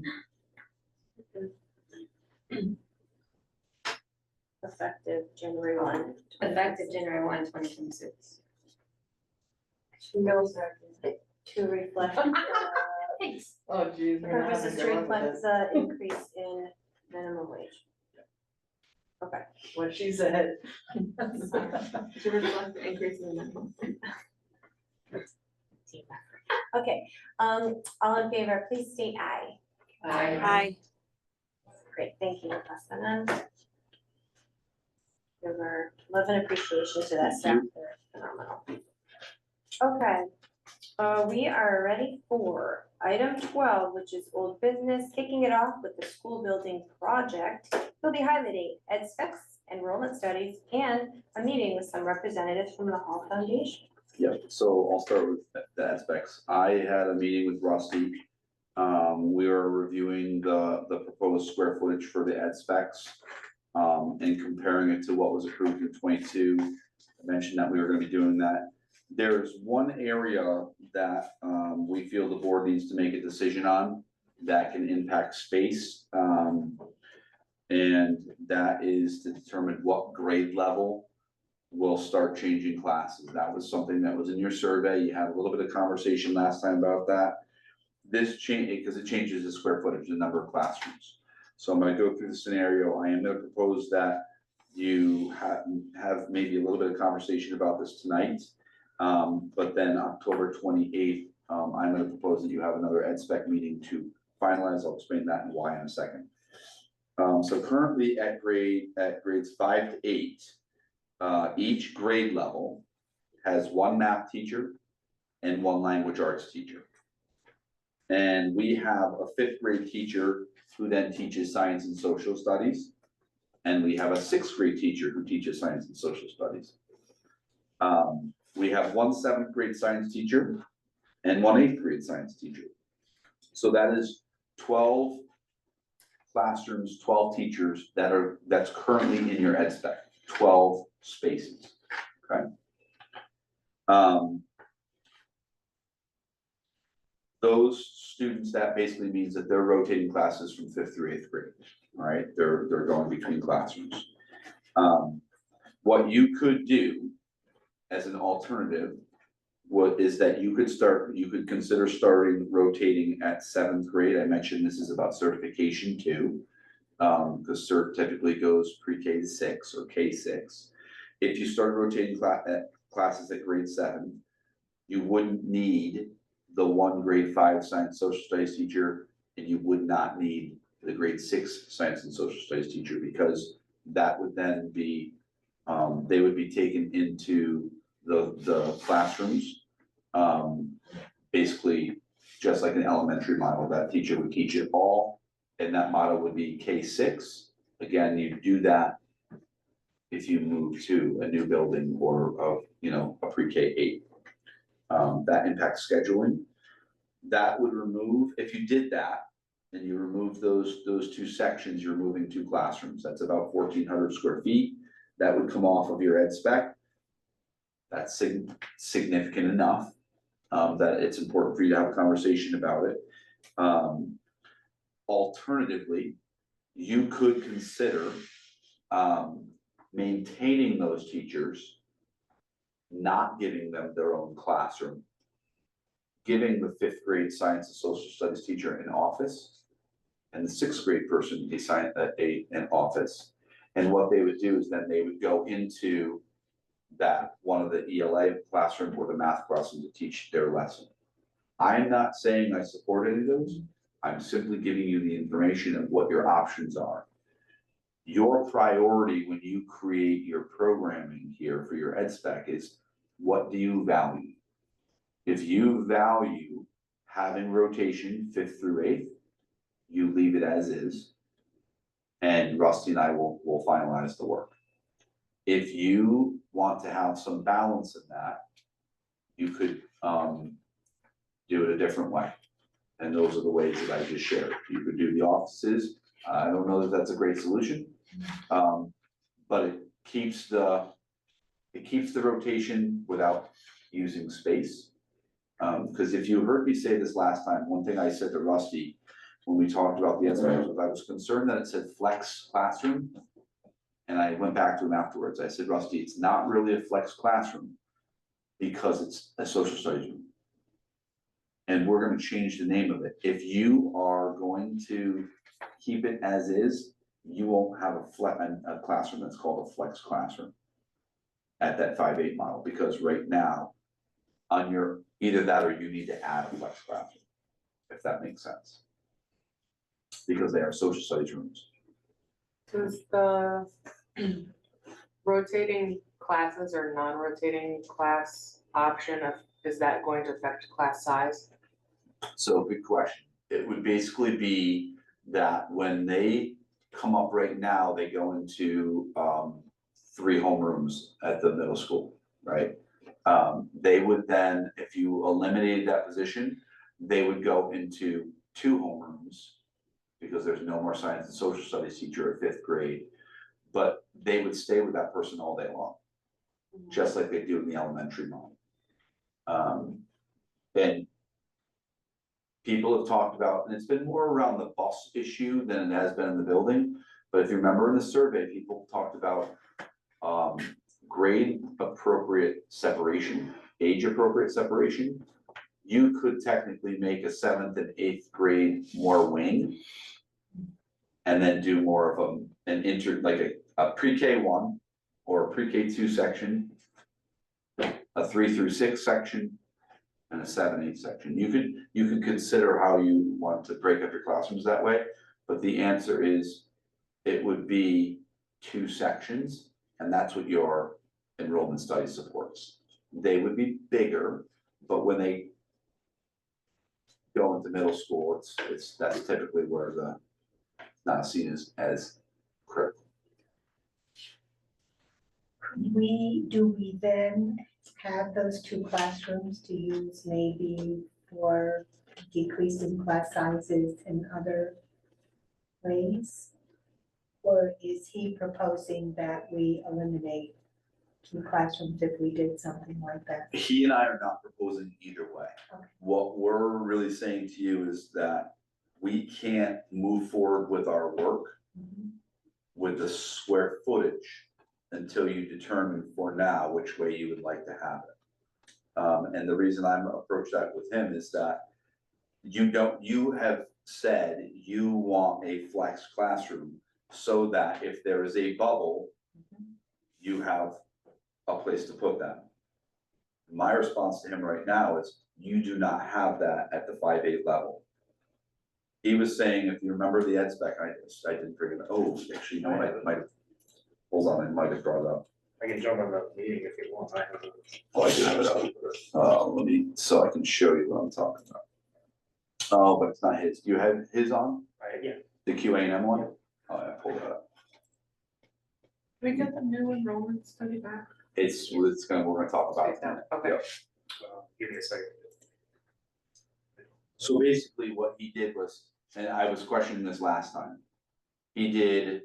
Effective January 1. Effective January 1, 2026. To reflect, Thanks. Oh, geez. purposes to reflect the increase in minimum wage. Okay. What she said. To reflect the increase in the minimum. Okay, all in favor, please state aye. Aye. Great, thank you, Hassan. Give our love and appreciation to that staff, they're phenomenal. Okay, we are ready for item 12, which is old business, kicking it off with the school building project. We'll be highlighting ed specs, enrollment studies, and a meeting with some representatives from the Hall Foundation. Yep, so I'll start with the aspects. I had a meeting with Rusty. We were reviewing the proposed square footage for the ed specs. And comparing it to what was approved in 22. I mentioned that we were gonna be doing that. There's one area that, we feel the board needs to make a decision on that can impact space. And that is to determine what grade level will start changing classes. That was something that was in your survey. You had a little bit of conversation last time about that. This change, because it changes the square footage, the number of classrooms. So I'm gonna go through the scenario. I am gonna propose that you have maybe a little bit of conversation about this tonight. But then October 28th, I'm gonna propose that you have another ed spec meeting to finalize. I'll explain that and why in a second. So currently at grades 5 to 8, each grade level has one math teacher and one language arts teacher. And we have a 5th grade teacher who then teaches science and social studies. And we have a 6th grade teacher who teaches science and social studies. We have one 7th grade science teacher and one 8th grade science teacher. So that is 12 classrooms, 12 teachers that's currently in your ed spec, 12 spaces, okay? Those students, that basically means that they're rotating classes from 5th through 8th grade, all right? They're going between classrooms. What you could do as an alternative is that you could consider rotating at 7th grade. I mentioned this is about certification too, because cert typically goes pre-K to 6 or K6. If you start rotating classes at grade 7, you wouldn't need the one grade 5 science social studies teacher, and you would not need the grade 6 science and social studies teacher, because that would then be, they would be taken into the classrooms. Basically, just like an elementary model, that teacher would teach it all, and that model would be K6. Again, you do that if you move to a new building or a pre-K 8. That impacts scheduling. That would remove, if you did that, and you remove those 2 sections, you're moving 2 classrooms. That's about 1,400 square feet. That would come off of your ed spec. That's significant enough that it's important for you to have a conversation about it. Alternatively, you could consider maintaining those teachers, not giving them their own classroom, giving the 5th grade science and social studies teacher an office, and the 6th grade person an office. And what they would do is then they would go into that one of the ELA classroom or the math classroom to teach their lesson. I'm not saying I support any of those. I'm simply giving you the information of what your options are. Your priority when you create your programming here for your ed spec is, what do you value? If you value having rotation 5th through 8th, you leave it as is, and Rusty and I will finalize the work. If you want to have some balance in that, you could do it a different way. And those are the ways that I just shared. You could do the offices. I don't know that that's a great solution, but it keeps the rotation without using space. Because if you heard me say this last time, one thing I said to Rusty when we talked about the SMAs was I was concerned that it said flex classroom. And I went back to him afterwards. I said, Rusty, it's not really a flex classroom, because it's a social studies room. And we're gonna change the name of it. If you are going to keep it as is, you won't have a classroom that's called a flex classroom at that 5-8 model, because right now, on your, either that or you need to add a flex classroom, if that makes sense. Because they are social studies rooms. Does the rotating classes or non-rotating class option is that going to affect class size? So good question. It would basically be that when they come up right now, they go into 3 homerooms at the middle school, right? They would then, if you eliminated that position, they would go into 2 homerooms because there's no more science and social studies teacher at 5th grade, but they would stay with that person all day long, just like they do in the elementary model. And people have talked about, and it's been more around the bus issue than it has been in the building. But if you remember in the survey, people talked about grade appropriate separation, age appropriate separation. You could technically make a 7th and 8th grade more wing. And then do more of like a pre-K 1 or a pre-K 2 section, a 3 through 6 section, and a 7-8 section. You could consider how you want to break up your classrooms that way, but the answer is it would be 2 sections, and that's what your enrollment study supports. They would be bigger, but when they go into middle school, that's typically where the not seen as critical. Do we then have those 2 classrooms to use maybe for decreasing class sizes in other ways? Or is he proposing that we eliminate 2 classrooms if we did something like that? He and I are not proposing either way. Okay. What we're really saying to you is that we can't move forward with our work with the square footage until you determine for now which way you would like to have it. And the reason I'm approached that with him is that you have said you want a flex classroom so that if there is a bubble, you have a place to put them. My response to him right now is you do not have that at the 5-8 level. He was saying, if you remember the ed spec, I didn't bring it up. Oh, actually, you know what, I might have, hold on, I might have brought it up. I can jump on the meeting if you want. Oh, I do have it up. Let me, so I can show you what I'm talking about. Oh, but it's not his. Do you have his on? Yeah. The QA&M one? Oh, yeah, pull that up. Can we get the new enrollment study back? We're gonna talk about it now. Okay. Yep. Give me a second. So basically what he did was, and I was questioning this last time. He did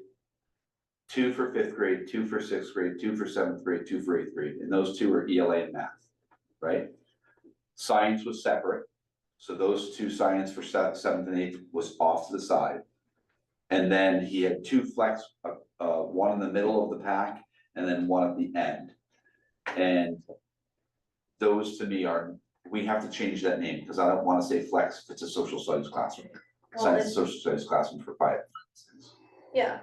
2 for 5th grade, 2 for 6th grade, 2 for 7th grade, 2 for 8th grade, and those 2 are ELA and math, right? Science was separate, so those 2 science for 7th and 8th was off to the side. And then he had 2 flex, one in the middle of the pack, and then one at the end. And those to me we have to change that name, because I don't wanna say flex if it's a social studies classroom. Science and social studies classroom for 5. Yeah,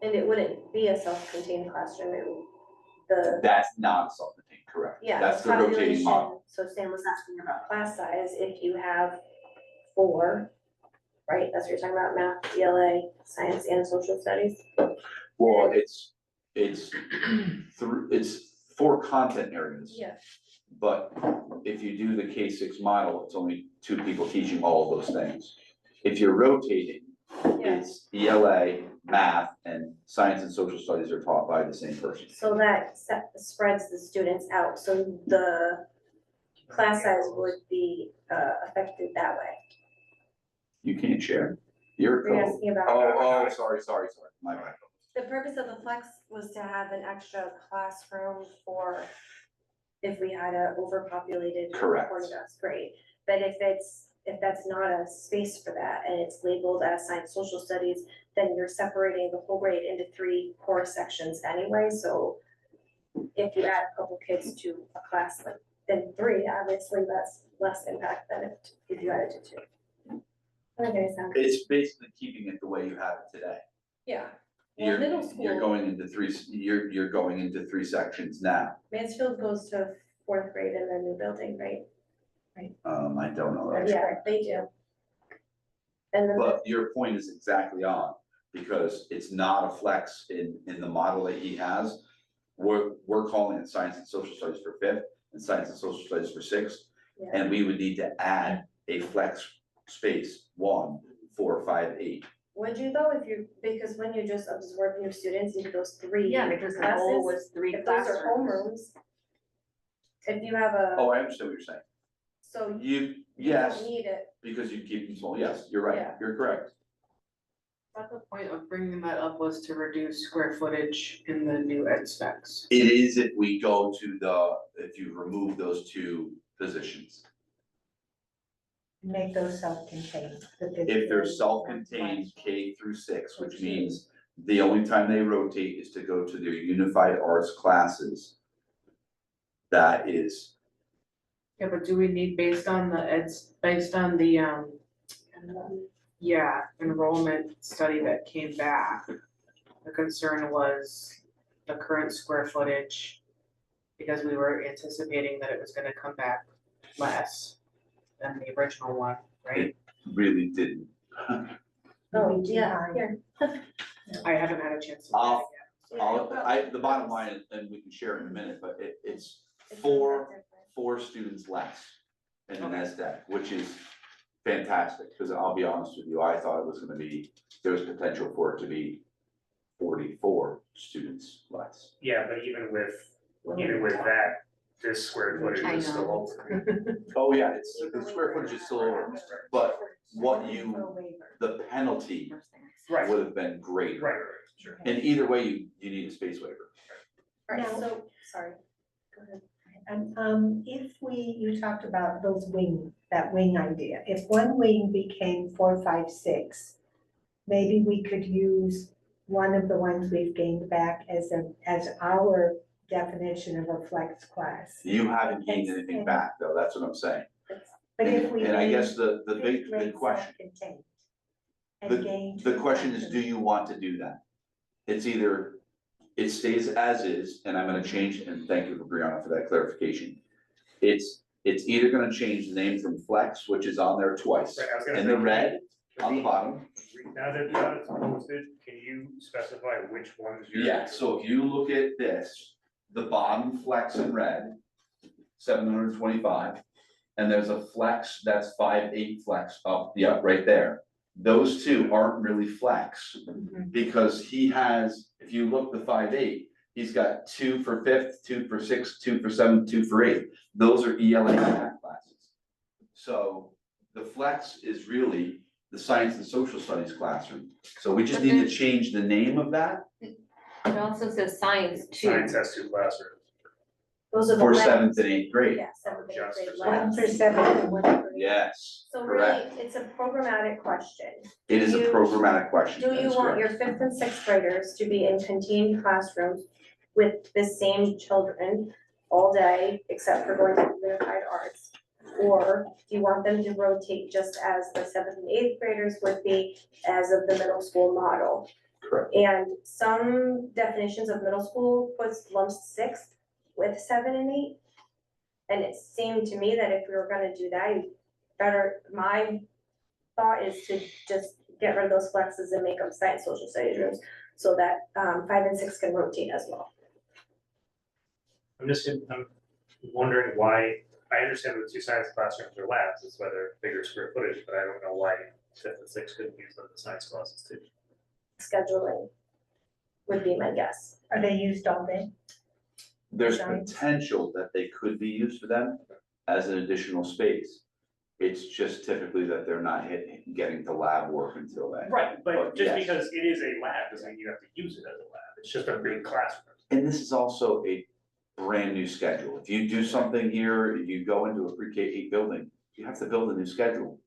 and it wouldn't be a self-contained classroom, it would, That's not a self-contained, correct? yeah. That's the rotating population. model. So Sam was asking about class size, if you have 4, right, that's what you're talking about, math, ELA, science and social studies? Well, it's 4 content areas. Yeah. But if you do the K6 model, it's only 2 people teaching all of those things. If you're rotating, it's ELA, math, and science and social studies are taught by the same person. So that spreads the students out, so the class size would be affected that way. You can't share. You're You're co. asking about. Oh, sorry, my bad. The purpose of the flex was to have an extra classroom for if we had a overpopulated. Correct. Grade, but if that's not a space for that and it's labeled as science social studies, then you're separating the whole grade into 3 core sections anyway, so if you add a couple kids to a class, like in 3, obviously that's less impact than if you added to 2. Okay, sounds. It's basically keeping it the way you have it today. Yeah, well, middle You're school, going into you're going into 3 sections now. Mansfield goes to 4th grade in their new building, right? I don't know that. Yeah, they do. And then, But your point is exactly on, because it's not a flex in the model that he has. We're calling it science and social studies for 5th and science and social studies for 6th. yeah, And we would need to add a flex space 1, 4, 5, 8. would you though, because when you just absorb new students into those 3 Yeah, because the goal classes, was 3 if those are classrooms. homerooms. If you have a, Oh, I understand what you're saying. so You, you yes, don't need it, because you keep them small. Yes, you're right. Yeah. You're correct. But the point of bringing that up was to reduce square footage in the new ed specs. It is if we go to if you remove those 2 positions. Make those self-contained. If they're self-contained K through 6, which means the only time they rotate is to go to their unified arts classes. That is, Yeah, but do we need, based on the enrollment study that came back, the concern was the current square footage, because we were anticipating that it was gonna come back less than the original one, right? really didn't. oh, yeah, here. I haven't had a chance to look at it yet. The bottom line, and we can share it in a minute, but it's 4 students less in the NESDEC, which is fantastic, because I'll be honest with you, I thought it was gonna be, there was potential for it to be 44 students less. Yeah, but even with that, this square footage is still over. Oh, yeah, the square footage is still over, but the penalty Right, would have been greater. right, sure. And either way, you need a space waiver. Alright, Now- so, sorry, go ahead. And if you talked about that wing idea, if one wing became 4, 5, 6, maybe we could use one of the ones we've gained back as our definition of a flex class. You haven't gained anything back, though, that's what I'm saying. But if we. And I made guess the fifth big grade question, self-contained and gained the 2 question is, classes. do you want to do that? It's either, it stays as is, and I'm gonna change, and thank you for Brianna for that clarification. It's either gonna change the name from flex, which is on there twice, Right, I was gonna in the say, red on the bottom. Now that it's posted, can you specify which ones you're? Yeah, so if you look at this, the bottom flex in red, 725. And there's a flex that's 5.8 flex up, yeah, right there. Those 2 aren't really flex, because he has, if you look the 5.8, he's got 2 for 5th, 2 for 6th, 2 for 7th, 2 for 8th. Those are ELA classes. So the flex is really the science and social studies classroom. So we just need to change the name of that It also says science too. Science has 2 classrooms. Those are the for labs. 7th and 8th grade. Yeah, 7th and 8th Just grade for labs. 1 for 7 and 1 for 8. Yes, So really, correct. it's a programmatic question. It is a You- programmatic question. Do that you is want your correct. 5th and 6th graders to be in contained classrooms with the same children all day, except for going to unified arts? Or do you want them to rotate just as the 7th and 8th graders would be as of the middle school model? Correct. And some definitions of middle school lumps 6th with 7 and 8. And it seemed to me that if we were gonna do that, my thought is to just get rid of those flexes and make them science social studies rooms, so that 5 and 6 can rotate as well. I'm wondering why, I understand the 2 science classrooms are labs, it's why they're bigger square footage, but I don't know why 5th and 6th couldn't use them in science classes too. Scheduling would be my guess. Are they used all day? There's Science. potential that they could be used for them as an additional space. It's just typically that they're not getting to lab work until then. Right, but just yes. because it is a lab doesn't mean you have to use it as a lab, it's just a big classroom. And this is also a brand new schedule. If you do something here, you go into a pre-K 8 building, you have to build a new schedule.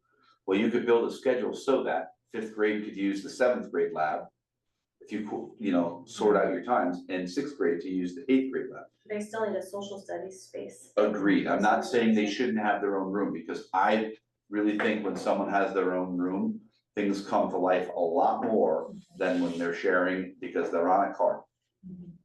Well, you could build a schedule so that 5th grade could use the 7th grade lab. if you sort out your times in sixth grade to use the eighth grade lab. They still need a social studies space. Agreed, I'm not saying they shouldn't have their own room, because I really think when someone has their own room, things come to life a lot more than when they're sharing because they're on a cart.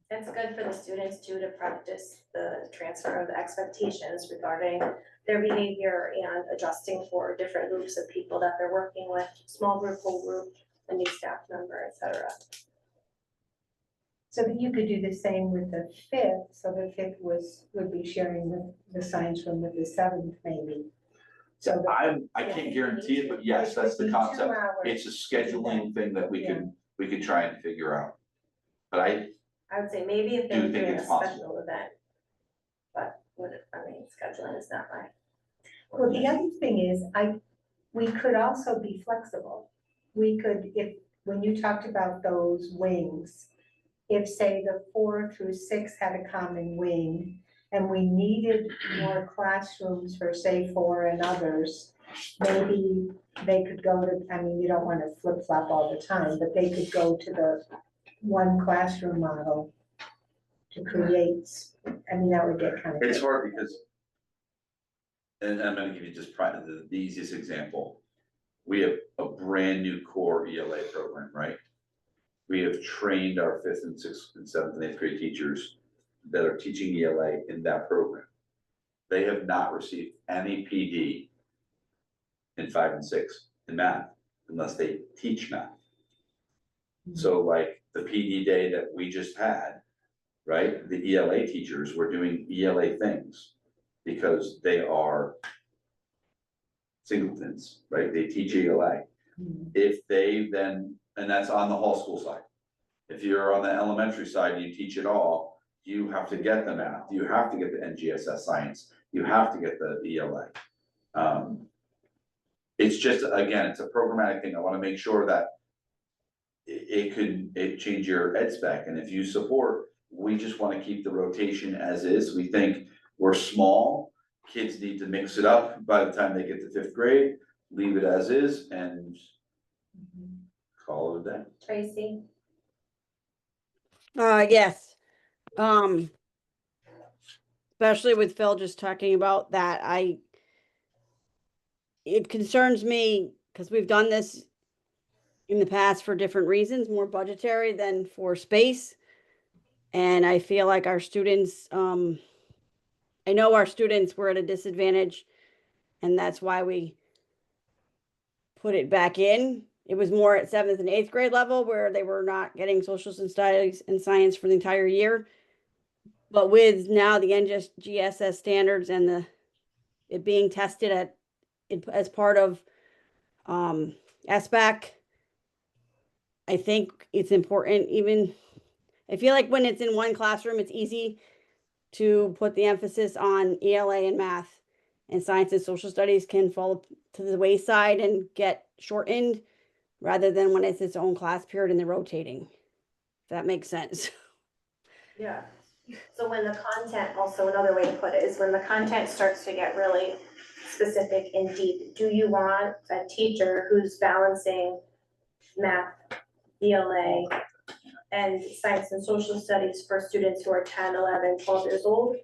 It's good for the students too to practice the transfer of the expectations regarding their behavior and adjusting for different groups of people that they're working with, small group, whole group, a new staff member, et cetera. So that you could do the same with the fifth, so the fifth would be sharing the science room with the seventh maybe. So I can't guarantee it, but yes, that's the concept. It's a scheduling thing that we could try and figure out. But I would say maybe if they Do were think doing a it's possible. special event. But scheduling is not my. Well, the other thing is, we could also be flexible. We could, when you talked about those wings, if say the 4 through 6 had a common wing and we needed more classrooms for say 4 and others, maybe they could go to, I mean, you don't want to flip flop all the time, but they could go to the one classroom model to create, I mean, that would get kind of. it's hard because, and I'm gonna give you just the easiest example. We have a brand new core ELA program, right? We have trained our 5th and 6th and 7th and 8th grade teachers that are teaching ELA in that program. They have not received any PD in 5 and 6 in math unless they teach math. So like the PD day that we just had, right? The ELA teachers were doing ELA things because they are singletons, right? They teach ELA. If they then, and that's on the whole school side. If you're on the elementary side and you teach it all, you have to get the math, you have to get the NGSS science, you have to get the ELA. It's just, again, it's a programmatic thing. I wanna make sure that it change your ed spec, and if you support, we just wanna keep the rotation as is. We think we're small, kids need to mix it up by the time they get to 5th grade, leave it as is, and call it a day. Tracy? Yes. Especially with Phil just talking about that, it concerns me because we've done this in the past for different reasons, more budgetary than for space. And I feel like our students, I know our students were at a disadvantage, and that's why we put it back in. It was more at 7th and 8th grade level where they were not getting social studies and science for the entire year. But with now the NGSS standards and it being tested as part of SBAC, I think it's important. Even I feel like when it's in one classroom, it's easy to put the emphasis on ELA and math, and science and social studies can fall to the wayside and get shortened rather than when it's its own class period and they're rotating. If that makes sense. Yeah. So when the content, also another way to put it is when the content starts to get really specific and deep, do you want a teacher who's balancing math, ELA, and science and social studies for students who are 10, 11, 12 years old?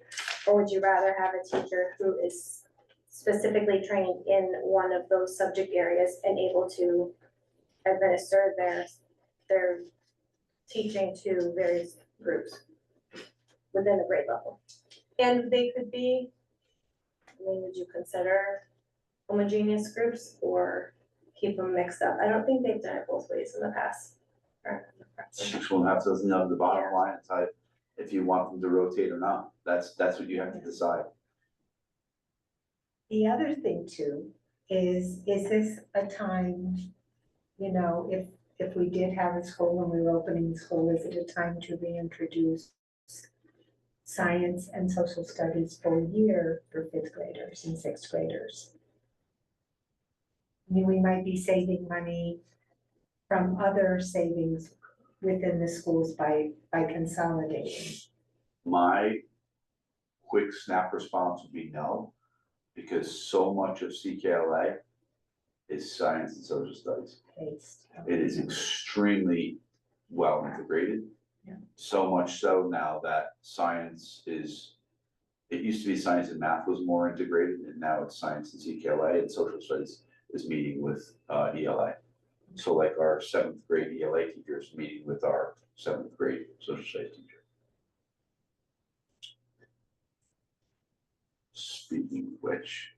Or would you rather have a teacher who is specifically trained in one of those subject areas and able to administer their teaching to various groups within the grade level? And they could be, I mean, would you consider homogeneous groups or keep them mixed up? I don't think they've done it both ways in the past. Six will have to know the bottom line, inside if you want them to rotate or not. That's what you have to decide. The other thing too is this a time, if we did have a school when we were opening the school, is it a time to reintroduce science and social studies full year for 5th graders and 6th graders? I mean, we might be saving money from other savings within the schools by consolidating. My quick snap response would be no, because so much of CKLA is science and social studies. It is extremely well integrated. Yeah. So much so now that science is, it used to be science and math was more integrated, and now it's science and CKLA, and social studies is meeting with ELA. So like our 7th grade ELA teacher is meeting with our 7th grade social studies teacher. Speaking of which.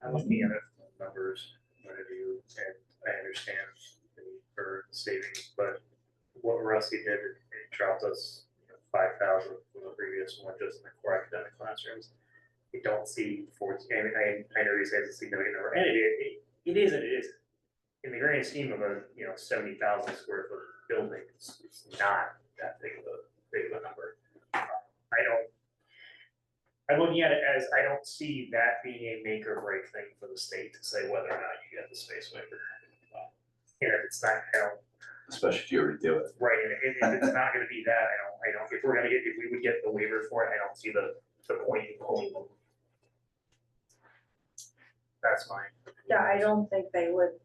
I'm looking at it from a numbers point of view, and I understand the need for savings, but what Rusty did, it dropped us 5,000 from the previous one just in the core academic classrooms. You don't see 14, I know you say it's a significant number, and it is, in the grand scheme of a 70,000 square foot building, it's not that big of a number. I'm looking at it as, I don't see that being a make or break thing for the state to say whether or not you get the space waiver. And if it's not, I don't. Especially if you already do it. Right, and if it's not gonna be that, I don't, if we would get the waiver for it, I don't see the point in pulling them. That's fine. Yeah, I don't think they would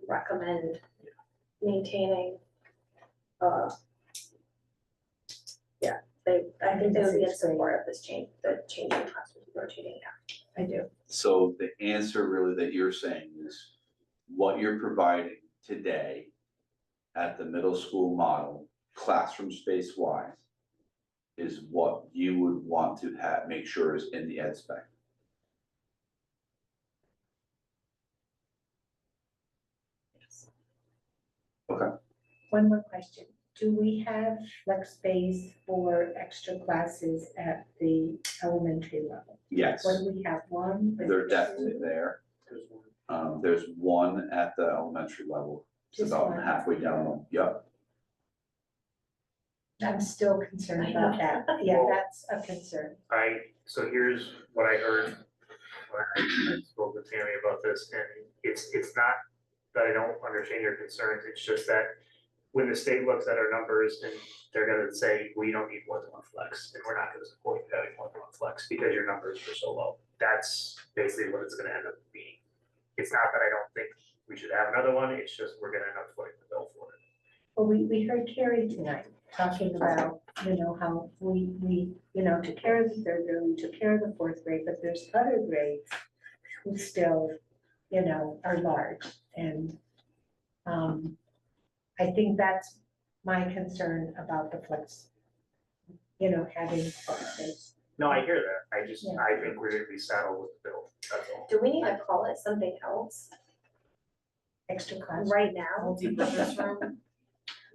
recommend maintaining, I think they would be in support of this change, the change in classroom rotating out. I do. So the answer really that you're saying is what you're providing today at the middle school model, classroom space wise, is what you would want to have, make sure is in the ed spec. Okay. One more question. Do we have flex space for extra classes at the elementary level? Yes, What do we have, one? they're definitely there. There's one at the elementary level. It's Just about one. halfway down. Yep. I'm still concerned about that. Yeah, that's a concern. So here's what I heard when I spoke with Tammy about this, and it's not that I don't understand your concerns, it's just that when the state looks at our numbers and they're gonna say, we don't need more than one flex, and we're not gonna support you having more than one flex because your numbers are so low. That's basically what it's gonna end up being. It's not that I don't think we should have another one, it's just we're gonna end up footing the bill for it. Well, we heard Carrie tonight talking about, how we took care of the 3rd grade, we took care of the 4th grade, but there's other grades who still, are large. And I think that's my concern about the flex, having flex space. No, I hear that, I think we're gonna be saddled with the bill, that's all. Do we need to call it something else Extra class. right now? Multi-purpose room.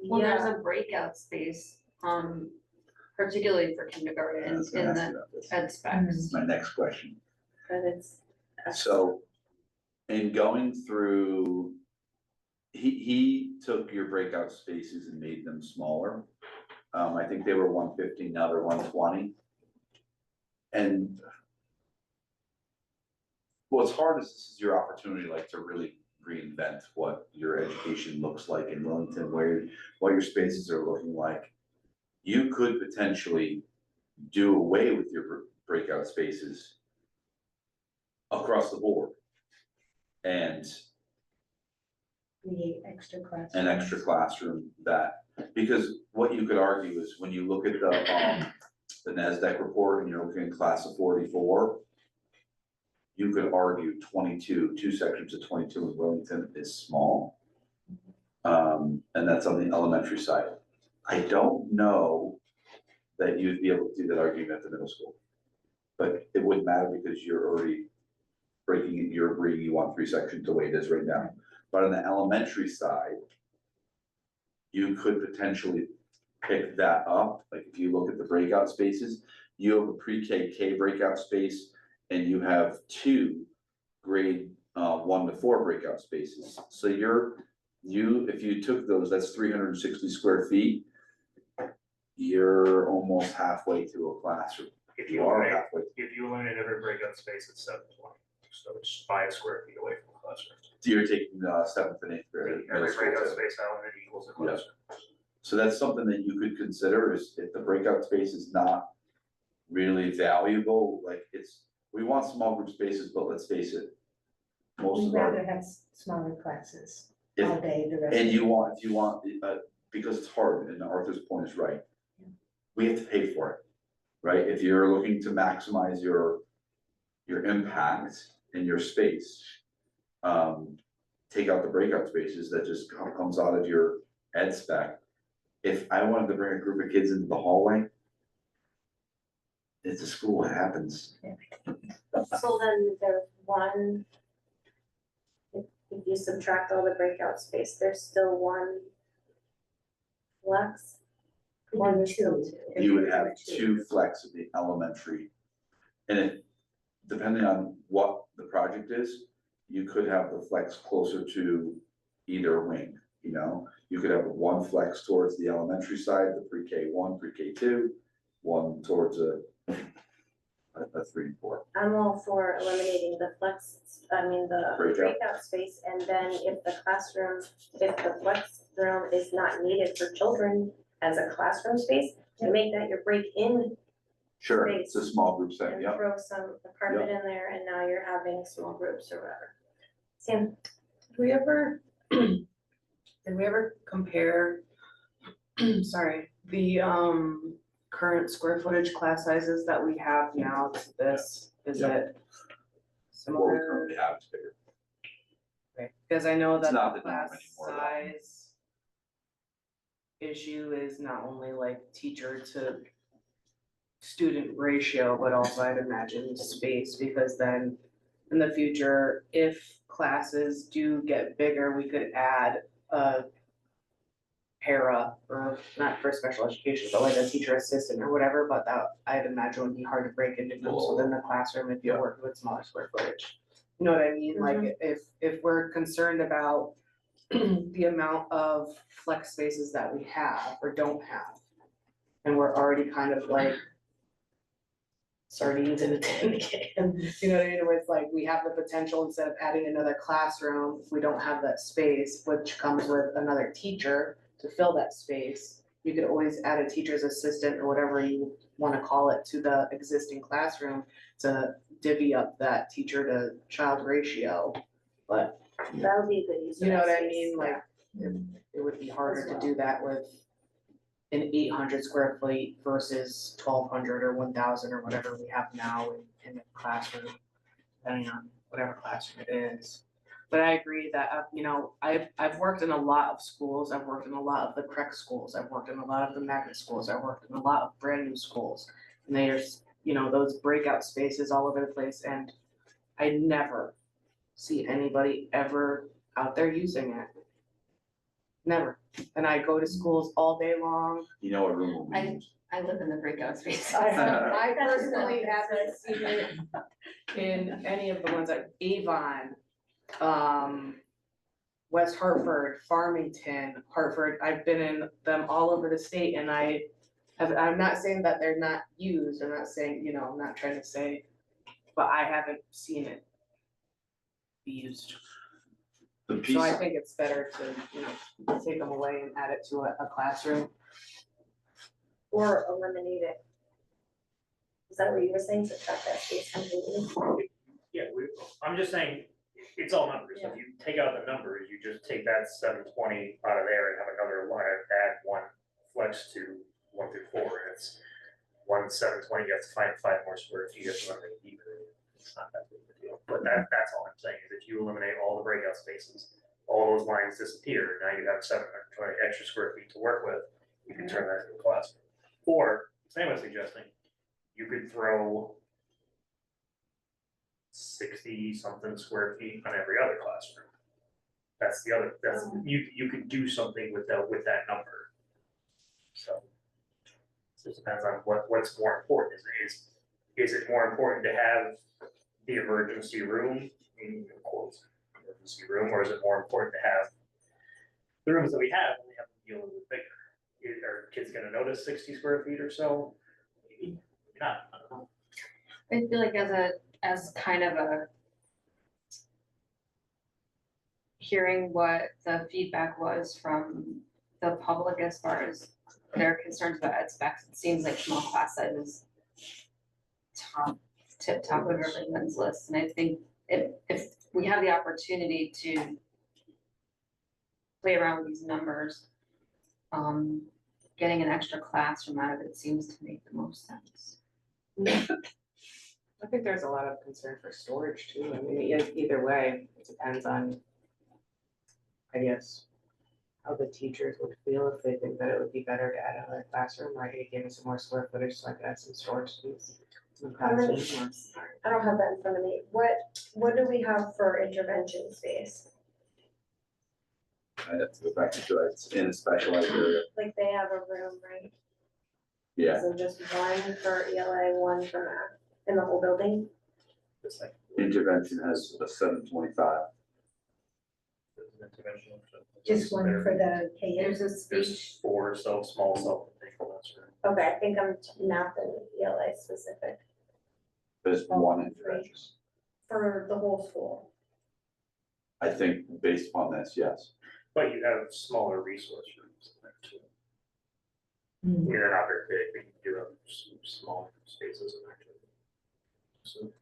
Well, there's a breakout space, particularly for kindergarten in the ed specs. My next question. But it's. So in going through, he took your breakout spaces and made them smaller. I think they were 150, now they're 120. And what's hard is this is your opportunity to really reinvent what your education looks like in Willington, what your spaces are looking like. You could potentially do away with your breakout spaces across the board and Create extra class. an extra classroom because what you could argue is when you look at the NASDAQ report and you're looking at class of 44, you could argue 2 sections of 22 in Willington is small. And that's on the elementary side. I don't know that you'd be able to do that argument at the middle school. But it wouldn't matter because you're already breaking it, you're agreeing you want 3 sections the way it is right now. But on the elementary side, you could potentially pick that up. Like if you look at the breakout spaces, you have a pre-K breakout space and you have 2 grade 1 to 4 breakout spaces. So if you took those, that's 360 square feet. You're almost halfway to a classroom. If you eliminate every breakout space, it's 720, so it's 5 square feet away from the classroom. So you're taking 7th and 8th grade. Every breakout space element equals a classroom. So that's something that you could consider is if the breakout space is not really valuable, we want small group spaces, but let's face it, most We'd of our. rather have smaller classes If- all day, the rest. And of you want, if you want, because it's hard, and Arthur's point is right. We have to pay for it, right? If you're looking to maximize your impact in your space, take out the breakout spaces that just comes out of your ed spec. If I wanted to bring a group of kids into the hallway, it's a school, it happens. So then there's one. If you subtract all the breakout space, there's still one flex. Or there's still two. You would have two flex in the elementary. And if, depending on what the project is, you could have the flex closer to either wing, you know? You could have one flex towards the elementary side, the pre-K 1, pre-K 2, one towards a 3 and 4. I'm all for eliminating the the breakout space, and then if the flex room is not needed for children as a classroom space, to make that your break-in. Sure, it's a small group setting, And yeah. throw some carpet in there, and now you're having small groups or whatever. Sam? Did we ever compare, sorry, the current square footage class sizes that we have now to this? Is it What we similar? currently have is bigger. Okay, because I know It's that not the the norm class anymore, though. size issue is not only like teacher to student ratio, but also I'd imagine space, because then in the future, if classes do get bigger, we could add a para, or not for special education, but like a teacher assistant or whatever, but that I'd imagine would be hard to break into groups within the classroom if you're working with smaller square footage. You know what I mean? Like if we're concerned about the amount of flex spaces that we have or don't have, and we're already kind of like sardines in a tin can, you know what I mean? Where it's like, we have the potential, instead of adding another classroom, if we don't have that space, which comes with another teacher to fill that space, you could always add a teacher's assistant or whatever you wanna call it to the existing classroom to divvy up that teacher to child ratio. But That would be a good use of you know that what I space, mean? Like, it would be harder to do that with an 800 square feet versus 1,200 or 1,000 or whatever we have now in the classroom, depending on whatever classroom it is. But I agree that, you know, I've worked in a lot of schools. I've worked in a lot of the Craig schools. I've worked in a lot of the magnet schools. I've worked in a lot of brand new schools. And there's, you know, those breakout spaces all over the place, and I never see anybody ever out there using it. Never. And I go to schools all day long. You know what room will be used. I live in the breakout space. I personally haven't seen it in any of the ones at Avon, West Hartford, Farmington, Hartford. I've been in them all over the state, and I'm not saying that they're not used. I'm not saying, you know, I'm not trying to say, but I haven't seen it be used. The piece, So I think it's better to, you know, take them away and add it to a classroom. Or eliminate it. Is that what you were saying, subtract that space completely? Yeah, I'm just saying, it's all numbers. If you take out the numbers, you just take that 720 out of there and have another line, add one flex to 1 through 4, and it's 720, you have to find 5 more square feet if you want to make it even. It's not that big of a deal, but that's all I'm saying, is if you eliminate all the breakout spaces, all those lines disappear, now you have 720 extra square feet to work with, you can turn that into a classroom. Or, Sam was suggesting, you could throw 60 something square feet on every other classroom. That's the other, you could do something with that number. So it depends on what's more important. Is it more important to have the emergency room, in quotes, emergency room, or is it more important to have the rooms that we have and we have to deal a little bigger? Are kids gonna notice 60 square feet or so? Maybe not. I don't know. I feel like as kind of a hearing what the feedback was from the public as far as their concerns about ed specs, it seems like small class size is tip top of everyone's list. And I think if we have the opportunity to play around with these numbers. Getting an extra classroom out of it seems to make the most sense. I think there's a lot of concern for storage too. I mean, either way, it depends on, I guess, how the teachers would feel if they think that it would be better to add another classroom, right? Hey, give me some more square footage so I can add some storage space. in the classroom, or- I don't have that in front of me. What do we have for intervention space? I have to go back into it, it's in a specialized area, Like they have a room, right? yeah, So just one for ELA, one for math in the whole building? intervention has a 725. Just one for the KA. There's a There's speech, 4 small self-contained classroom. Okay, I think I'm math and ELA specific There's one intervention, for the whole school. I think based upon this, yes. But you have smaller resource rooms in there too. They're not very big, but you do have some small spaces in there too. So.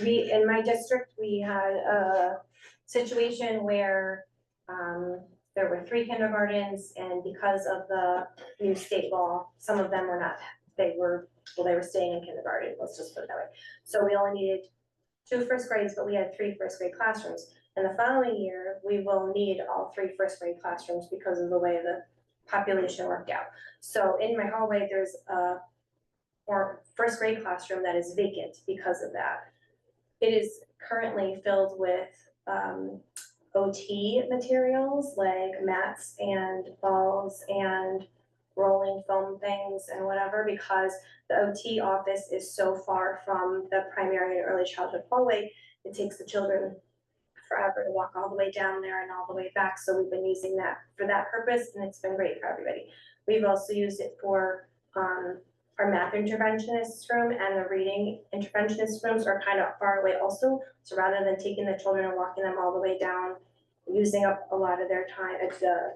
In my district, we had a situation where, there were 3 kindergartens, and because of the new state law, some of them were not, they were staying in kindergarten, let's just put it that way. So we only needed 2 first grades, but we had 3 first grade classrooms. And the following year, we will need all 3 first grade classrooms because of the way the population worked out. So in my hallway, there's a first grade classroom that is vacant because of that. It is currently filled with OT materials like mats and balls and rolling foam things and whatever, because the OT office is so far from the primary and early childhood hallway. It takes the children forever to walk all the way down there and all the way back. So we've been using that for that purpose, and it's been great for everybody. We've also used it for our math interventionist room, and the reading interventionist rooms are kind of far away also. So rather than taking the children and walking them all the way down, using up a lot of their time at the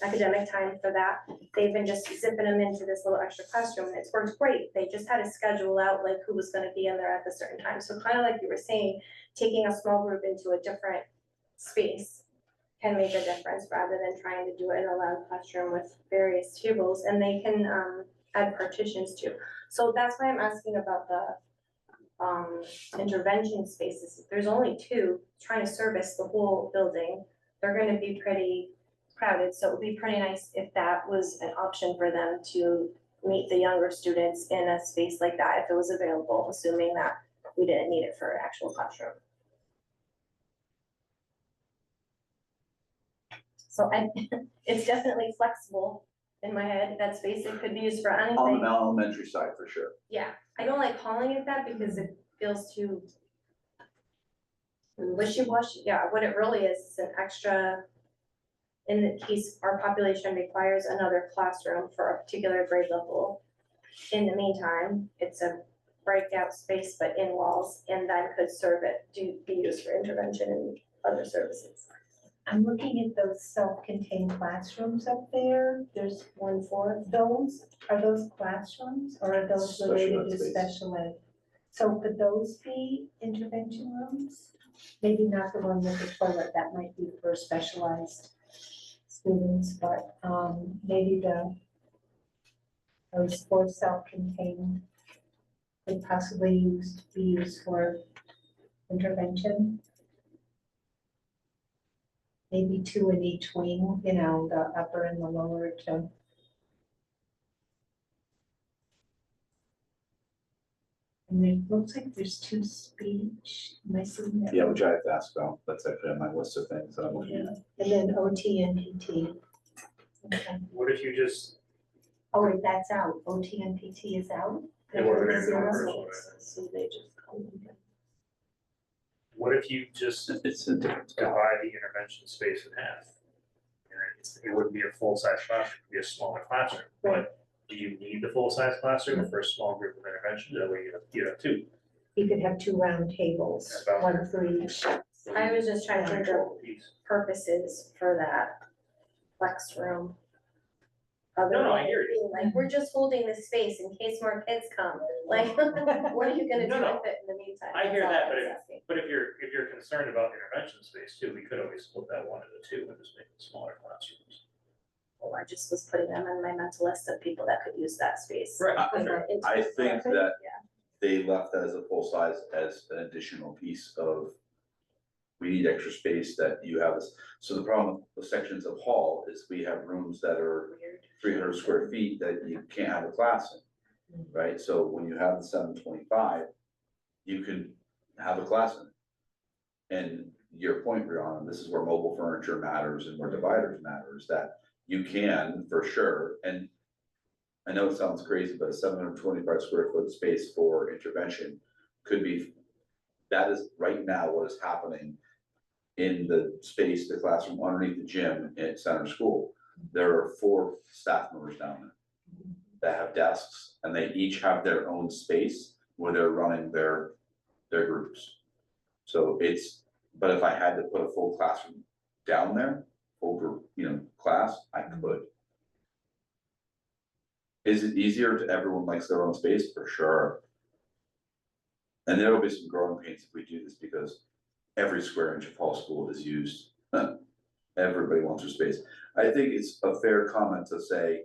academic time for that, they've been just zipping them into this little extra classroom, and it's worked great. They just had to schedule out like who was gonna be in there at the certain time. So kind of like you were saying, taking a small group into a different space can make a difference rather than trying to do it in a loud classroom with various tables, and they can add partitions too. So that's why I'm asking about the intervention spaces. If there's only 2 trying to service the whole building, they're gonna be pretty crowded, so it would be pretty nice if that was an option for them to meet the younger students in a space like that, if it was available, assuming that we didn't need it for an actual classroom. So it's definitely flexible in my head, that space, it could be used for anything. On the elementary side, for sure. Yeah, I don't like calling it that because it feels too wishy-washy. Yeah, what it really is an extra, in the case our population requires another classroom for a particular grade level. In the meantime, it's a breakout space but in walls, and then could be used for intervention and other services. I'm looking at those self-contained classrooms up there. There's 1 for those. Are those classrooms or are those Special related ed to space. special ed? So could those be intervention rooms? Maybe not the one with the toilet, that might be for specialized students, but maybe those 4 self-contained could possibly be used for intervention. Maybe 2 in each wing, you know, the upper and the lower to. And it looks like there's 2 speech, am I seeing that? Yeah, which I have to ask about, that's actually on my list of things that I'm looking at. And then OT and PT. Okay. What if you just, Oh, wait, that's out, OT and PT is out? it wasn't in Zero. converse, So they just come in. what if you just It's a different. divide the intervention space in half? And it wouldn't be a full-size classroom, it'd be a smaller classroom, but do you need the full-size classroom for a small group of intervention? That way you have 2. You could have 2 round tables, About- 1 for each. I was just trying to think of 12 apiece. purposes for that flex room. No, I hear you. Like, we're just holding this space in case more kids come, like, what are you gonna do No, no. with it in the meantime? I hear That's all that, I but was if- asking. But if you're concerned about intervention space too, we could always split that one into two and just make it smaller classrooms. Well, I just was putting them on my mental list of people that could use that space. Right. I think that Yeah. they left that as a full size as an additional piece of. We need extra space that you have, so the problem with sections of hall is we have rooms that are 300 square feet that you can't have a class in. Right, so when you have the 725, you can have a class in it. And your point, Brianna, this is where mobile furniture matters and where dividers matters, that you can, for sure, and I know it sounds crazy, but a 725 square foot space for intervention could be, that is right now what is happening in the space, the classroom underneath the gym at Center School. There are 4 staff members down there that have desks, and they each have their own space where they're running their groups. So it's, but if I had to put a full classroom down there, over, class, I could. Is it easier to everyone likes their own space? For sure. And there will be some growing pains if we do this, because every square inch of Hall School is used. Everybody wants their space. I think it's a fair comment to say,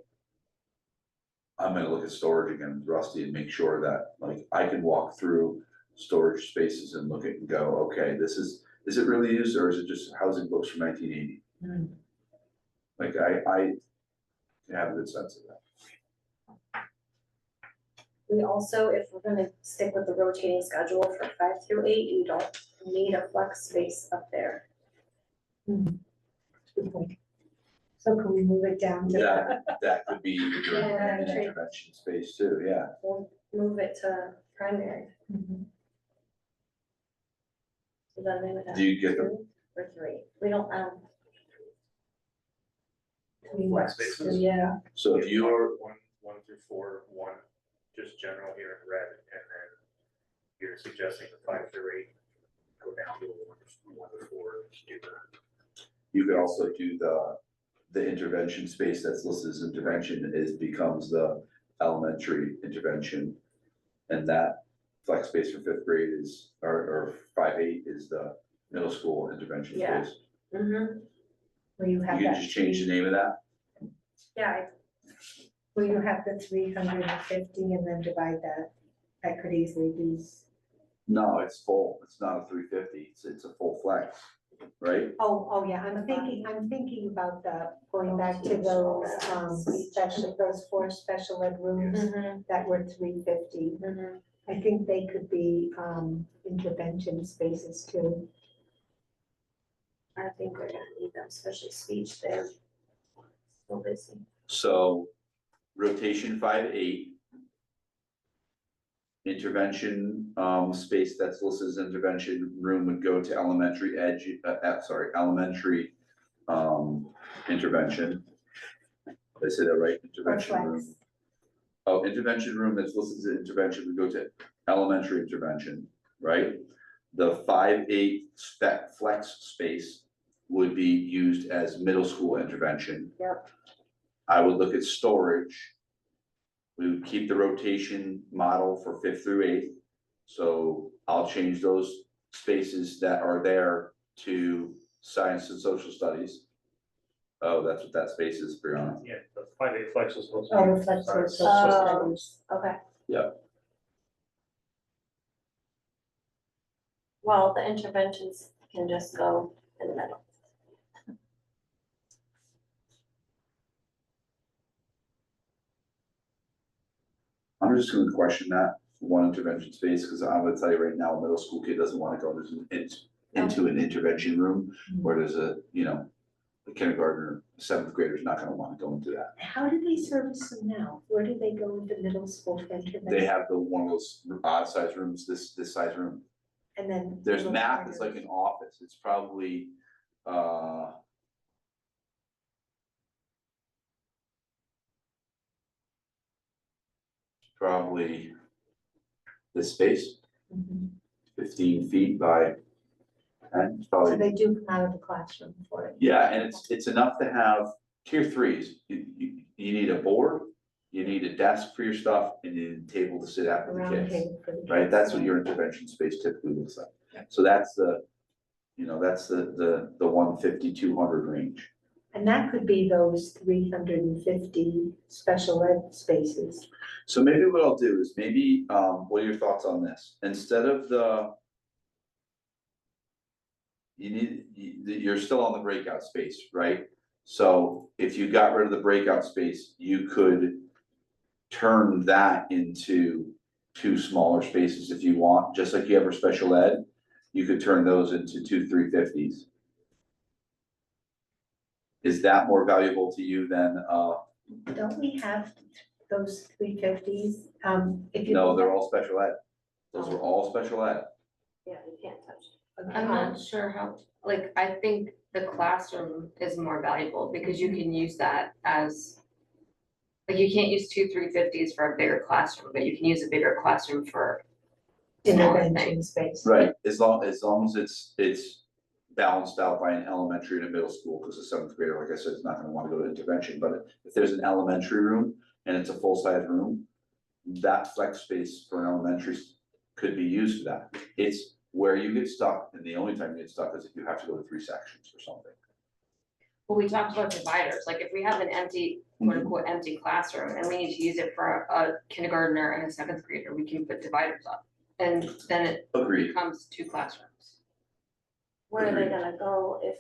I'm gonna look at storage again, Rusty, and make sure that, like, I can walk through storage spaces and look at and go, okay, is it really used, or is it just housing books from 1980? Like, I can have a good sense of that. We also, if we're gonna stick with the rotating schedule for 5 through 8, you don't need a flex space up there. So can we move it down to? That could be your Yeah. intervention space too, yeah. We'll move it to primary. So then they would have Do you get the 2 or 3. We don't, Flex spaces? Yeah. So if you are, One through 4, 1 just general here in red, and then you're suggesting the 5 through 8 go down to 1 to 4, do that. you could also do the intervention space that's listed as intervention becomes the elementary intervention. And that flex space for 5th grade is, or 5-8 is the middle school intervention Yeah. space. Where you have You can that, just change the name of that. Yeah, where you have the 350 and then divide that could easily be. No, it's full, it's not a 350, it's a full flex, right? Oh, yeah, I'm thinking about going back to those, those 4 special ed rooms that were 350. I think they could be, intervention spaces too. I think we're gonna need them, especially speech there. So busy. So rotation 5-8. Intervention, space that's listed as intervention room would go to elementary elementary, intervention. Did I say that right? Intervention room. Oh, intervention room that's listed as intervention would go to elementary intervention, right? The 5-8 spec flex space would be used as middle school intervention. Yep. I would look at storage. We would keep the rotation model for 5th through 8th. So I'll change those spaces that are there to science and social studies. Oh, that's what that space is, Brianna. Yeah, the 5-8 flex is supposed to. Oh, the flex was social studies. Okay. Yep. Well, the interventions can just go in the middle. I'm just gonna question that one intervention space, because I'm gonna tell you right now, a middle school kid doesn't wanna go into an intervention room where there's a kindergartner, 7th grader's not gonna wanna go into that. How do they service them now? Where do they go into middle school for intervention? They have one of those odd size rooms, this size room. And then. There's math, it's like an office, it's probably, this space, 15 feet by 10, it's So probably, they do come out of the classroom for it. yeah, and it's enough to have tier 3s. You need a board, you need a desk for your stuff, and you need a table to sit at with the Round kids. table for the Right, kids, that's what your intervention space typically looks like. So that's the, that's the 150, 200 range. And that could be those 350 special ed spaces. So maybe what I'll do is maybe, what are your thoughts on this? Instead of you're still on the breakout space, right? So if you got rid of the breakout space, you could turn that into 2 smaller spaces if you want, just like you have for special ed. You could turn those into 2 350s. Is that more valuable to you than, Don't we have those 350s? If you. no, they're all special ed. Those are all special ed. Yeah, you can't touch. I'm not sure how, like, I think the classroom is more valuable because you can use that as, like, you can't use 2 350s for a bigger classroom, but you can use a bigger classroom for smaller Intervention things. space. Right, as long as it's balanced out by an elementary and a middle school, because the 7th grader, like I said, is not gonna wanna go to intervention, but if there's an elementary room and it's a full-size room, that flex space for an elementary could be used for that. It's where you get stuck, and the only time you get stuck is if you have to go to 3 sections or something. Well, we talked about dividers, like if we have an empty, quote unquote, empty classroom and we need to use it for a kindergartner and a 7th grader, we can put dividers up. And then it Agreed. becomes 2 classrooms. Where are they gonna go if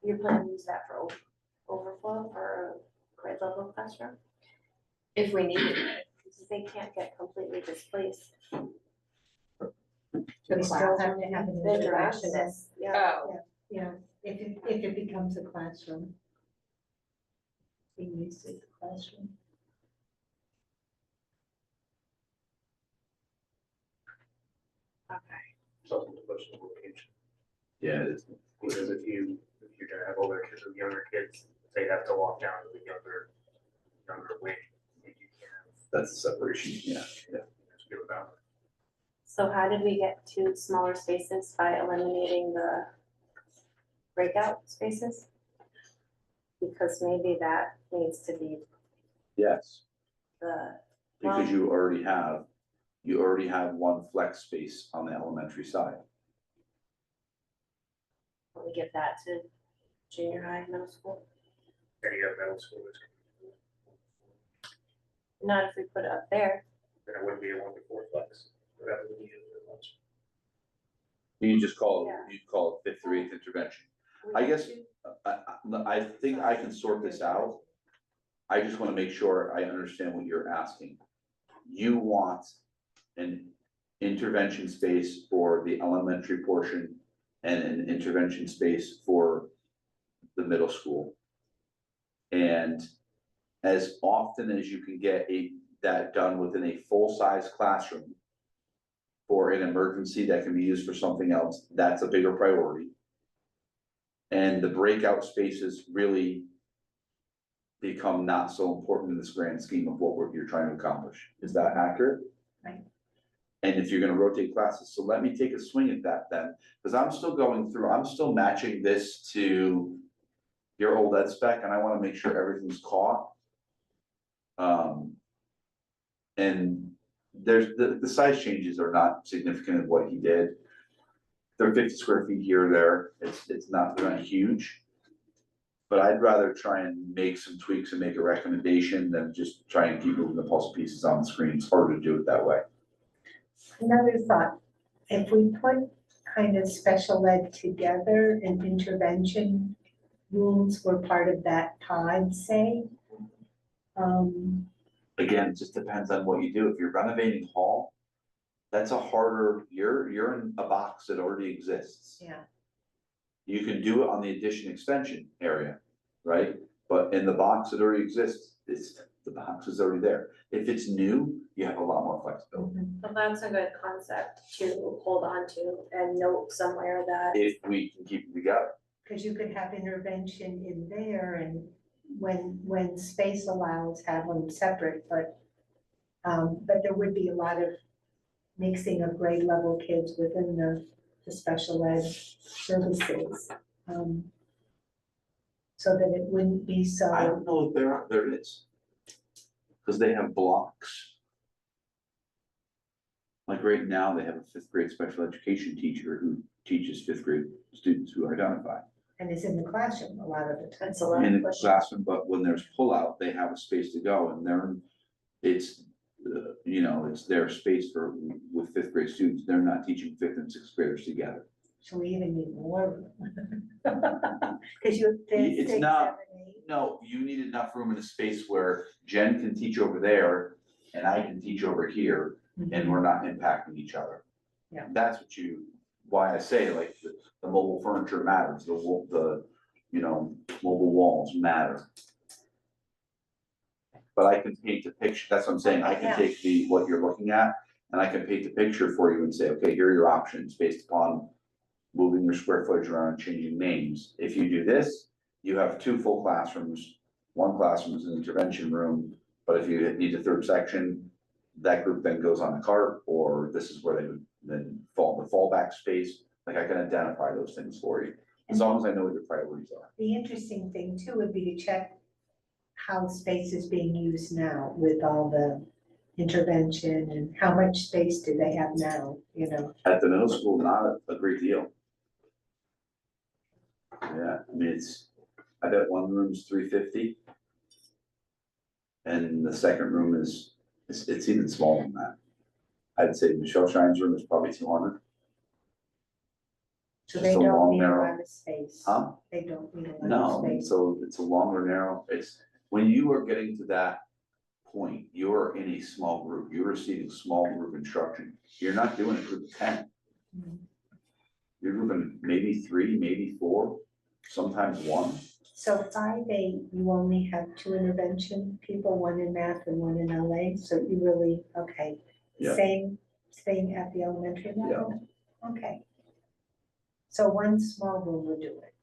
you're planning to use that for overflow for a grade level classroom? If we needed it. Because they can't get completely displaced. We still have to have an The interventionist. interventionist, yeah. Oh, Yeah, if it becomes a classroom. Being used as a classroom. So the question of location, Yeah, it is. because if you're gonna have older kids with younger kids, they have to walk down to the younger wing. You can't That's the separation, yeah. just give it out. So how did we get to smaller spaces by eliminating the breakout spaces? Because maybe that needs to be Yes, the, because you already have 1 flex space on the elementary side. we give that to junior high, middle school. And you have middle schoolers, Not if we put it up there. then it wouldn't be a 1 to 4 flex. That would be as much. You just call Yeah. it 5th through 8th intervention. We I have guess- to- I think I can sort this out. I just wanna make sure I understand what you're asking. You want an intervention space for the elementary portion and an intervention space for the middle school. And as often as you can get that done within a full-size classroom for an emergency that can be used for something else, that's a bigger priority. And the breakout spaces really become not so important in this grand scheme of what you're trying to accomplish. Is that accurate? Right. And if you're gonna rotate classes, so let me take a swing at that then, because I'm still matching this to your old ed spec, and I wanna make sure everything's caught. And there's, the size changes are not significant of what he did. They're 50 square feet here or there, they're not huge. But I'd rather try and make some tweaks and make a recommendation than just try and keep moving the puzzle pieces on the screen. It's harder to do it that way. Another thought, if we put kind of special ed together and intervention rules were part of that pod, say. Again, it just depends on what you do. If you're renovating hall, that's a harder, you're in a box that already exists. Yeah. You can do it on the addition extension area, right? But in the box that already exists, the box is already there. If it's new, you have a lot more flexibility. Well, that's a good concept to hold on to and note somewhere that. If we can keep it together. Cause you could have intervention in there and when space allows, have them separate, but there would be a lot of mixing of grade level kids within the special ed services. So that it wouldn't be so. I don't know if there is. Cause they have blocks. Like right now, they have a fifth grade special education teacher who teaches fifth grade students who are identified. And it's in the classroom a lot of the time. That's a lot In of the push. classroom, but when there's pullout, they have a space to go and it's, you know, it's their space for, with fifth grade students, they're not teaching fifth and sixth graders together. So we even need more room. Cause you. It's six, not- 7, 8. No, you need enough room in a space where Jen can teach over there and I can teach over here and we're not impacting each other. Yeah. That's what why I say like the mobile furniture matters, the, you know, mobile walls matter. But I can paint a picture, that's what I'm saying, I can Yeah. take what you're looking at, and I can paint a picture for you and say, okay, here are your options based upon moving your square footage around and changing names. If you do this, you have 2 full classrooms, 1 classroom is an intervention room, but if you need a 3rd section, that group then goes on the cart, or this is where they would then the fallback space, like I can identify those things for you, as long as I know what your priorities are. The interesting thing too would be to check how space is being used now with all the intervention and how much space do they have now, you know? At the middle school, not a great deal. Yeah, I mean, I bet one room's 350. And the second room it's even smaller than that. I'd say Michelle Shine's room is probably 200. So Just they a don't long, need a narrow- lot of space. Huh? They don't need a lot of No, space. so it's a longer, narrow, when you are getting to that point, you're in a small group, you're receiving small group instruction. You're not doing a group of 10. Mhm. You're grouping maybe 3, maybe 4, sometimes 1. So 5A, you only have 2 intervention people, 1 in math and 1 in LA, so you really, okay. Yeah. Same at the elementary level? Okay. So 1 small room would do it,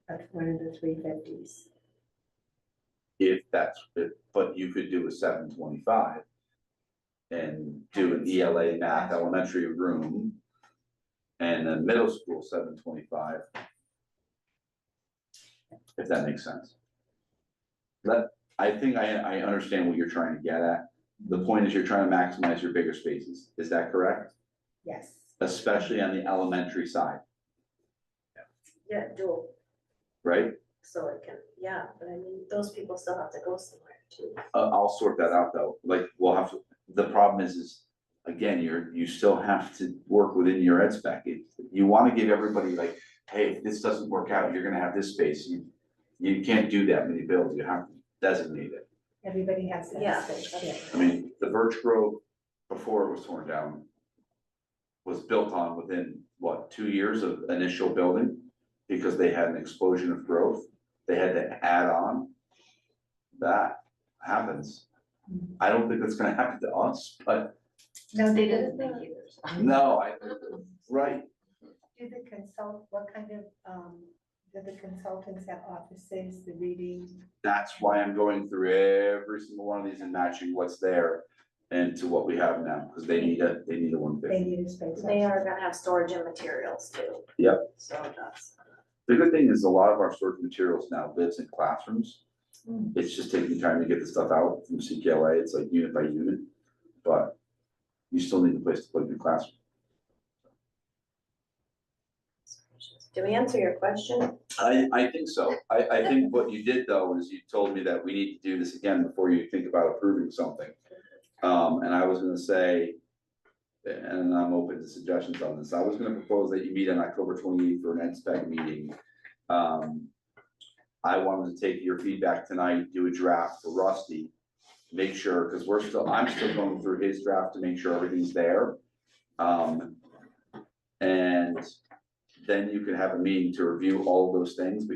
of one of the 350s. But you could do a 725. And do an ELA math elementary room. And then middle school 725. If that makes sense. I think I understand what you're trying to get at. The point is you're trying to maximize your bigger spaces, is that correct? Yes. Especially on the elementary side, Yeah, dual, right? so it can, yeah, but I mean, those people still have to go somewhere too. I'll sort that out though, like, the problem is, again, you still have to work within your ed spec. You wanna give everybody like, hey, if this doesn't work out, you're gonna have this space, you can't do that when you build, you have to designate it. Everybody has that Yeah. space, yeah. I mean, the Birch Grove, before it was torn down, was built on within, 2 years of initial building? Because they had an explosion of growth, they had to add on. That happens. I don't think that's gonna happen to us, but No, they didn't think either. no, right, Do what kind of, do the consultants have offices, the reading? that's why I'm going through every single one of these and matching what's there and to what we have now, because they need a They 150. need a space. They are gonna have storage and materials too. Yep. So that's. The good thing is a lot of our storage materials now lives in classrooms. Mm. It's just taking time to get the stuff out from CKLA, it's like unit by unit, but you still need a place to put it in your classroom. Did we answer your question? I think so. I think what you did though is you told me that we need to do this again before you think about approving something. And I was gonna say, and I'm open to suggestions on this, I was gonna propose that you meet on October 28th for an ed spec meeting. I wanted to take your feedback tonight, do a draft for Rusty, make sure, because I'm still going through his draft to make sure everything's there. And then you can have a meeting to review all of those things,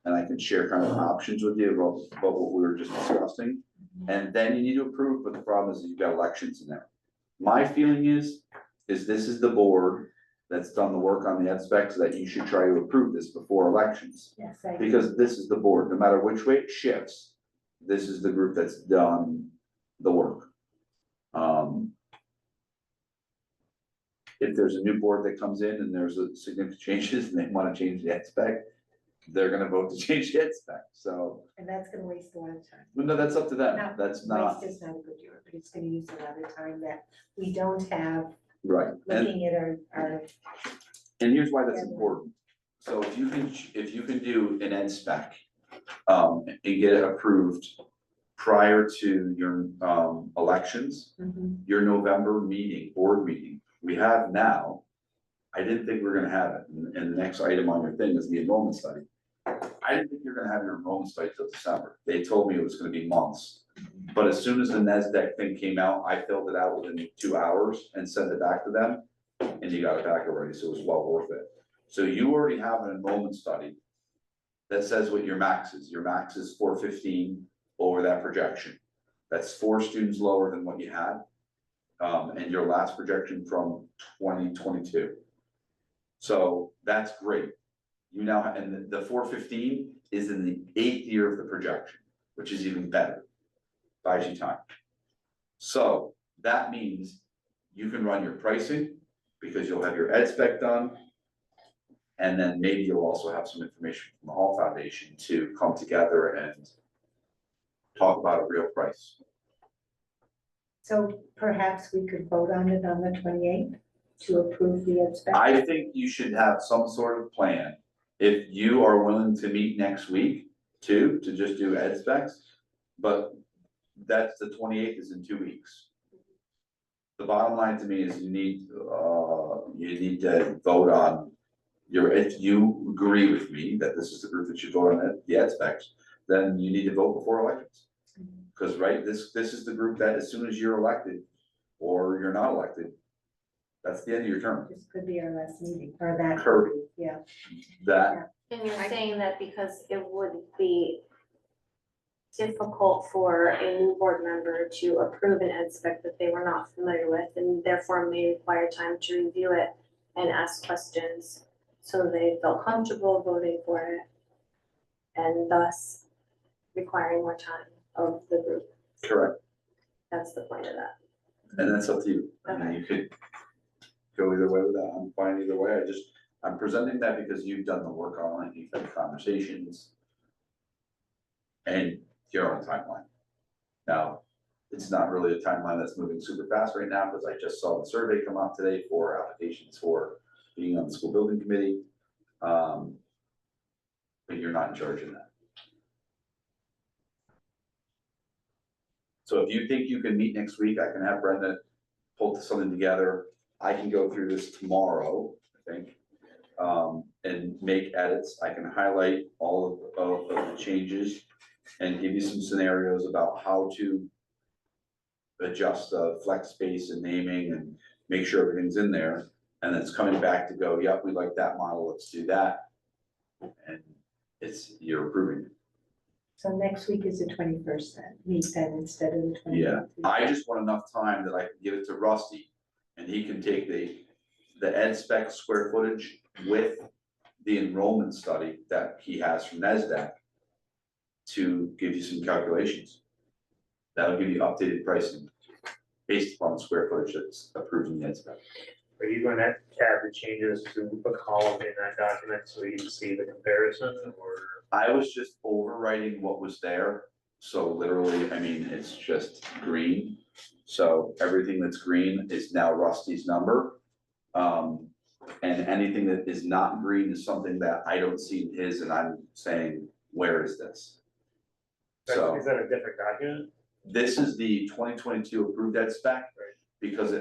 and I can share kind of options with you about what we were just discussing. And then you need to approve, but the problem is you've got elections in there. My feeling is this is the board that's done the work on the ed specs, that you should try to approve this before elections. Yes, Because this is the board, no matter which way it shifts, this is the group that's done the work. If there's a new board that comes in and there's a significant changes and they wanna change the ed spec, they're gonna vote to change the ed spec, so, And that's gonna waste a lot of time. well, no, that's up to them, Not- that's not, Waste is not a good word, but it's gonna use a lot of time that we don't have right, and, looking at our and here's why that's Yeah. important. So if you can do an ed spec, and get it approved prior to your, elections, your November meeting, board meeting, we have now. I didn't think we were gonna have it, and the next item on your thing is the enrollment study. I didn't think you were gonna have your enrollment study till December, they told me it was gonna be months. But as soon as the NASDAQ thing came out, I filled it out within 2 hours and sent it back to them, and you got it back already, so it was well worth it. So you already have an enrollment study that says what your max is 415 over that projection. That's 4 students lower than what you had. And your last projection from 2022. So that's great. You now, and the 415 is in the 8th year of the projection, which is even better. Buys you time. So that means you can run your pricing because you'll have your ed spec done. And then maybe you'll also have some information from the Hall Foundation to come together and talk about a real price. So perhaps we could vote on it on the 28th to approve the ed spec. I think you should have some sort of plan. If you are willing to meet next week too, to just do ed specs, but that's the 28th is in 2 weeks. The bottom line to me is you need to vote on if you agree with me that this is the group that should vote on the ed specs, then you need to vote before elections. Cause right, this is the group that as soon as you're elected or you're not elected, that's the end of your term. This could be our last meeting, or that, Correct. yeah. That, And you're saying that because it would be difficult for a new board member to approve an ed spec that they were not familiar with, and therefore may require time to review it and ask questions, so they felt comfortable voting for it, and thus requiring more time of the group. correct. That's the point of that. And that's up to you. I mean, you could go either way with that. I'm fine either way. I'm presenting that because you've done the work on it, you've had conversations. And you're on a timeline. Now, it's not really a timeline that's moving super fast right now, because I just saw the survey come out today for applications for being on the school building committee. But you're not in charge of that. So if you think you can meet next week, I can have Brenda pull something together. I can go through this tomorrow, I think, and make edits. I can highlight all of the changes and give you some scenarios about how to adjust the flex space and naming and make sure everything's in there. And then it's coming back to go, yep, we like that model, let's do that. And you're approving it. So next week is the 21st then, meet then instead of the 28th. Yeah, I just want enough time that I can give it to Rusty and he can take the ed spec square footage with the enrollment study that he has from NASDAQ to give you some calculations. That'll give you updated pricing based upon the square footage that's approved in the ed spec. Are you going to add the changes to a column in that document so you can see the comparison, or? I was just overwriting what was there, so literally, I mean, it's just green. So everything that's green is now Rusty's number. And anything that is not green is something that I don't see in his, and I'm saying, where is this? So Is that a different document? this is the 2022 approved ed spec, because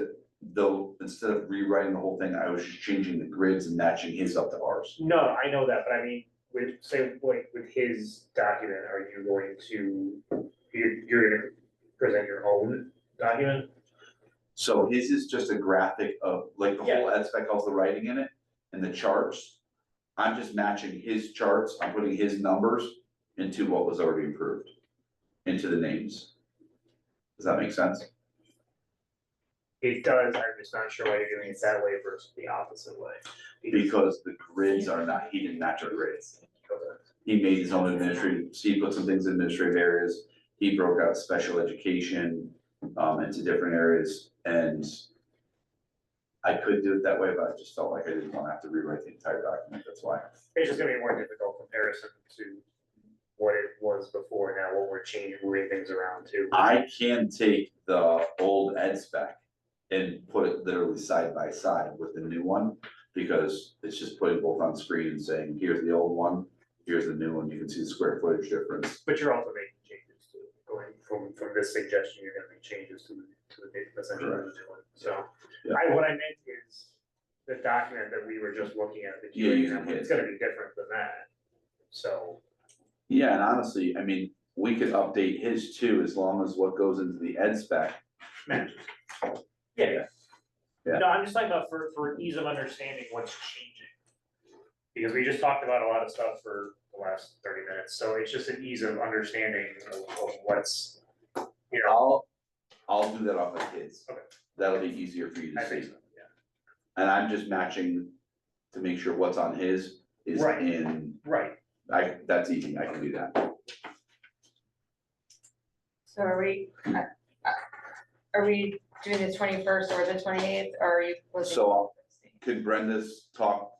though, instead of rewriting the whole thing, I was just changing the grids and matching his up to ours. No, I know that, but I mean, with his document, are you going to, you're gonna present your own document? So his is just a graphic of, like, the whole ed spec, all the writing in it, and the charts. I'm just matching his charts, I'm putting his numbers into what was already approved, into the names. Does that make sense? It does, I'm just not sure why you're doing it that way versus the opposite way. Because the grids are not, he didn't match our grids. He made his own administrative, he put some things in administrative areas, he broke out special education into different areas, and I could do it that way, but I just felt like I didn't want to have to rewrite the entire document, that's why. It's just gonna be a more difficult comparison to what it was before, now what we're changing, moving things around to. I can take the old ed spec and put it literally side by side with the new one, because it's just putting both on screen and saying, here's the old one, here's the new one, you can see the square footage difference. But you're also making changes to, going from this suggestion, you're gonna make changes to the essentially what you're doing, so. Yeah. What I meant is, the document that we were just looking at, the Yeah, you QA, can it's gonna be different than that, so. Yeah, and honestly, I mean, we could update his too, as long as what goes into the ed spec. matches. Yeah. No, I'm just talking about for ease of understanding what's changing. Because we just talked about a lot of stuff for the last 30 minutes, so it's just an ease of understanding of what's, you know. I'll do that off my kids. Okay. That'll be easier for you I to think see. so, yeah. And I'm just matching to make sure what's on his is Right. in, Right. that's easy, I can do that. So are we doing the 21st or the 28th, or are you? So could Brenda's talk,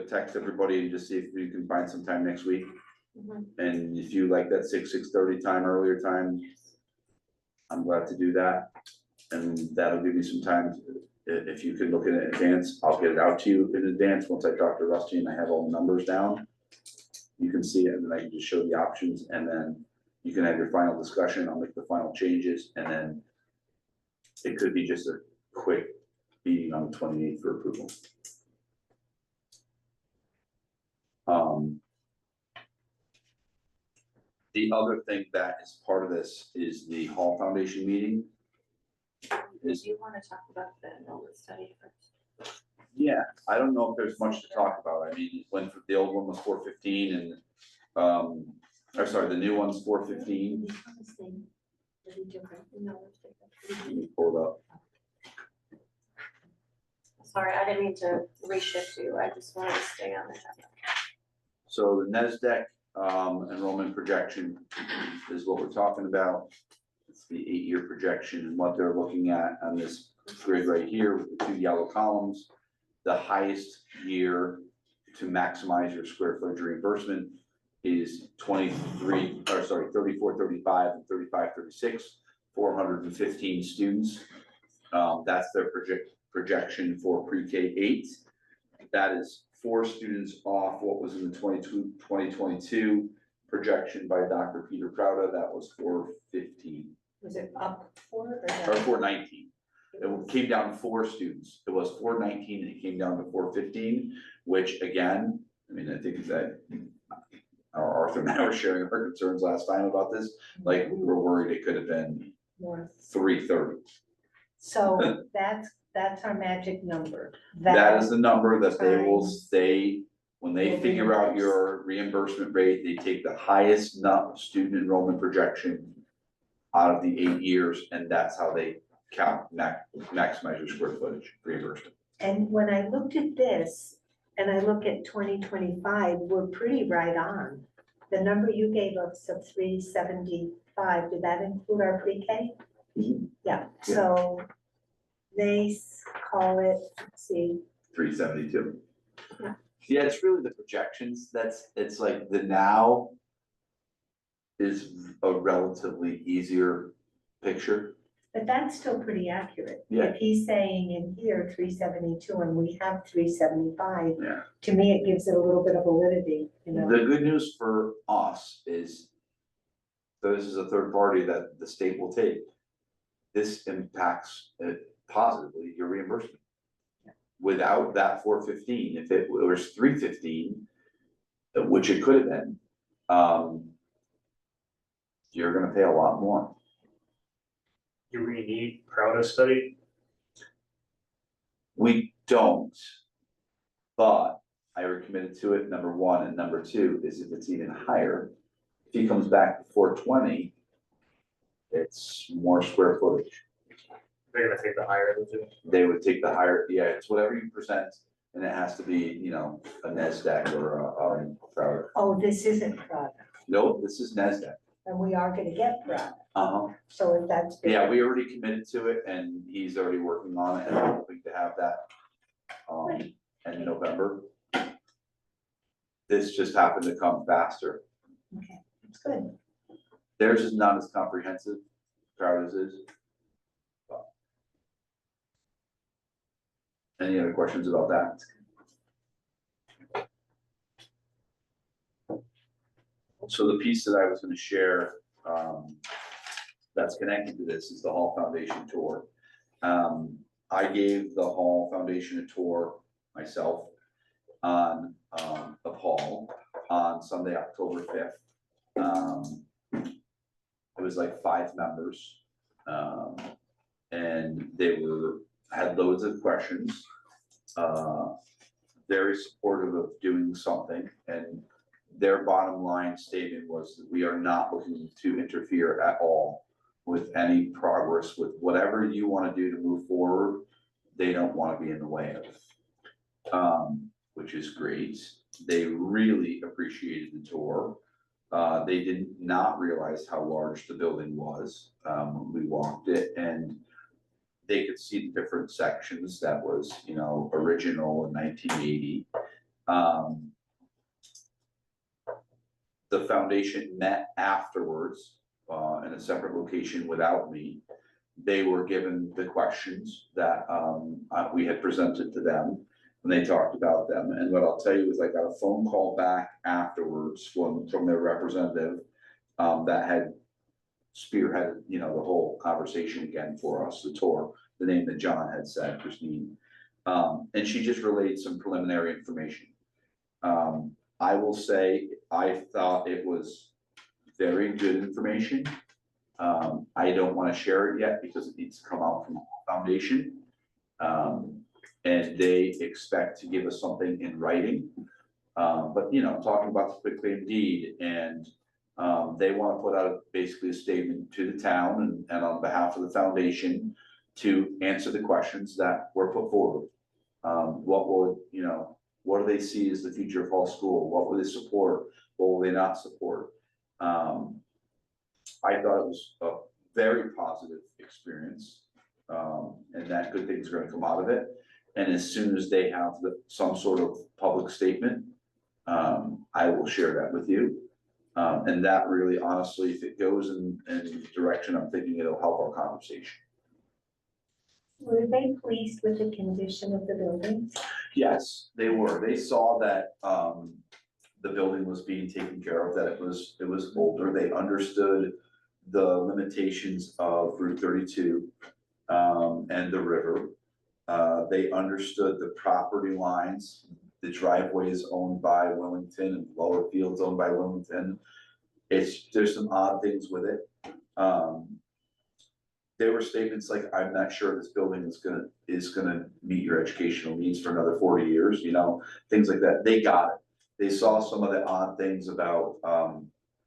text everybody and just see if we can find some time next week? And if you like that 6:30 time, earlier time, I'm glad to do that. And that'll give you some time, if you can look at it in advance, I'll get it out to you in advance, once I talk to Rusty and I have all the numbers down. You can see it, and then I can just show the options, and then you can have your final discussion, I'll make the final changes, and then it could be just a quick meeting on the 28th for approval. The other thing that is part of this is the Hall Foundation meeting. Do you wanna talk about the enrollment study first? Yeah, I don't know if there's much to talk about. I mean, when the old one was 415 and, or sorry, the new one's 415. Pull it up. Sorry, I didn't mean to reshift you, I just wanted to stay on the topic. So the NESDEC enrollment projection is what we're talking about. It's the 8-year projection and what they're looking at on this grid right here with the 2 yellow columns. The highest year to maximize your square footage reimbursement is 34, 35, and 35, 36, 415 students. That's their projection for pre-K 8. That is 4 students off what was in the 2022 projection by Dr. Peter Prouda. That was 415. Was it up 4 or down? Or 419. It came down to 4 students. It was 419 and it came down to 415, which again, I mean, I think that Arthur and I were sharing our concerns last time about this. Like, we were worried it could have been More. 330. So that's our magic number. That is the number that they will times- stay, when they figure out your reimbursement rate, they take the highest student enrollment projection out of the 8 years, and that's how they count, maximize your square footage reimbursement. And when I looked at this, and I look at 2025, we're pretty right on. The number you gave us of 375, did that include our pre-K? Yeah, so they call it, let's see. 372. Yeah. Yeah, it's really the projections, it's like the now is a relatively easier picture. But that's still pretty accurate. Yeah. If he's saying in here 372 and we have 375, Yeah. to me, it gives it a little bit of validity, you know? The good news for us is, this is a third party that the state will take. This impacts positively your reimbursement. Without that 415, if it was 315, which it could have been, you're gonna pay a lot more. Do we need Prouda study? We don't, but I were committed to it, number one, and number two is if it's even higher, if he comes back to 420, it's more square footage. They're gonna take the higher of the two. They would take the higher, yeah, it's whatever you present, and it has to be, you know, a NESDEC or a Prouda. Oh, this isn't product. No, this is NESDEC. and we are gonna get product, Uh-huh. so if that's. Yeah, we already committed to it and he's already working on it and I'm hoping to have that in November. This just happened to come faster. Okay, that's good. Theirs is not as comprehensive, ours is. Any other questions about that? So the piece that I was gonna share, that's connected to this is the Hall Foundation tour. I gave the Hall Foundation a tour myself on, of Hall on Sunday, October 5th. It was like 5 members. And they had loads of questions. Very supportive of doing something, and their bottom line statement was that we are not looking to interfere at all with any progress with whatever you want to do to move forward. They don't want to be in the way of, which is great. They really appreciated the tour. They did not realize how large the building was when we walked it, and they could see the different sections that was, you know, original in 1980. The foundation met afterwards in a separate location without me. They were given the questions that we had presented to them, and they talked about them. And what I'll tell you is I got a phone call back afterwards from their representative that had spearheaded, you know, the whole conversation again for us, the tour, the name that John had said, Christine. And she just relayed some preliminary information. I will say, I thought it was very good information. I don't want to share it yet because it needs to come out from the foundation. And they expect to give us something in writing. But, you know, talking about the quick claim deed, and they want to put out basically a statement to the town and on behalf of the foundation to answer the questions that were put forward. What will, you know, what do they see as the future of Hall School? What will they support? What will they not support? I thought it was a very positive experience, and that good things are going to come out of it. And as soon as they have some sort of public statement, I will share that with you. And that really, honestly, if it goes in the direction I'm thinking, it'll help our conversation. Were they pleased with the condition of the building? Yes, they were. They saw that the building was being taken care of, that it was older. They understood the limitations of Route 32 and the river. They understood the property lines, the driveways owned by Willington and lower fields owned by Willington. There's some odd things with it. There were statements like, I'm not sure this building is gonna meet your educational needs for another 40 years, you know, things like that. They got it. They saw some of the odd things about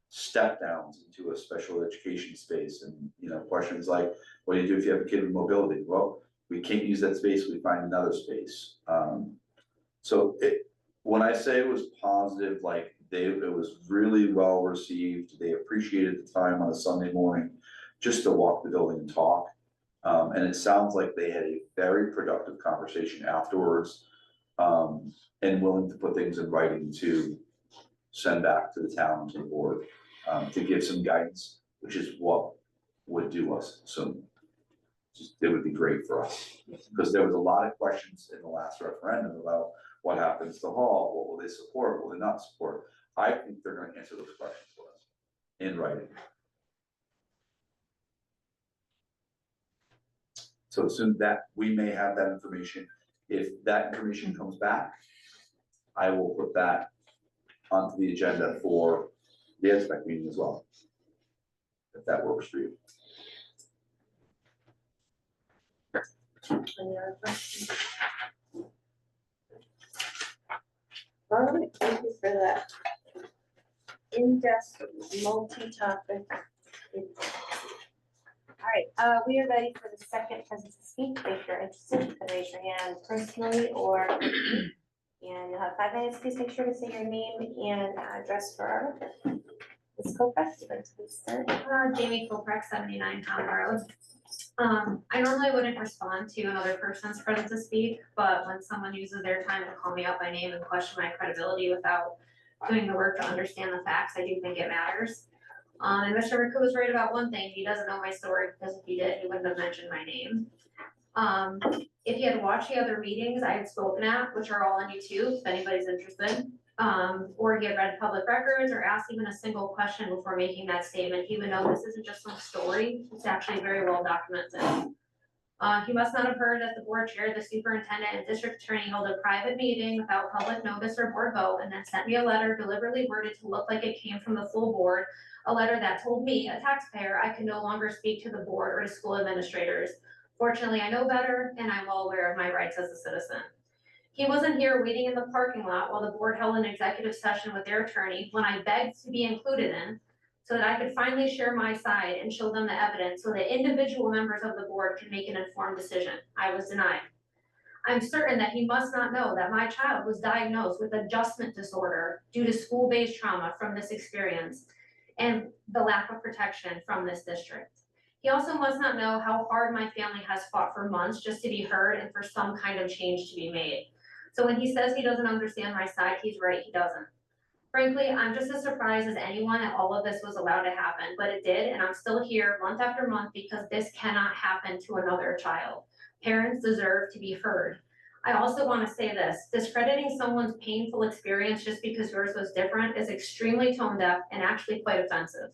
step downs into a special education space, and, you know, questions like, what do you do if you have a kid with mobility? Well, we can't use that space, we find another space. So when I say it was positive, like it was really well received. They appreciated the time on a Sunday morning just to walk the building and talk. And it sounds like they had a very productive conversation afterwards, and willing to put things in writing to send back to the town, to the board, to give some guidance, which is what would do us. So it would be great for us, because there was a lot of questions in the last referendum about what happens to Hall, what will they support, what will they not support. I think they're going to answer those questions for us in writing. So soon that we may have that information. If that information comes back, I will put that onto the agenda for the EdSpec meeting as well, if that works for you. Any other questions? All right, thank you for that in-depth, multi-topic. All right, we are ready for the second person to speak. If you're interested, you can raise your hand personally or quickly. And you'll have 5 minutes. Please make sure to say your name and address for our record. Ms. Colfax, would you like to please start? Jamie Colfax, 79 Town Road. I normally wouldn't respond to another person's credit to speak, but when someone uses their time to call me out by name and question my credibility without doing the work to understand the facts, I do think it matters. And Mr. Riku was right about one thing, he doesn't know my story, because if he did, he wouldn't have mentioned my name. If you had watched the other meetings I had spoken at, which are all on YouTube, if anybody's interested, or he had read public records or asked even a single question before making that statement, he would know this isn't just some story, it's actually very well documented. He must not have heard that the board chair, the superintendent, and district attorney held a private meeting without public notice or board vote, and then sent me a letter deliberately worded to look like it came from the full board, a letter that told me, a taxpayer, I can no longer speak to the board or to school administrators. Fortunately, I know better, and I'm well aware of my rights as a citizen. He wasn't here waiting in the parking lot while the board held an executive session with their attorney when I begged to be included in, so that I could finally share my side and show them the evidence so that individual members of the board could make an informed decision. I was denied. I'm certain that he must not know that my child was diagnosed with adjustment disorder due to school-based trauma from this experience and the lack of protection from this district. He also must not know how hard my family has fought for months just to be heard and for some kind of change to be made. So when he says he doesn't understand my side, he's right, he doesn't. Frankly, I'm just as surprised as anyone that all of this was allowed to happen, but it did, and I'm still here month after month because this cannot happen to another child. Parents deserve to be heard. I also want to say this, discrediting someone's painful experience just because yours was different is extremely tone deaf and actually quite offensive.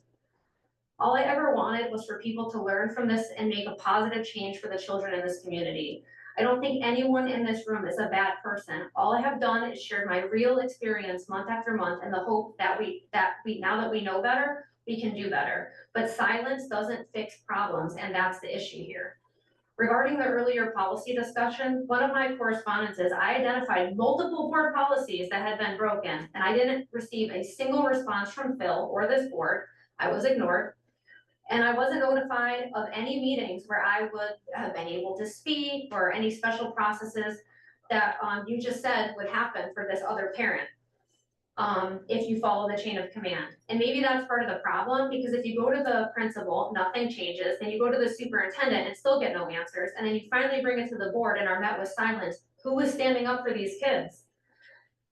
All I ever wanted was for people to learn from this and make a positive change for the children in this community. I don't think anyone in this room is a bad person. All I have done is shared my real experience month after month in the hope that now that we know better, we can do better. But silence doesn't fix problems, and that's the issue here. Regarding the earlier policy discussion, one of my correspondences, I identified multiple board policies that had been broken, and I didn't receive a single response from Phil or this board. I was ignored. And I wasn't notified of any meetings where I would have been able to speak or any special processes that you just said would happen for this other parent. If you follow the chain of command. And maybe that's part of the problem, because if you go to the principal, nothing changes, then you go to the superintendent and still get no answers, and then you finally bring it to the board and are met with silence. Who is standing up for these kids?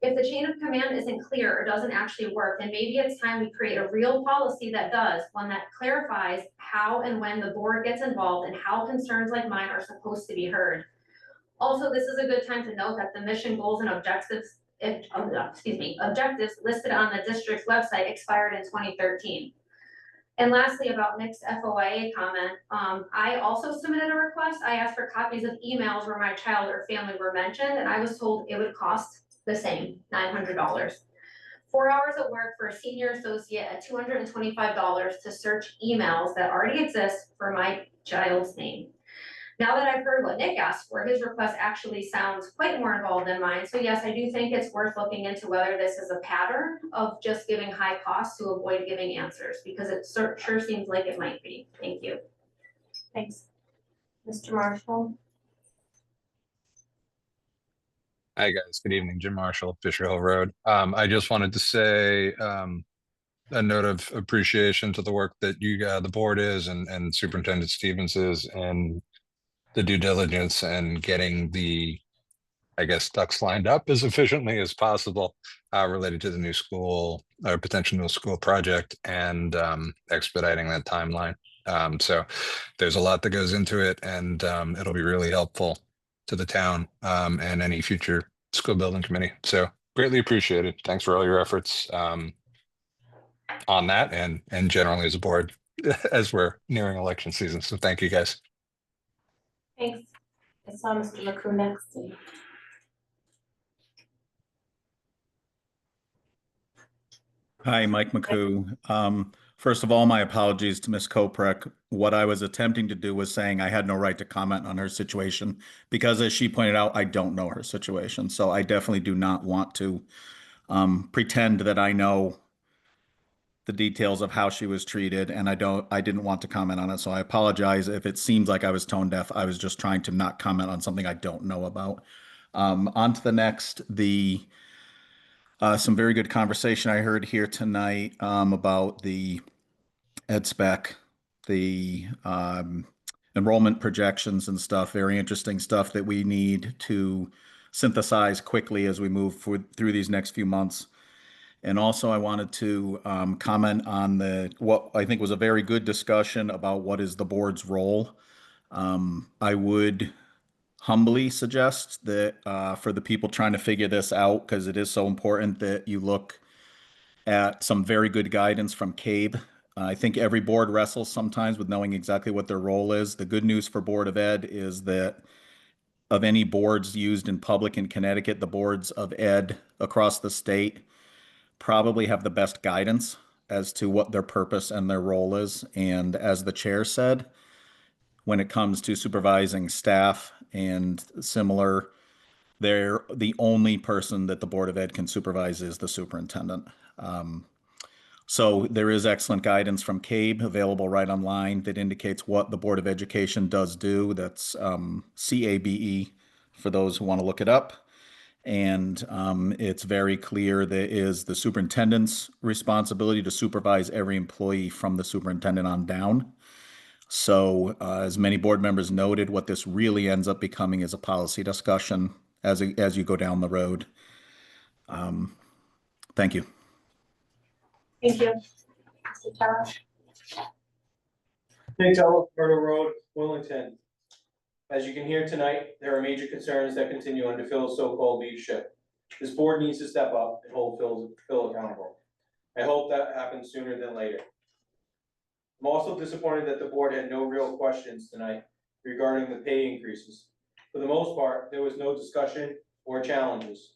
If the chain of command isn't clear or doesn't actually work, then maybe it's time we create a real policy that does, one that clarifies how and when the board gets involved and how concerns like mine are supposed to be heard. Also, this is a good time to note that the mission, goals, and objectives listed on the district's website expired in 2013. And lastly, about Nick's FOIA comment, I also submitted a request. I asked for copies of emails where my child or family were mentioned, and I was told it would cost the same, $900. 4 hours of work for a senior associate at $225 to search emails that already exist for my child's name. Now that I've heard what Nick asked for, his request actually sounds quite more involved than mine. So yes, I do think it's worth looking into whether this is a pattern of just giving high costs to avoid giving answers, because it sure seems like it might be. Thank you. Thanks. Mr. Marshall? Hi, guys. Good evening. Jim Marshall, Fisher Hill Road. I just wanted to say a note of appreciation to the work that the board is and Superintendent Stevens is, and the due diligence and getting the, I guess, ducks lined up as efficiently as possible related to the new school or potential new school project, and expediting that timeline. So there's a lot that goes into it, and it'll be really helpful to the town and any future school building committee. So greatly appreciated. Thanks for all your efforts on that and generally as a board as we're nearing election season. So thank you, guys. Thanks. I saw Mr. McCoo next. Hi, Mike McCoo. First of all, my apologies to Ms. Koprek. What I was attempting to do was saying I had no right to comment on her situation because, as she pointed out, I don't know her situation. So I definitely do not want to pretend that I know the details of how she was treated, and I didn't want to comment on it. So I apologize if it seems like I was tone deaf. I was just trying to not comment on something I don't know about. On to the next, Some very good conversation I heard here tonight about the ed spec, the enrollment projections and stuff. Very interesting stuff that we need to synthesize quickly as we move through these next few months. And also, I wanted to comment on what I think was a very good discussion about what is the board's role. I would humbly suggest that for the people trying to figure this out, because it is so important, that you look at some very good guidance from CABE. I think every board wrestles sometimes with knowing exactly what their role is. The good news for Board of Ed is that of any boards used in public in Connecticut, the boards of ed across the state probably have the best guidance as to what their purpose and their role is. And as the chair said, when it comes to supervising staff and similar, they're the only person that the Board of Ed can supervise is the superintendent. So there is excellent guidance from CABE available right online that indicates what the Board of Education does do. That's CABE for those who want to look it up. And it's very clear that it is the superintendent's responsibility to supervise every employee from the superintendent on down. So as many board members noted, what this really ends up becoming is a policy discussion as you go down the road. Thank you. Thank you. Mr. Teller? Nick Teller, Myrtle Road, Willington. As you can hear tonight, there are major concerns that continue under Phil's so-called leadership. This board needs to step up and hold Phil accountable. I hope that happens sooner than later. I'm also disappointed that the board had no real questions tonight regarding the pay increases. For the most part, there was no discussion or challenges,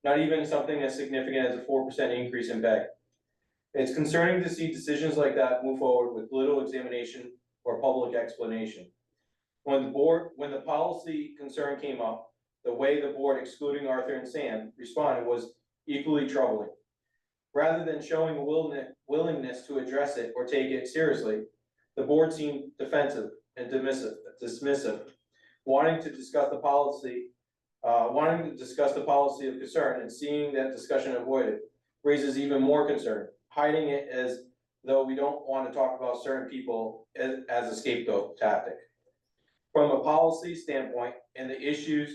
not even something as significant as a 4% increase in pay. It's concerning to see decisions like that move forward with little examination or public explanation. When the policy concern came up, the way the board, excluding Arthur and Sam, responded was equally troubling. Rather than showing a willingness to address it or take it seriously, the board seemed defensive and dismissive, wanting to discuss the policy of concern, and seeing that discussion avoided raises even more concern, hiding it as though we don't want to talk about certain people as a scapegoat tactic. From a policy standpoint and the issues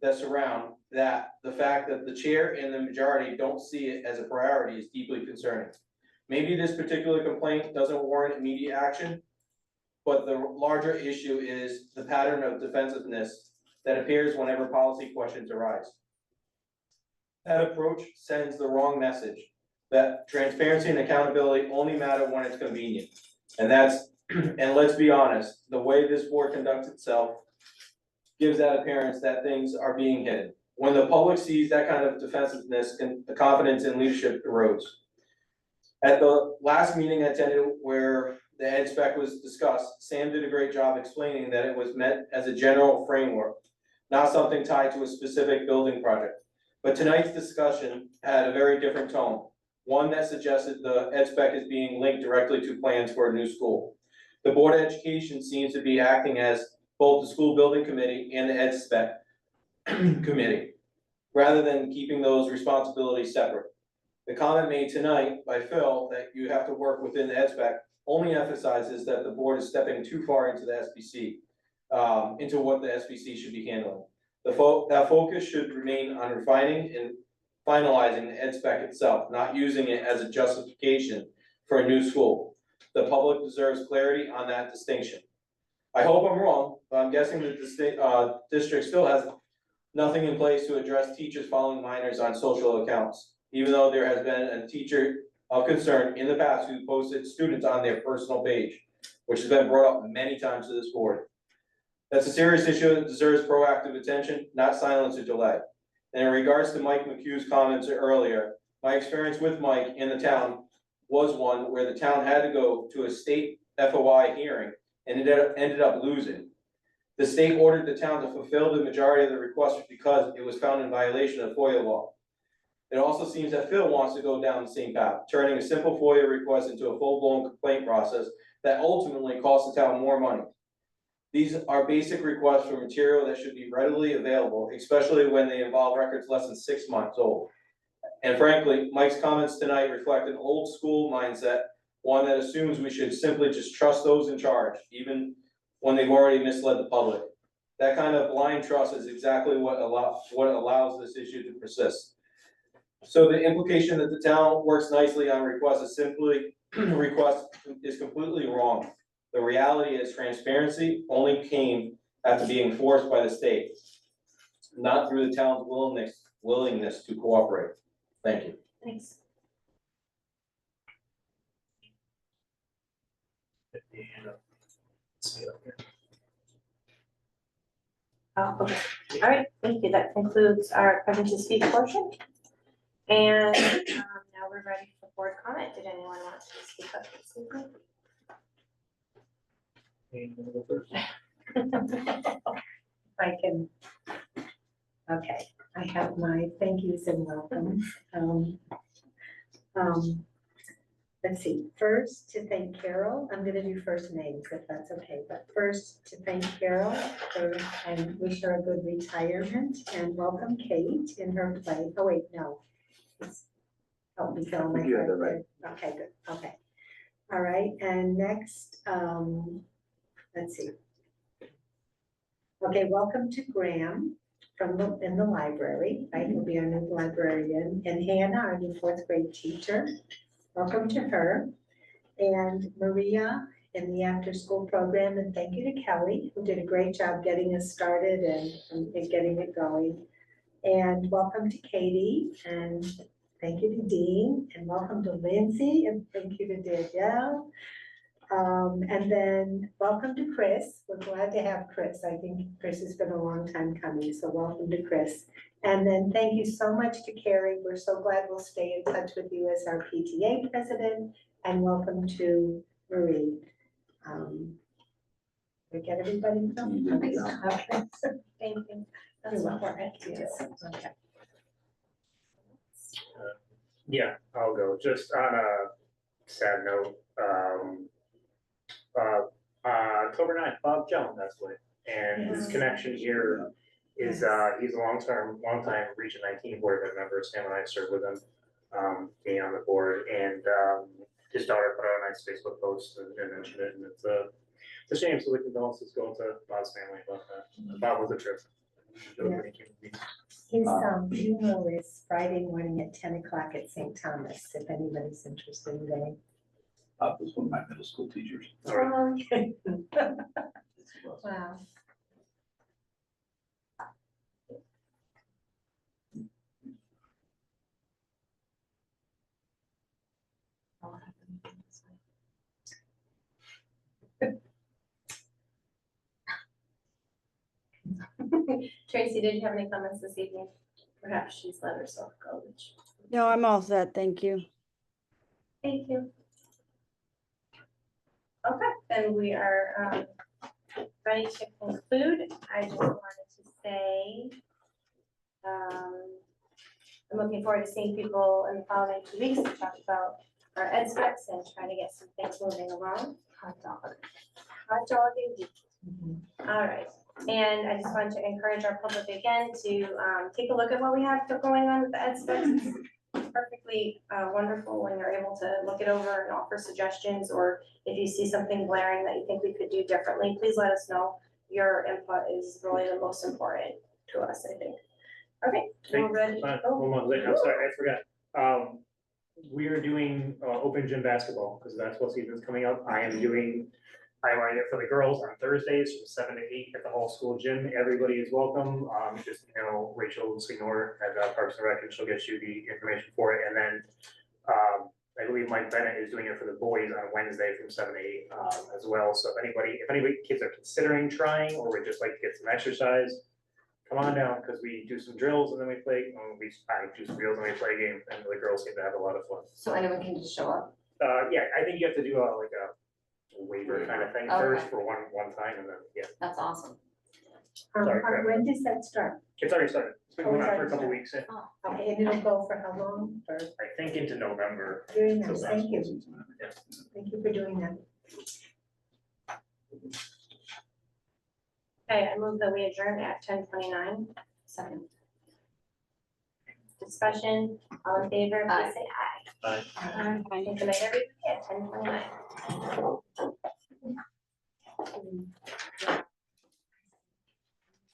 that surround that, the fact that the chair and the majority don't see it as a priority is deeply concerning. Maybe this particular complaint doesn't warrant immediate action, but the larger issue is the pattern of defensiveness that appears whenever policy questions arise. That approach sends the wrong message that transparency and accountability only matter when it's convenient. And let's be honest, the way this board conducts itself gives that appearance that things are being hidden. When the public sees that kind of defensiveness, and the confidence in leadership erodes. At the last meeting I attended where the ed spec was discussed, Sam did a great job explaining that it was meant as a general framework, not something tied to a specific building project. But tonight's discussion had a very different tone, one that suggested the ed spec is being linked directly to plans for a new school. The Board of Education seems to be acting as both the school building committee and the ed spec committee, rather than keeping those responsibilities separate. The comment made tonight by Phil that you have to work within the ed spec only emphasizes that the board is stepping too far into the SBC, into what the SBC should be handling. That focus should remain on refining and finalizing the ed spec itself, not using it as a justification for a new school. The public deserves clarity on that distinction. I hope I'm wrong, but I'm guessing that the district still has nothing in place to address teachers following minors on social accounts, even though there has been a teacher of concern in the past who posted students on their personal page, which has been brought up many times to this board. That's a serious issue that deserves proactive attention, not silence or delay. And in regards to Mike McHugh's comments earlier, my experience with Mike in the town was one where the town had to go to a state FOI hearing and it ended up losing. The state ordered the town to fulfill the majority of the request because it was found in violation of FOIA law. It also seems that Phil wants to go down the same path, turning a simple FOIA request into a full-blown complaint process that ultimately costs the town more money. These are basic requests for material that should be readily available, especially when they involve records less than 6 months old. And frankly, Mike's comments tonight reflect an old school mindset, one that assumes we should simply just trust those in charge, even when they've already misled the public. That kind of blind trust is exactly what allows this issue to persist. So the implication that the town works nicely on requests is simply request is completely wrong. The reality is transparency only came after being forced by the state, not through the town's willingness to cooperate. Thank you. Thanks. Okay, all right, thank you. That concludes our present to speak portion. And now we're ready for board comment. Did anyone want to speak up this evening? I can, okay, I have my thank yous and welcomes. Let's see, first to thank Carol, I'm gonna do first names if that's okay, but first to thank Carol and wish her a good retirement and welcome Kate in her place. Oh wait, no. Help me fill my heart there. Okay, good, okay. All right, and next, let's see. Okay, welcome to Graham in the library, right? He'll be our new librarian, and Hannah, our new fourth grade teacher. Welcome to her. And Maria in the after school program, and thank you to Kelly, who did a great job getting us started and getting it going. And welcome to Katie, and thank you to Dean, and welcome to Lindsay, and thank you to Danielle. And then welcome to Chris. We're glad to have Chris. I think Chris has been a long time coming, so welcome to Chris. And then thank you so much to Carrie. We're so glad we'll stay in touch with you as our PTA president. And welcome to Marie. We get everybody? Okay. Thank you. That's important. Yes. Okay. Yeah, I'll go. Just on a sad note, October 9th, Bob Jones passed away. And his connection here is he's a long-time Region 19 board member. Sam and I served with him, being on the board, and his daughter put out a nice Facebook post and mentioned it, and it's a shame. So the condolences go to Bob's family about that. Bob was a trip. His funeral is Friday morning at 10 o'clock at St. Thomas, if anybody's interested in going. Bob was one of my middle school teachers. Wow. Tracy, did you have any comments this evening? Perhaps she's let herself go. No, I'm all set. Thank you. Thank you. Okay, then we are ready to conclude. I just wanted to say, I'm looking forward to seeing people in the following 2 weeks to talk about our ed specs and trying to get some things moving along. Hot dog indeed. All right. And I just wanted to encourage our public again to take a look at what we have going on with the ed specs. It's perfectly wonderful when you're able to look it over and offer suggestions, or if you see something glaring that you think we could do differently, please let us know. Your input is really the most important to us, I think. Okay, we're ready. One more thing. I'm sorry, I forgot. We are doing open gym basketball because basketball season is coming up. I'm running it for the girls on Thursdays from 7 to 8 at the whole school gym. Everybody is welcome. Just Rachel Signor at Parks and Rec, and she'll get you the information for it. And then I believe Mike Bennett is doing it for the boys on Wednesday from 7 to 8 as well. So if anybody kids are considering trying or would just like to get some exercise, come on down because we do some drills and then we play. I do some drills and we play a game, and the girls seem to have a lot of fun. So anyone can just show up? Yeah, I think you have to do a waiver kind of thing first for one time, and then That's awesome. Sorry, When does that start? it's already started. It's been going on for a couple weeks. Okay, and it'll go for how long? For I think into November. very nice, So thank you. Yeah. Thank you for doing that. Okay, I move that we adjourn at 10:29. Second. Discussion, all in favor, please say aye. Aye. Thank you, night, everybody, at 10:29.